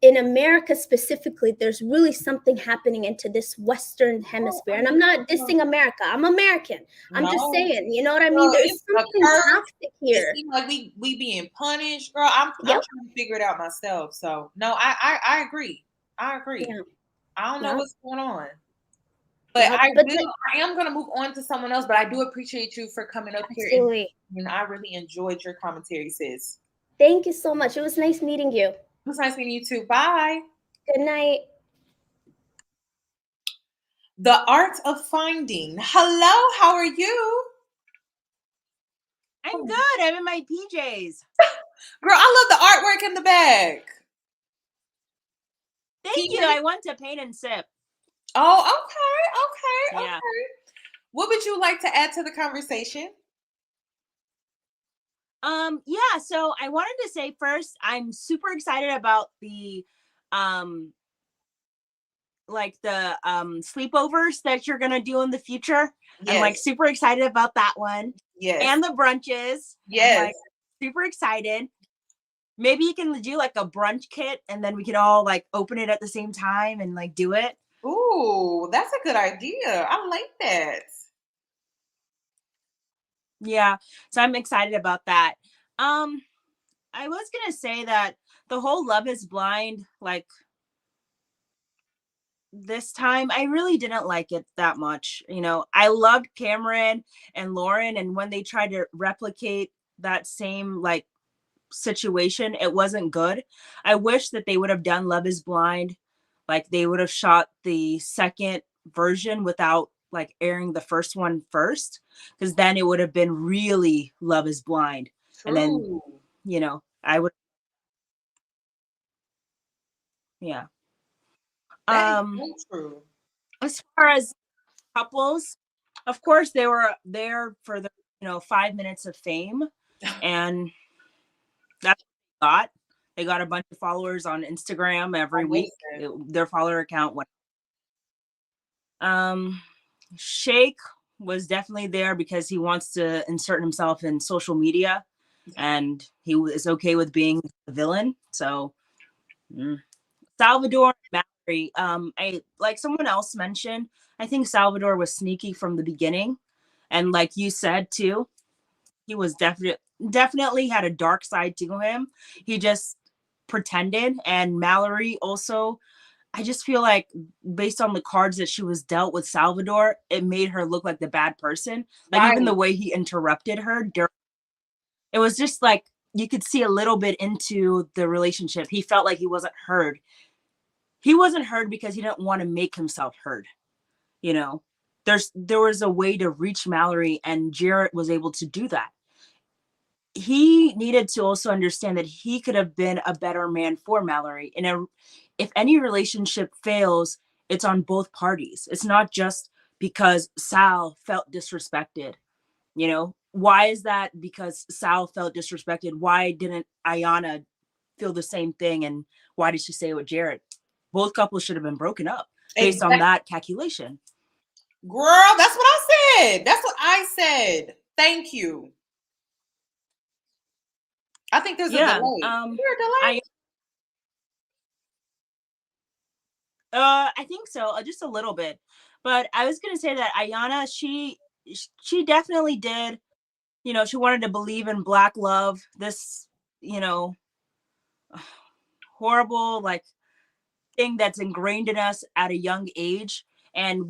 in America specifically, there's really something happening into this Western hemisphere. And I'm not dissing America. I'm American. I'm just saying, you know what I mean? There's something toxic here. It seems like we being punished, girl. I'm trying to figure it out myself. So no, I agree. I agree. Yeah. I don't know what's going on. But I am going to move on to someone else, but I do appreciate you for coming up here. And I really enjoyed your commentary, sis. Thank you so much. It was nice meeting you. It was nice meeting you too. Bye. Good night. The Art of Finding. Hello, how are you? I'm good. I'm in my PJs. Girl, I love the artwork in the bag. Thank you. I want to paint and sip. Oh, okay. Yeah. Okay. What would you like to add to the conversation? Yeah, so I wanted to say first, I'm super excited about the sleepovers that you're gonna do in the future. I'm like Yes. super excited about that one. Yes. And the brunches. Yes. I'm like super excited. Maybe you can do like a brunch kit and then we can all like open it at the same time and like do it. Ooh, that's a good idea. I like that. Yeah. So I'm excited about that. I was gonna say that the whole Love is Blind, like this time, I really didn't like it that much. You know, I loved Cameron and Lauren, and when they tried to replicate that same like situation, it wasn't good. I wish that they would have done Love is Blind, like they would have shot the second version without like airing the first one first, because then it would have been really Love is Blind. True. And then, you know, I would, yeah. That is so true. As far as couples, of course they were there for the 5 minutes of fame, and that's what they got a bunch of followers on Instagram every week. Their follower count went. Shake was definitely there because he wants to insert himself in social media, and he was okay with being the villain. So Salvador and Mallory, I like someone else mentioned, I think Salvador was sneaky from the beginning. And like you said too, he was definitely had a dark side to him. He just pretended. And Mallory also, I just feel like based on the cards that she was dealt with Salvador, it made her look like the bad person. Like even the way he interrupted her, it was just like you could see a little bit into the relationship. He felt like he wasn't heard. He wasn't heard because he didn't want to make himself heard. You know, there was a way to reach Mallory, and Jarrette was able to do that. He needed to also understand that he could have been a better man for Mallory. And if any relationship fails, it's on both parties. It's not just because Sal felt disrespected. You know, why is that? Because Sal felt disrespected. Why didn't Iyanna feel the same thing? And why did she say it with Jarrette? Both couples should have been broken up based on that calculation. Girl, that's what I said. That's what I said. Thank you. I think there's a delay. Is there a delay? I think so, just a little bit. But I was gonna say that Iyanna, she definitely did. You know, she wanted to believe in Black love. This, horrible like thing that's ingrained in us at a young age, and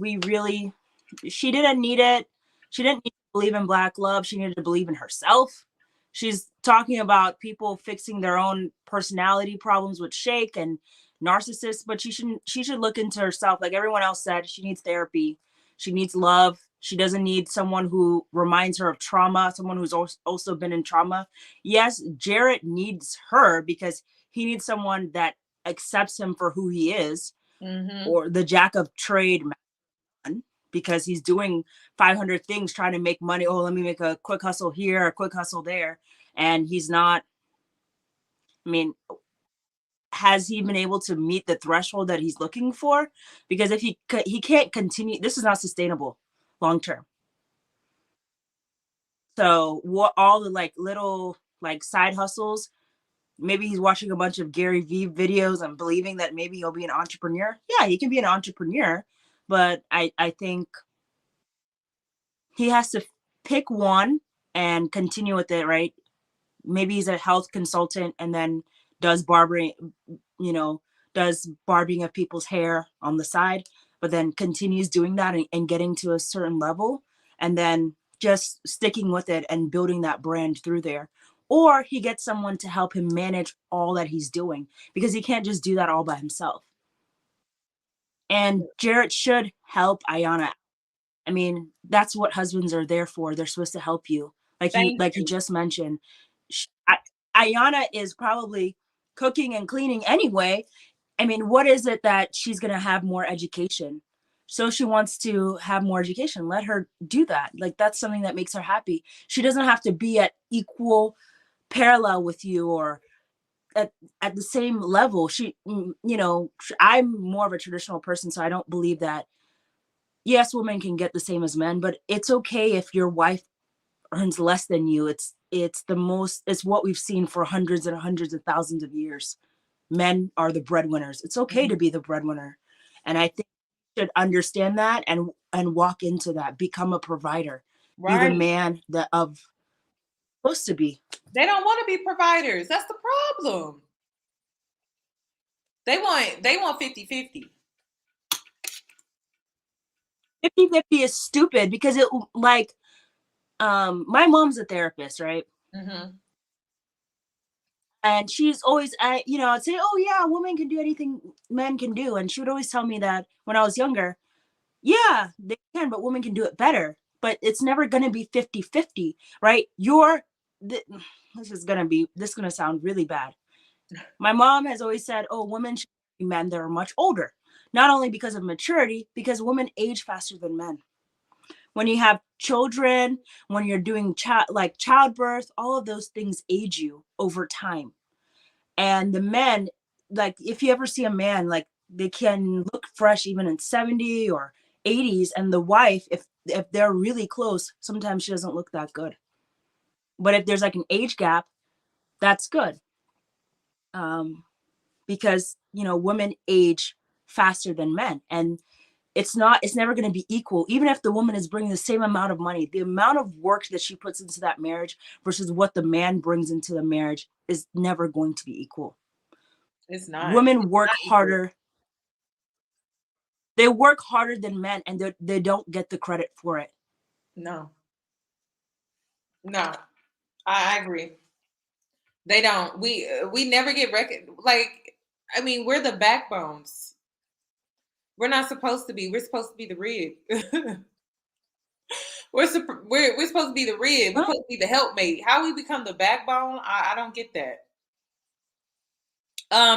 she didn't need it. She didn't need to believe in Black love. She needed to believe in herself. She's talking about people fixing their own personality problems with Shake and narcissists, but she should look into herself. Like everyone else said, she needs therapy. She needs love. She doesn't need someone who reminds her of trauma, someone who's also been in trauma. Yes, Jarrette needs her because he needs someone that accepts him for who he is, or the jack of trade, because he's doing 500 things trying to make money. Oh, let me make a quick hustle here, a quick hustle there. And he's not, has he been able to meet the threshold that he's looking for? Because if he can't continue, this is not sustainable long term. So what all the like little like side hustles, maybe he's watching a bunch of Gary Vee videos and believing that maybe he'll be an entrepreneur. Yeah, he can be an entrepreneur, but I think he has to pick one and continue with it, right? Maybe he's a health consultant and then does barbering, does barbing of people's hair on the side, but then continues doing that and getting to a certain level, and then just sticking with it and building that brand through there. Or he gets someone to help him manage all that he's doing, because he can't just do that all by himself. And Jarrette should help Iyanna. I mean, that's what husbands are there for. They're supposed to help you. Like you just mentioned, Iyanna is probably cooking and cleaning anyway. I mean, what is it that she's going to have more education? So she wants to have more education. Let her do that. Like, that's something that makes her happy. She doesn't have to be at equal parallel with you or at the same level. I'm more of a traditional person, so I don't believe that, yes, women can get the same as men, but it's okay if your wife earns less than you. It's what we've seen for hundreds and hundreds of thousands of years. Men are the breadwinners. It's okay to be the breadwinner. And I think you should understand that and walk into that, become a provider, be the man that of supposed to be. They don't want to be providers. That's the problem. They want 50-50. 50-50 is stupid because it, like, my mom's a therapist, right? Mm-hmm. And she's always, I'd say, oh yeah, women can do anything men can do. And she would always tell me that when I was younger, yeah, they can, but women can do it better. But it's never going to be 50-50, right? This is going to sound really bad. My mom has always said, oh, women should be men that are much older. Not only because of maturity, because women age faster than men. When you have children, when you're doing childbirth, all of those things age you over time. And the men, like, if you ever see a man, like, they can look fresh even in 70 or 80s, and the wife, if they're really close, sometimes she doesn't look that good. But if there's like an age gap, that's good. Because women age faster than men, and it's never going to be equal. Even if the woman is bringing the same amount of money, the amount of work that she puts into that marriage versus what the man brings into the marriage is never going to be equal. It's not. Women work harder. They work harder than men, and they don't get the credit for it. No, I agree. They don't. We never get like, I mean, we're the backbones. We're not supposed to be. We're supposed to be the rib. we're supposed to be the rib. We're supposed to be the helpmate. How we become the backbone? I don't get that.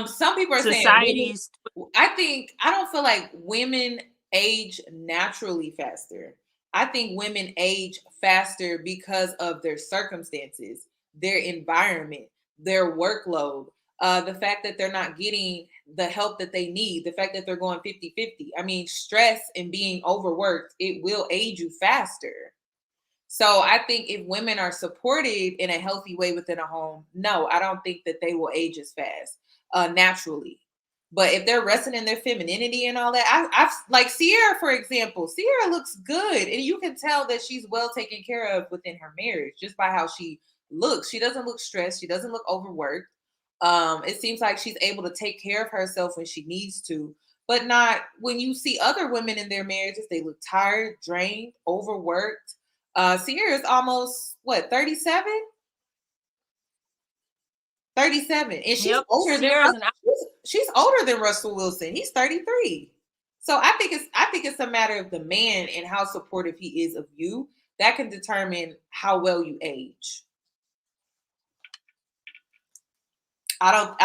Some people are Societies. saying I don't feel like women age naturally faster. I think women age faster because of their circumstances, their environment, their workload, the fact that they're not getting the help that they need, the fact that they're going 50-50. I mean, stress and being overworked, it will age you faster. So I think if women are supported in a healthy way within a home, no, I don't think that they will age as fast naturally. But if they're resting in their femininity and all that, I've like Sierra, for example. Sierra looks good, and you can tell that she's well taken care of within her marriage just by how she looks. She doesn't look stressed. She doesn't look overworked. It seems like she's able to take care of herself when she needs to, but not when you see other women in their marriages. They look tired, drained, overworked. Sierra is almost 37? 37, and she's older she's older than Russell Wilson. He's 33. So I think it's a matter of the man and how supportive he is of you that can determine how well you age. I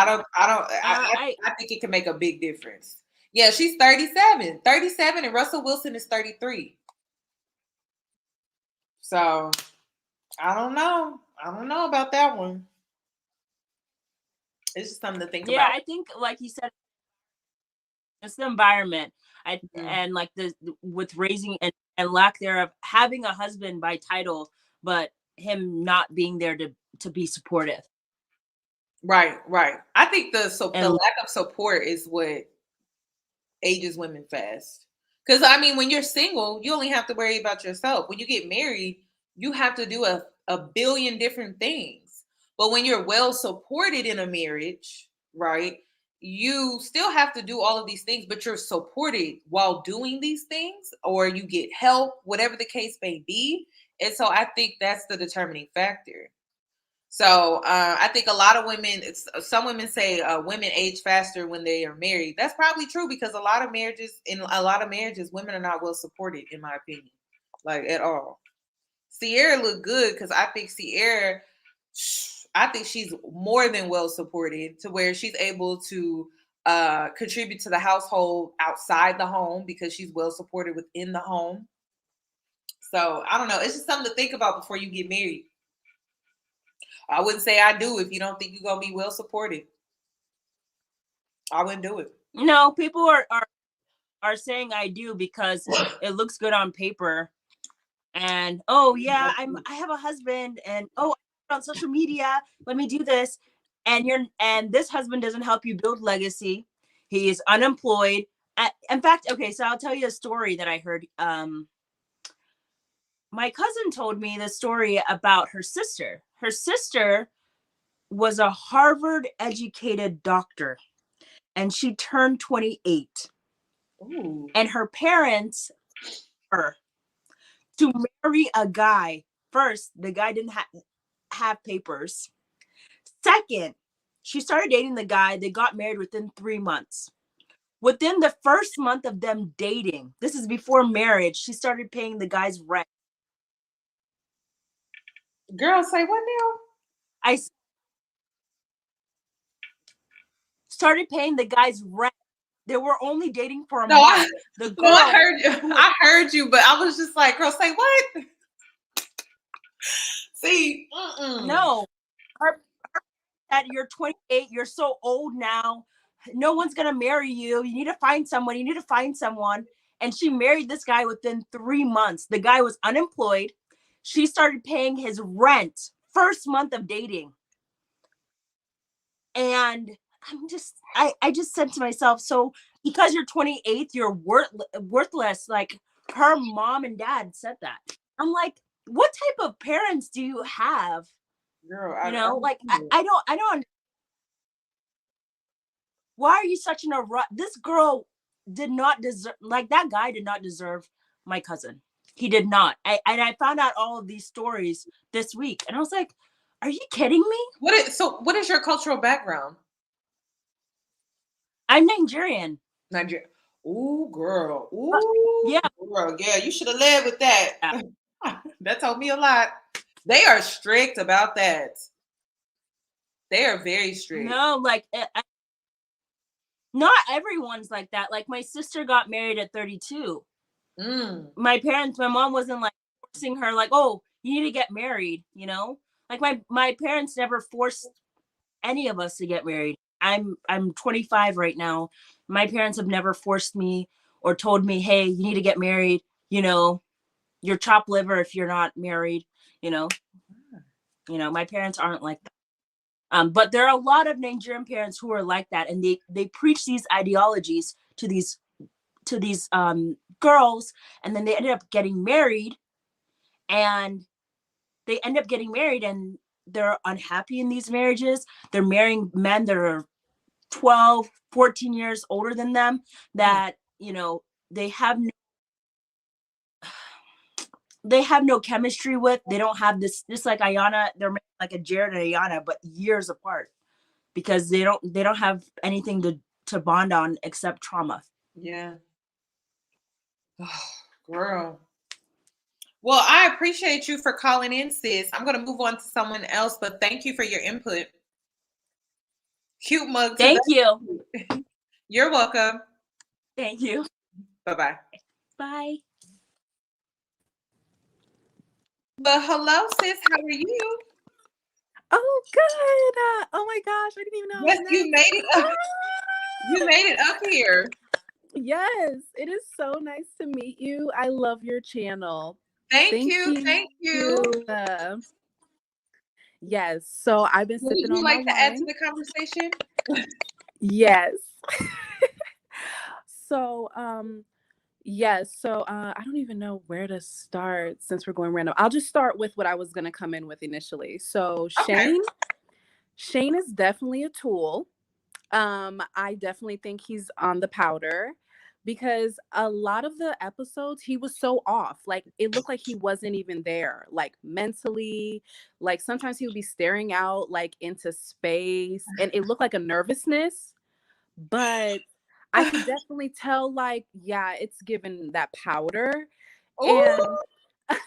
think it can make a big difference. Yeah, she's 37, and Russell Wilson is 33. So I don't know about that one. It's just something to think about. Yeah, I think, like you said, it's the environment. And like with raising and lack thereof, having a husband by title, but him not being there to be supportive. Right. I think the lack of support is what ages women fast. Because I mean, when you're single, you only have to worry about yourself. When you get married, you have to do a billion different things. But when you're well supported in a marriage, right, you still have to do all of these things, but you're supported while doing these things, or you get help, whatever the case may be. And so I think that's the determining factor. So I think a lot of women, some women say women age faster when they are married. That's probably true because in a lot of marriages, women are not well supported, in my opinion, like at all. Sierra looked good because I think she's more than well supported to where she's able to contribute to the household outside the home because she's well supported within the home. So I don't know. It's just something to think about before you get married. I wouldn't say I do if you don't think you're gonna be well supported. I wouldn't do it. No, people are saying I do because it looks good on paper. And oh yeah, I have a husband, and oh, I'm on social media, let me do this. And this husband doesn't help you build legacy. He is unemployed. In fact, okay, so I'll tell you a story that I heard. My cousin told me the story about her sister. Her sister was a Harvard educated doctor, and she turned 28. Ooh. And her parents her to marry a guy. First, the guy didn't have papers. Second, she started dating the guy. They got married within 3 months. Within the first month of them dating, this is before marriage, she started paying the guy's rent. Girl, say what now? I started paying the guy's rent. They were only dating for a month. The girl, I heard you. I heard you, but I was just like, girl, say what? See, no. That you're 28, you're so old now. No one's gonna marry you. You need to find someone. You need to find someone. And she married this guy within 3 months. The guy was unemployed. She started paying his rent first month of dating. And I just said to myself, so because you're 28, you're worthless. Like her mom and dad said that. I'm like, what type of parents do you have? Girl, I don't. Why are you such in a rut? This girl did not deserve, like that guy did not deserve my cousin. He did not. I found out all of these stories this week, and I was like, are you kidding me? What is your cultural background? I'm Nigerian. Nigeria. Ooh, girl. Ooh, yeah. Girl, yeah, you should have led with that. Yeah. That told me a lot. They are strict about that. They are very strict. No, like not everyone's like that. Like my sister got married at 32. My mom wasn't like forcing her, like, oh, you need to get married, you know? Like my parents never forced any of us to get married. I'm 25 right now. My parents have never forced me or told me, hey, you need to get married, you know, you're chopped liver if you're not married, you know. My parents aren't like that. But there are a lot of Nigerian parents who are like that, and they preach these ideologies to these girls, and then they ended up getting married, and they're unhappy in these marriages. They're marrying men that are 12, 14 years older than them, that, they have no chemistry with. They don't have this, just like Iyanna, they're like a Jarrette and Iyanna, but years apart, because they don't have anything to bond on except trauma. Yeah. Oh, girl. Well, I appreciate you for calling in, sis. I'm going to move on to someone else, but thank you for your input. Cute mug. Thank you. You're welcome. Thank you. Bye-bye. Bye. Well, hello, sis. How are you? Oh, good. Oh my gosh, I didn't even know. Yes, you made it up. You made it up here. Yes, it is so nice to meet you. I love your channel. Thank you. Thank you. Yes, so I've been sipping on my wine. Would you like to add to the conversation? Yes. So, yes. So, I don't even know where to start since we're going random. I'll just start with what I was going to come in with initially. So, Shane is definitely a tool. I definitely think he's on the powder, because a lot of the episodes he was so off. Like it looked like he wasn't even there, like mentally. Like sometimes he would be staring out like into space, and it looked like a nervousness. But I could definitely tell, like, yeah, it's given that powder. Ooh. And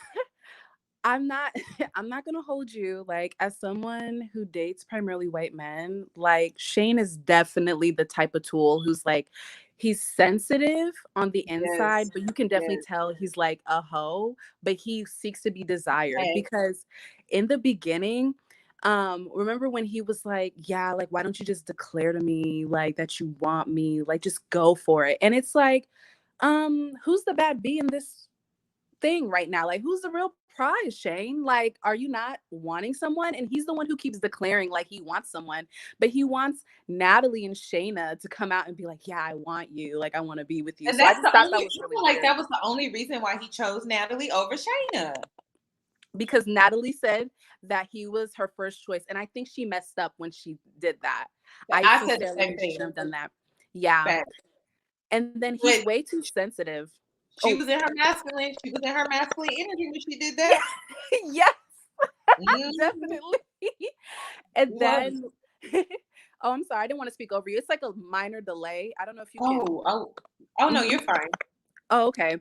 I'm not I'm not gonna hold you. Like, as someone who dates primarily white men, like Shane is definitely the type of tool who's like, he's sensitive on the inside, Yes. but you can definitely Yes. tell he's like a hoe, but he seeks to be desired. Okay. Because in the beginning, remember when he was like, yeah, like, why don't you just declare to me like that you want me, like just go for it? And it's like, who's the bad bee in this thing right now? Like, who's the real prize, Shane? Like, are you not wanting someone? And he's the one who keeps declaring like he wants someone, but he wants Natalie and Shayna to come out and be like, yeah, I want you, like I want to be with you. And So I that's just the thought only, that was I really feel like weird, that was the only reason why he chose Natalie over Shayna. because Natalie said that he was her first choice, and I think she messed up when she did that. I I said the sincerely same think she thing. shouldn't have done that. Yeah. Fact. And then he's But way too sensitive. she was in her masculine. She was in her masculine energy when she did that. Yes. Mhm. Definitely. And Love it. then oh, I'm sorry, I didn't want to speak over you. It's like a minor delay. I don't know if you can. Oh no, Mhm. you're fine. Oh, okay.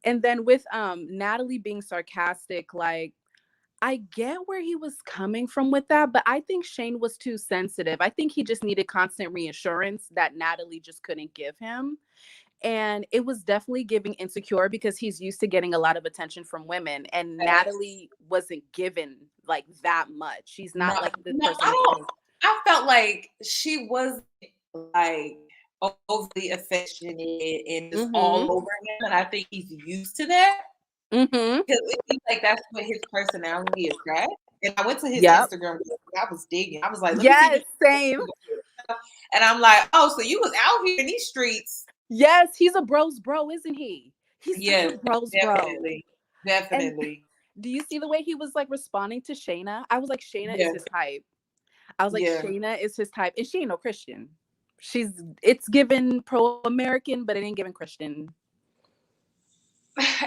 And then with Natalie being sarcastic, like, I get where he was coming from with that, but I think Shane was too sensitive. I think he just needed constant reassurance that Natalie just couldn't give him. And it was definitely giving insecure because he's used to getting a lot of attention from women, and Natalie wasn't given like that much. She's No, not like the no, person who I felt like she was like overly affectionate and just all Mhm. over him, and I think he's used to that. Mhm. Because it seems like that's what his personality is at. And I went to his Yep. Instagram. I was digging. I was like, let me see Yes, if same. and I'm like, oh, so you was out here in these streets. Yes, he's a bro's bro, isn't he? He's such Yes, a bro's bro. definitely. And Definitely. do you see the way he was like responding to Shayna? I was like, Shayna is Yeah. his type. I was like, Yeah. Shayna is his type. And she ain't no Christian. It's given pro-American, but it ain't given Christian.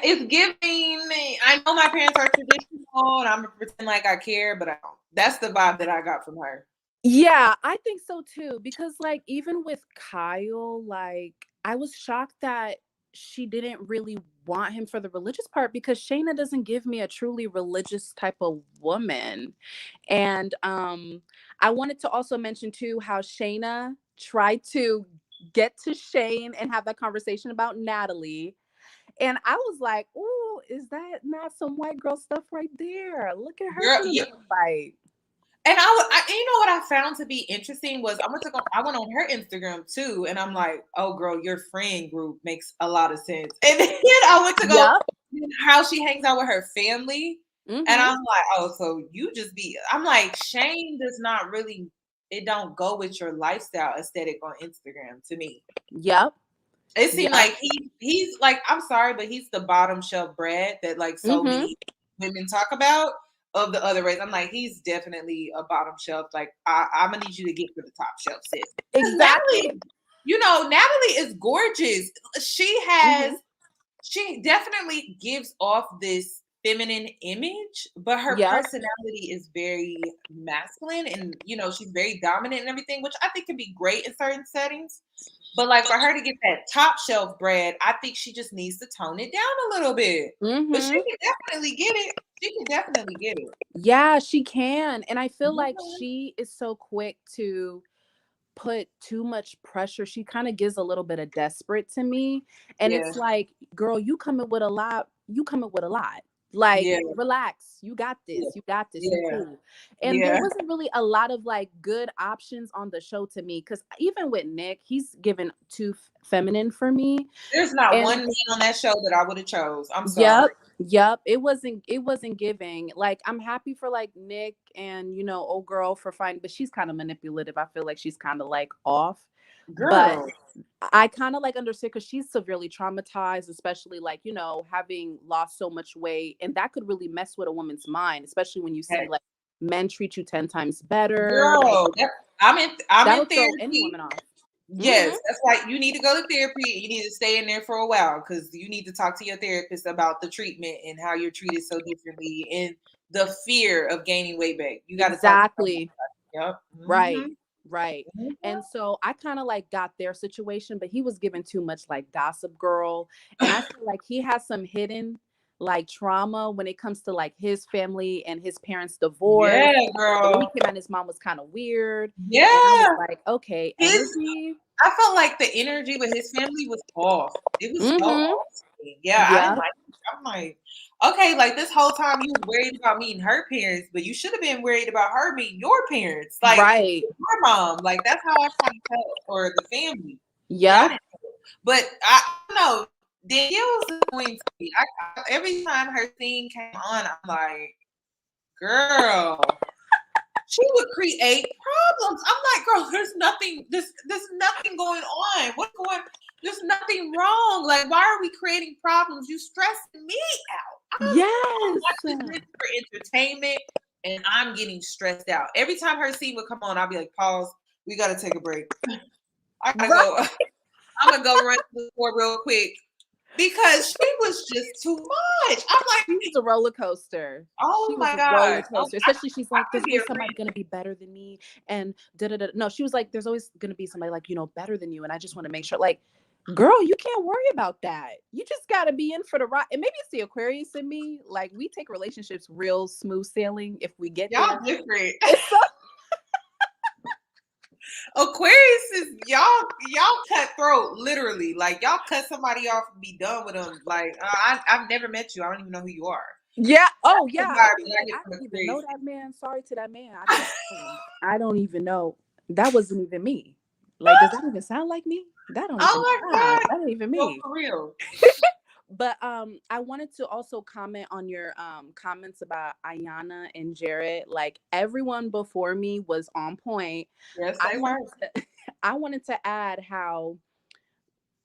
It's giving me. I know my parents are traditional, and I'm gonna pretend like I care, but I don't. That's the vibe that I got from her. Yeah, I think so too. Because like even with Kyle, like I was shocked that she didn't really want him for the religious part, because Shayna doesn't give me a truly religious type of woman. And I wanted to also mention too how Shayna tried to get to Shane and have that conversation about Natalie. And I was like, "Ooh, is that not some white girl stuff right there? Look at her Girl, trying yeah. to fight." And you know what I found to be interesting was I went on her Instagram too, and I'm like, oh girl, your friend group makes a lot of sense. And then I went to go how she hangs out with her family, and Mhm. I'm like, oh, so you just be. I'm like, Shane does not really. It don't go with your lifestyle aesthetic on Instagram to me. Yep. It seemed Yep. like he's like, I'm sorry, but he's the bottom shelf bread that like so Mhm. many women talk about of the other race. I'm like, he's definitely a bottom shelf. Like, I'm gonna need you to get to the top shelf, sis. 'Cause Exactly. Natalie, Natalie is gorgeous. She definitely gives off this feminine image, but her Yep. personality is very masculine, and she's very dominant and everything, which I think can be great in certain settings. But like for her to get that top shelf bread, I think she just needs to tone it down a little bit. But she Mhm. can definitely get it. She can definitely get it. Yeah, she can. And I feel like Mhm. she is so quick to put too much pressure. She kind of gives a little bit of desperate to me. And Yeah. it's like, girl, you coming with a lot. Like, Yeah. relax. You got this. You got this. You Yeah. cool. And there Yeah. wasn't really a lot of like good options on the show to me. Cause even with Nick, he's given too feminine for me. There's not And one man on that show that I would have chose. I'm Yep. sorry. Yep. It wasn't giving. Like, I'm happy for like Nick and old girl for finding, but she's kind of manipulative. I feel like she's kind of like off. But Girl. I kind of like understand because she's severely traumatized, especially like, having lost so much weight. And that could really mess with a woman's mind, especially when you see like men treat you 10 times better. Girl, I'm in That'll throw any therapy. woman off. Yes, that's why you need to go to therapy. You need to stay in there for a while because you need to talk to your therapist about the treatment and how you're treated so differently and the fear of gaining weight back. You got to talk to Exactly. Yep. Right. Right. Mhm. And so I kind of like got their situation, but he was given too much like gossip girl. And I feel like he has some hidden like trauma when it comes to like his family and his parents' divorce. Yeah, So when he girl. came out, his mom was kind of weird. Yeah. And I was like, okay, His, energy. I felt like the energy with his family was off. It was so off. Yeah, I didn't like it. I'm like, okay, like this whole time you was worried about meeting her parents, but you should have been worried about her meeting your parents. Like Right. your mom. Like that's how I kind of felt for the family. Yeah. But I don't know. Danielle's annoying to me. Every time her scene came on, I'm like, girl. She would create problems. I'm like, girl, there's nothing going on. There's nothing wrong. Like, why are we creating problems? You stressing me out. I'm watching this for entertainment and I'm getting stressed out. Every time her scene would come on, I'll be like, pause, we gotta take a break. I gotta go. I'm gonna go run to the store real quick. Because she was just too much. I'm like, she was a roller coaster. Oh she my was God. a roller coaster. Especially she's like, I there's always somebody gonna be better than me, and da-da-da. No, she was like, there's always gonna be somebody like, better than you, and I just want to make sure, like, girl, you can't worry about that. You just gotta be in for the ride. And maybe it's the Aquarius in me. Like, we take relationships real smooth sailing if we get y'all there. different. Aquarius is y'all cutthroat, literally. Like y'all cut somebody off and be done with them. Like I've never met you. I don't even know who you are. Yeah. Oh yeah. I don't even know that man. Sorry to that man. I don't even know. That wasn't even me. Like, does that even sound like me? That don't even. That ain't even me. For real. But I wanted to also comment on your comments about Iyanna and Jarrette. Like, everyone before me was on point. Yes, they were. I wanted to add how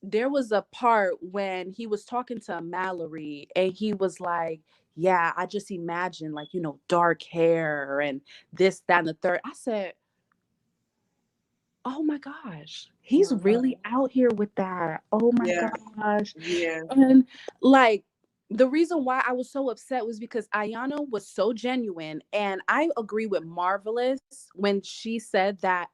there was a part when he was talking to Mallory and he was like, yeah, I just imagine, like, dark hair and this, that, and the third. I said, oh my gosh, he's really out here with that. Oh my gosh. Yeah. And like, the reason why I was so upset was because Iyanna was so genuine. And I agree with Marvelous when she said that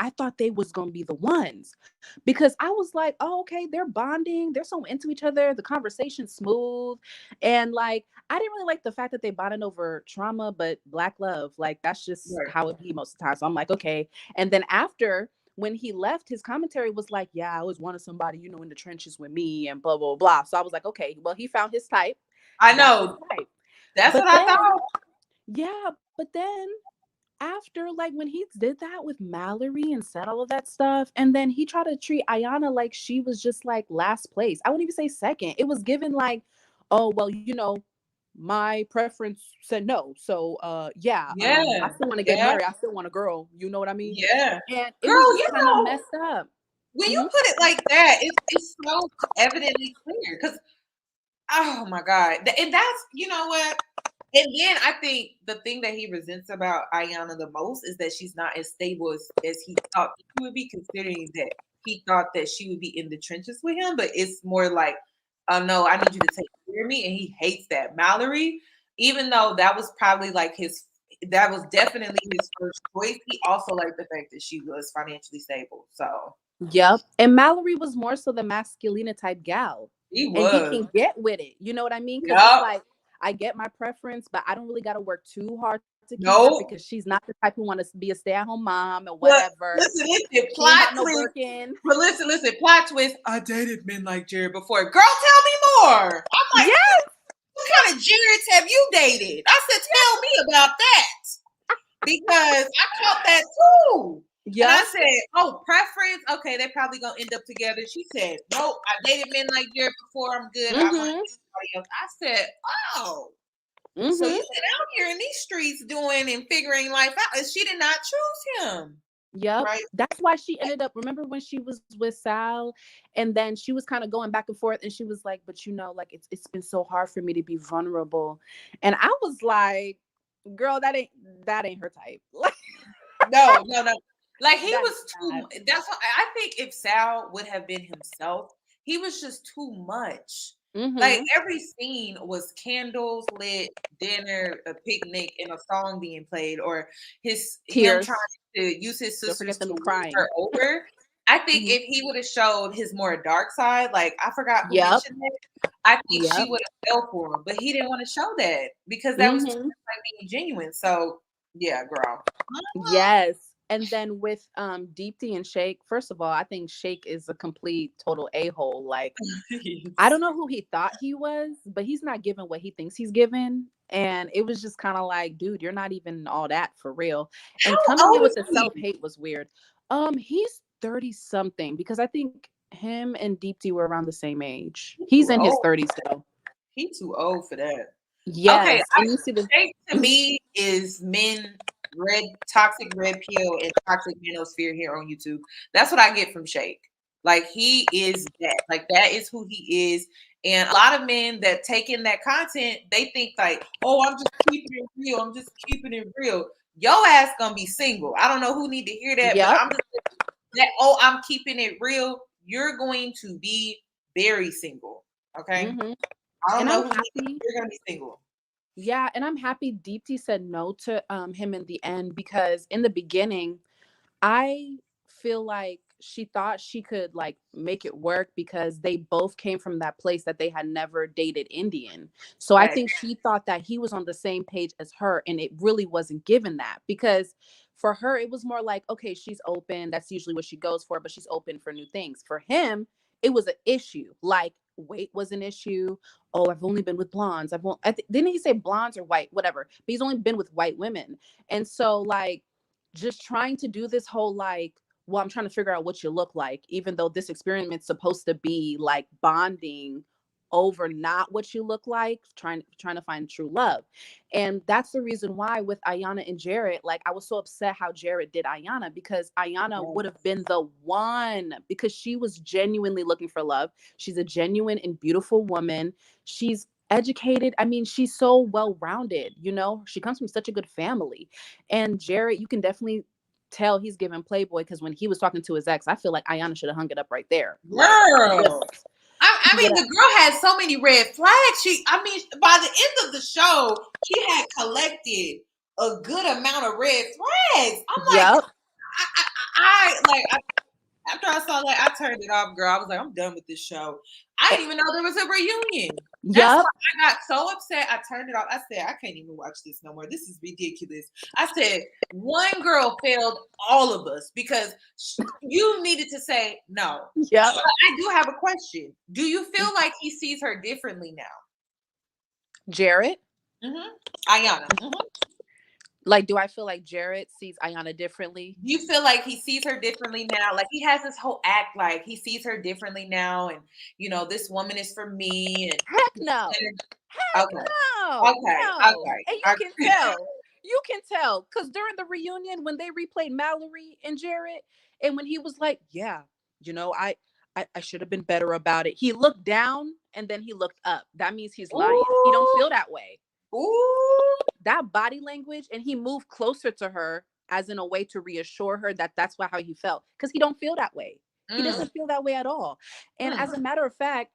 I thought they was going to be the ones, because I was like, oh, okay, they're bonding. They're so into each other. The conversation's smooth. And like, I didn't really like the fact that they bonded over trauma, but Black love, like, that's just how it be most of the time. So I'm like, okay. And then after, when he left, his commentary was like, yeah, I always wanted somebody, in the trenches with me and blah, blah, blah. So I was like, okay, well, he found his type. I know. That's what I thought. Yeah. But then after, like, when he did that with Mallory and said all of that stuff, and then he tried to treat Iyanna like she was just like last place. I wouldn't even say second. It was given like, oh, well, my preference said no. So I still want to get married. I still want a girl. You know what I mean? Yeah. And it was just kind of messed up. When you put it like that, it's so evidently clear. Because, oh my God. And that's, you know what? And then I think the thing that he resents about Iyanna the most is that she's not as stable as he thought she would be, considering that he thought that she would be in the trenches with him. But it's more like, oh no, I need you to take care of me. And he hates that. Mallory, even though that was probably like that was definitely his first choice, he also liked the fact that she was financially stable. So yep. And Mallory was more so the masculina type gal. He was. And he can get with it. You know what I mean? Because it's like, I get my preference, but I don't really got to work too hard to keep her, because she's not the type who want to be a stay-at-home mom or whatever. Listen, plot twist. But listen, plot twist. I dated men like Jarrette before. Girl, tell me more. I'm like, yes. What kind of Jarretts have you dated? I said, tell me about that, because I caught that too. Yeah. And I said, oh, preference. Okay, they're probably gonna end up together. She said, nope, I dated men like Jarrette before. I'm good. I want somebody else. I said, oh. So you've been out here in these streets doing and figuring life out. And she did not choose him. Yep. Right. That's why she ended up, remember when she was with Sal, and then she was kind of going back and forth, and she was like, but like, it's been so hard for me to be vulnerable. And I was like, girl, that ain't her type. No. Like, he was too. That's what I think. If Sal would have been himself, he was just too much. Like, every scene was candles lit, dinner, a picnic, and a song being played, or him trying to use his sisters to win her over. I think if he would have showed his more dark side, like, I forgot who mentioned it, I think she Yep. would have fell for him, but he didn't want to show that because that was too Mm-hmm. much like being genuine. So yeah, girl. Yes. And then with Deepti and Shake, first of all, I think Shake is a complete total a-hole. Like, I don't know who he thought he was, but he's not giving what he thinks he's given. And it was just kind of like, dude, you're not even all that for real. And How coming in old with is the he? self-hate was weird. He's 30 something because I think him and Deepti were around the same age. He's in his 30s though. He too old for that. Okay, Yes. And you see the Shake to me is men toxic red pill and toxic manosphere here on YouTube. That's what I get from Shake. Like he is that. Like that is who he is. And a lot of men that take in that content, they think like, oh, I'm just keeping it real. I'm just keeping it real. Your ass gonna be single. I don't know who need to hear that, but Yep. I'm just that. Oh, I'm keeping it real. You're going to be very single. Okay. Mm-hmm. I don't And know I'm who happy. you're gonna be single. Yeah, and I'm happy Deepti said no to him in the end because in the beginning, I feel like she thought she could like make it work because they both came from that place that they had never dated Indian. So I Right. think she thought that he was on the same page as her, and it really wasn't given that because for her it was more like, okay, she's open. That's usually what she goes for, but she's open for new things. For him, it was an issue. Like weight was an issue. Oh, I've only been with blondes. Didn't he say blondes or white, whatever? But he's only been with white women, and so like just trying to do this whole like, well, I'm trying to figure out what you look like, even though this experiment's supposed to be like bonding over not what you look like, trying to find true love. And that's the reason why with Iyanna and Jarrette, like I was so upset how Jarrette did Iyanna because Iyanna would have been the one because she was genuinely looking for love. She's a genuine and beautiful woman. She's educated. I mean, she's so well-rounded, you know, she comes from such a good family. And Jarrette, you can definitely tell he's giving Playboy because when he was talking to his ex, I feel like Iyanna should have hung it up right there. Girl. Like, I mean, the girl had so many red flags. By the end of the show, she had collected a good amount of red flags. I'm like, yep. After I saw that, I turned it off, girl. I was like, I'm done with this show. I didn't even know there was a reunion. That's why I got so upset. I turned it off. I said, I can't even watch this no more. This is ridiculous. I said, one girl failed all of us because you needed to say no. Yeah. But I do have a question. Do you feel like he sees her differently now? Jarrette? Iyanna. Like, do I feel like Jarrette sees Iyanna differently? Do you feel like he sees her differently now? Like he has this whole act like he sees her differently now, and you know, this woman is for me. And heck no. Heck no. Okay. And you can tell because during the reunion when they replayed Mallory and Jarrette, and when he was like, yeah, you know, I should have been better about it. He looked down and then he looked up. That means he's lying. He don't feel that way. Ooh. That body language, and he moved closer to her as in a way to reassure her that that's how he felt because he don't feel that way. He doesn't feel that way at all. And as a matter of fact,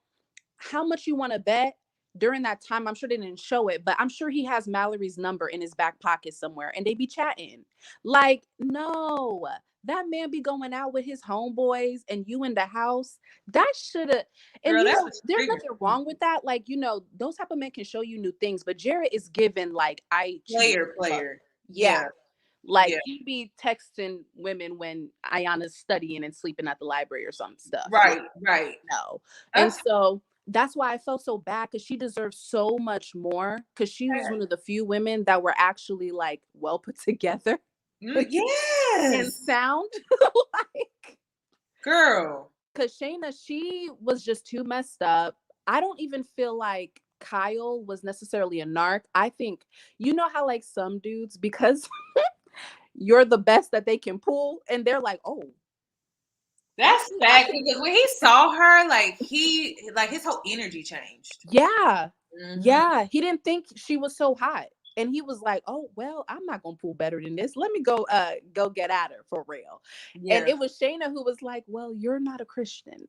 how much you want to bet during that time, I'm sure they didn't show it, but I'm sure he has Mallory's number in his back pocket somewhere and they be chatting. Like, no, that man be going out with his homeboys and you in the house. That should have, and Girl, you know, there's nothing wrong with that. Like, you know, those type of men can show you new things, but Jarrette is given like, player. Yeah. Like he be texting women when Iyanna's studying and sleeping at the library or some stuff. Right. No. And so that's why I felt so bad because she deserves so much more because she was one of the few women that were actually like well put together. Yes. And sound. Like, girl. Because Shayna, she was just too messed up. I don't even feel like Kyle was necessarily a narc. I think, you know how like some dudes, because you're the best that they can pull, and they're like, oh. That's fact because when he saw her, like his whole energy changed. Yeah. Yeah. He didn't think she was so hot. And he was like, oh, well, I'm not going to pull better than this. Let me go get at her for real. Yeah. And it was Shayna who was like, well, you're not a Christian.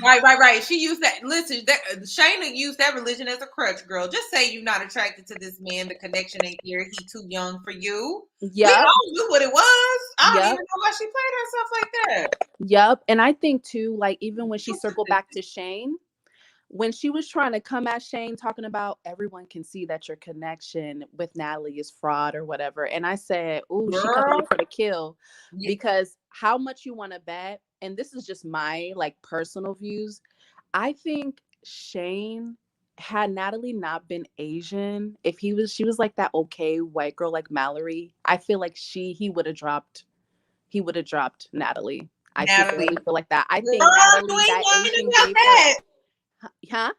Right. She used that. Listen, Shayna used that religion as a crutch, girl. Just say you're not attracted to this man. The connection ain't here. He's too young for you. Yeah. We all knew what it was. I don't even know why she played herself like that. Yep. And I think too, like, even when she circled back to Shane, when she was trying to come at Shane talking about everyone can see that your connection with Natalie is fraud or whatever. And I said, ooh, she coming in for the kill, because how much you want to bet, and this is just my like personal views, I think Shane, had Natalie not been Asian, if she was like that okay white girl like Mallory, I feel like he would have dropped Natalie. I sincerely feel like that. I think Natalie, that Asian gave her, huh?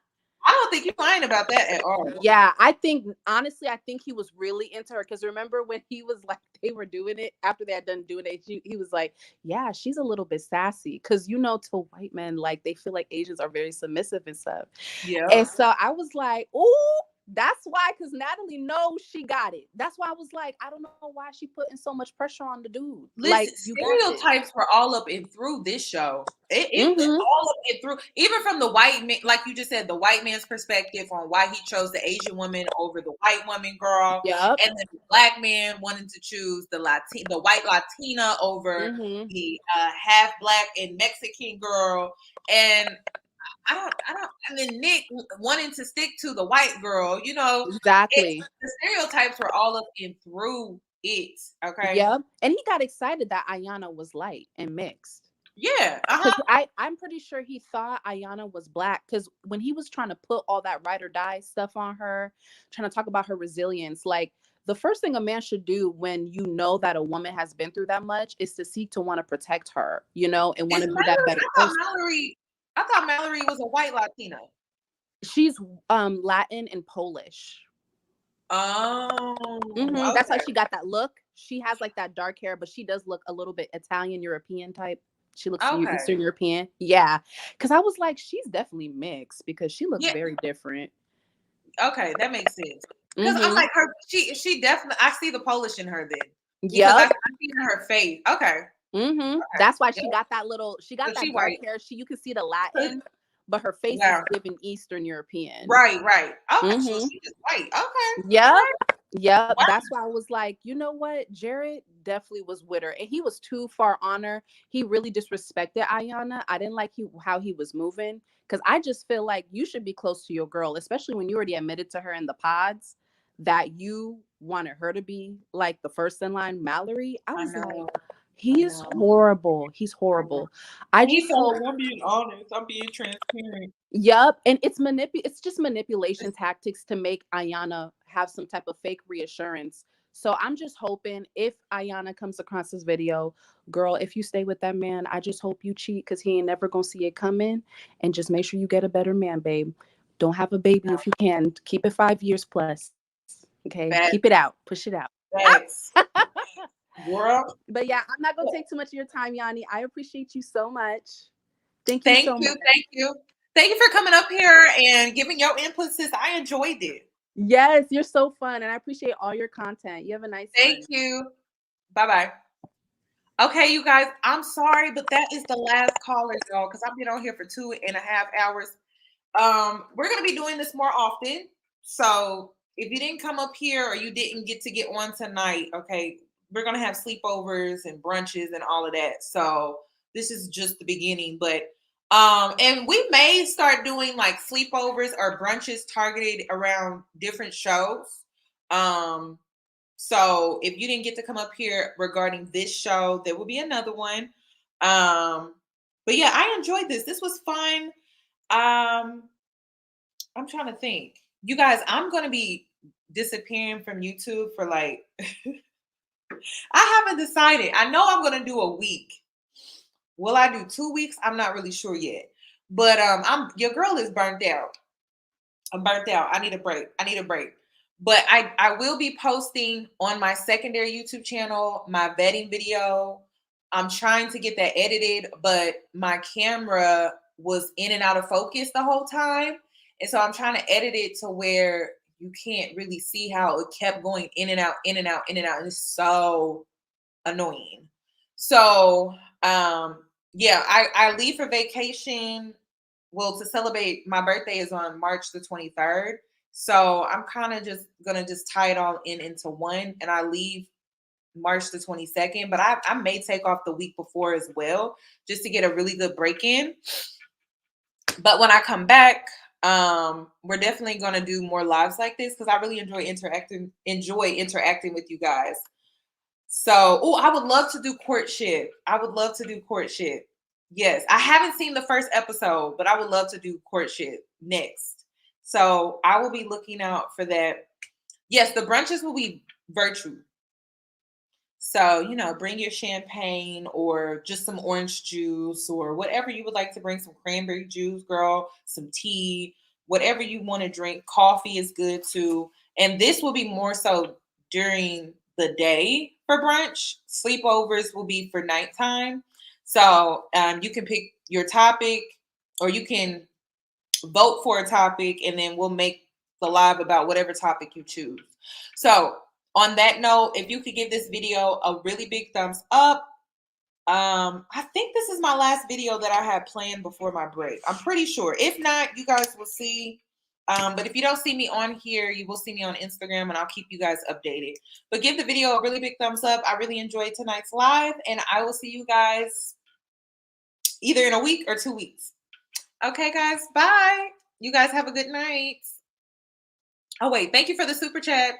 I don't think you're lying about that at all. Yeah, I think honestly, I think he was really into her, because remember when he was like, they were doing it after they had done doing it, he was like, yeah, she's a little bit sassy, because to white men, like they feel like Asians are very submissive and stuff. Yeah. And so I was like, ooh, that's why, because Natalie knows she got it. That's why I was like, I don't know why she putting so much pressure on the dude. Listen, Like, stereotypes were all up and through this show. It was all up and through, even from the white man, like you just said, the white man's perspective on why he chose the Asian woman over the white woman girl. Yep. And then the black man wanting to choose the white Latina over the half black and Mexican girl. And I don't, and then Nick wanting to stick to the white girl, Exactly. The stereotypes were all up and through it. Okay. Yep. And he got excited that Iyanna was light and mixed. Yeah. I'm pretty sure he thought Iyanna was black, because when he was trying to put all that ride or die stuff on her, trying to talk about her resilience, like the first thing a man should do when you know that a woman has been through that much is to seek to want to protect her, and want to be that better person. I thought Mallory was a white Latina. She's Latin and Polish. Oh, okay. That's how she got that look. She has like that dark hair, but she does look a little bit Italian European type. She looks Eastern European. Yeah. Because I was like, she's definitely mixed, because she looks very different. Okay, that makes sense. Because I'm like, she definitely, I see the Polish in her then. Yeah. I see in her face. Okay. That's why she got that that dark white hair. You can see the Latin, but her face is giving Eastern European. Right. Okay, so she is white. Okay. Yep. Wow. That's why I was like, you know what? Jarrette definitely was with her, and he was too far on her. He really disrespected Iyanna. I didn't like how he was moving, because I just feel like you should be close to your girl, especially when you already admitted to her in the pods that you wanted her to be like the first in line, Mallory. I was like, he is horrible. He's horrible. I'm being honest. I'm being transparent. Yep. And it's just manipulation tactics to make Iyanna have some type of fake reassurance. So I'm just hoping, if Iyanna comes across this video, girl, if you stay with that man, I just hope you cheat, because he ain't never gonna see it coming. And just make sure you get a better man, babe. Don't have a baby if you can. Keep it 5 years plus. Okay. Keep it out. Push it out. Girl. But yeah, I'm not gonna take too much of your time, Yoni. I appreciate you so much. Thank you so much. Thank you for coming up here and giving your input, sis. I enjoyed it. Yes, you're so fun, and I appreciate all your content. You have a nice one. Thank you. Bye-bye. Okay, you guys, I'm sorry, but that is the last caller, y'all, because I've been on here for 2.5 hours. We're gonna be doing this more often. So if you didn't come up here or you didn't get to get on tonight, okay, we're gonna have sleepovers and brunches and all of that. So this is just the beginning, but and we may start doing like sleepovers or brunches targeted around different shows. So if you didn't get to come up here regarding this show, there will be another one. But yeah, I enjoyed this. This was fun. I'm trying to think. You guys, I'm gonna be disappearing from YouTube for like I haven't decided. I know I'm gonna do a week. Will I do 2 weeks? I'm not really sure yet. But your girl is burnt out. I'm burnt out. I need a break. But I will be posting on my secondary YouTube channel my vetting video. I'm trying to get that edited, but my camera was in and out of focus the whole time. And so I'm trying to edit it to where you can't really see how it kept going in and out, in and out, in and out. And it's so annoying. So, yeah, I leave for vacation. Well, to celebrate my birthday is on March the 23rd. So I'm kind of just going to tie it all into one. And I leave March the 22nd. But I may take off the week before as well, just to get a really good break in. But when I come back, We're definitely going to do more lives like this because I really enjoy interacting with you guys. So, I would love to do courtship. Yes, I haven't seen the first episode, but I would love to do courtship next. So I will be looking out for that. Yes, the brunches will be virtual. So, bring your champagne or just some orange juice or whatever you would like to bring, some cranberry juice, girl, some tea, whatever you want to drink. Coffee is good too. And this will be more so during the day for brunch. Sleepovers will be for nighttime. So you can pick your topic or you can vote for a topic and then we'll make the live about whatever topic you choose. So on that note, if you could give this video a really big thumbs up. I think this is my last video that I had planned before my break. I'm pretty sure. If not, you guys will see. But if you don't see me on here, you will see me on Instagram and I'll keep you guys updated. But give the video a really big thumbs up. I really enjoyed tonight's live and I will see you guys either in a week or 2 weeks. Okay, guys. Bye. You guys have a good night. Oh, wait. Thank you for the super chat.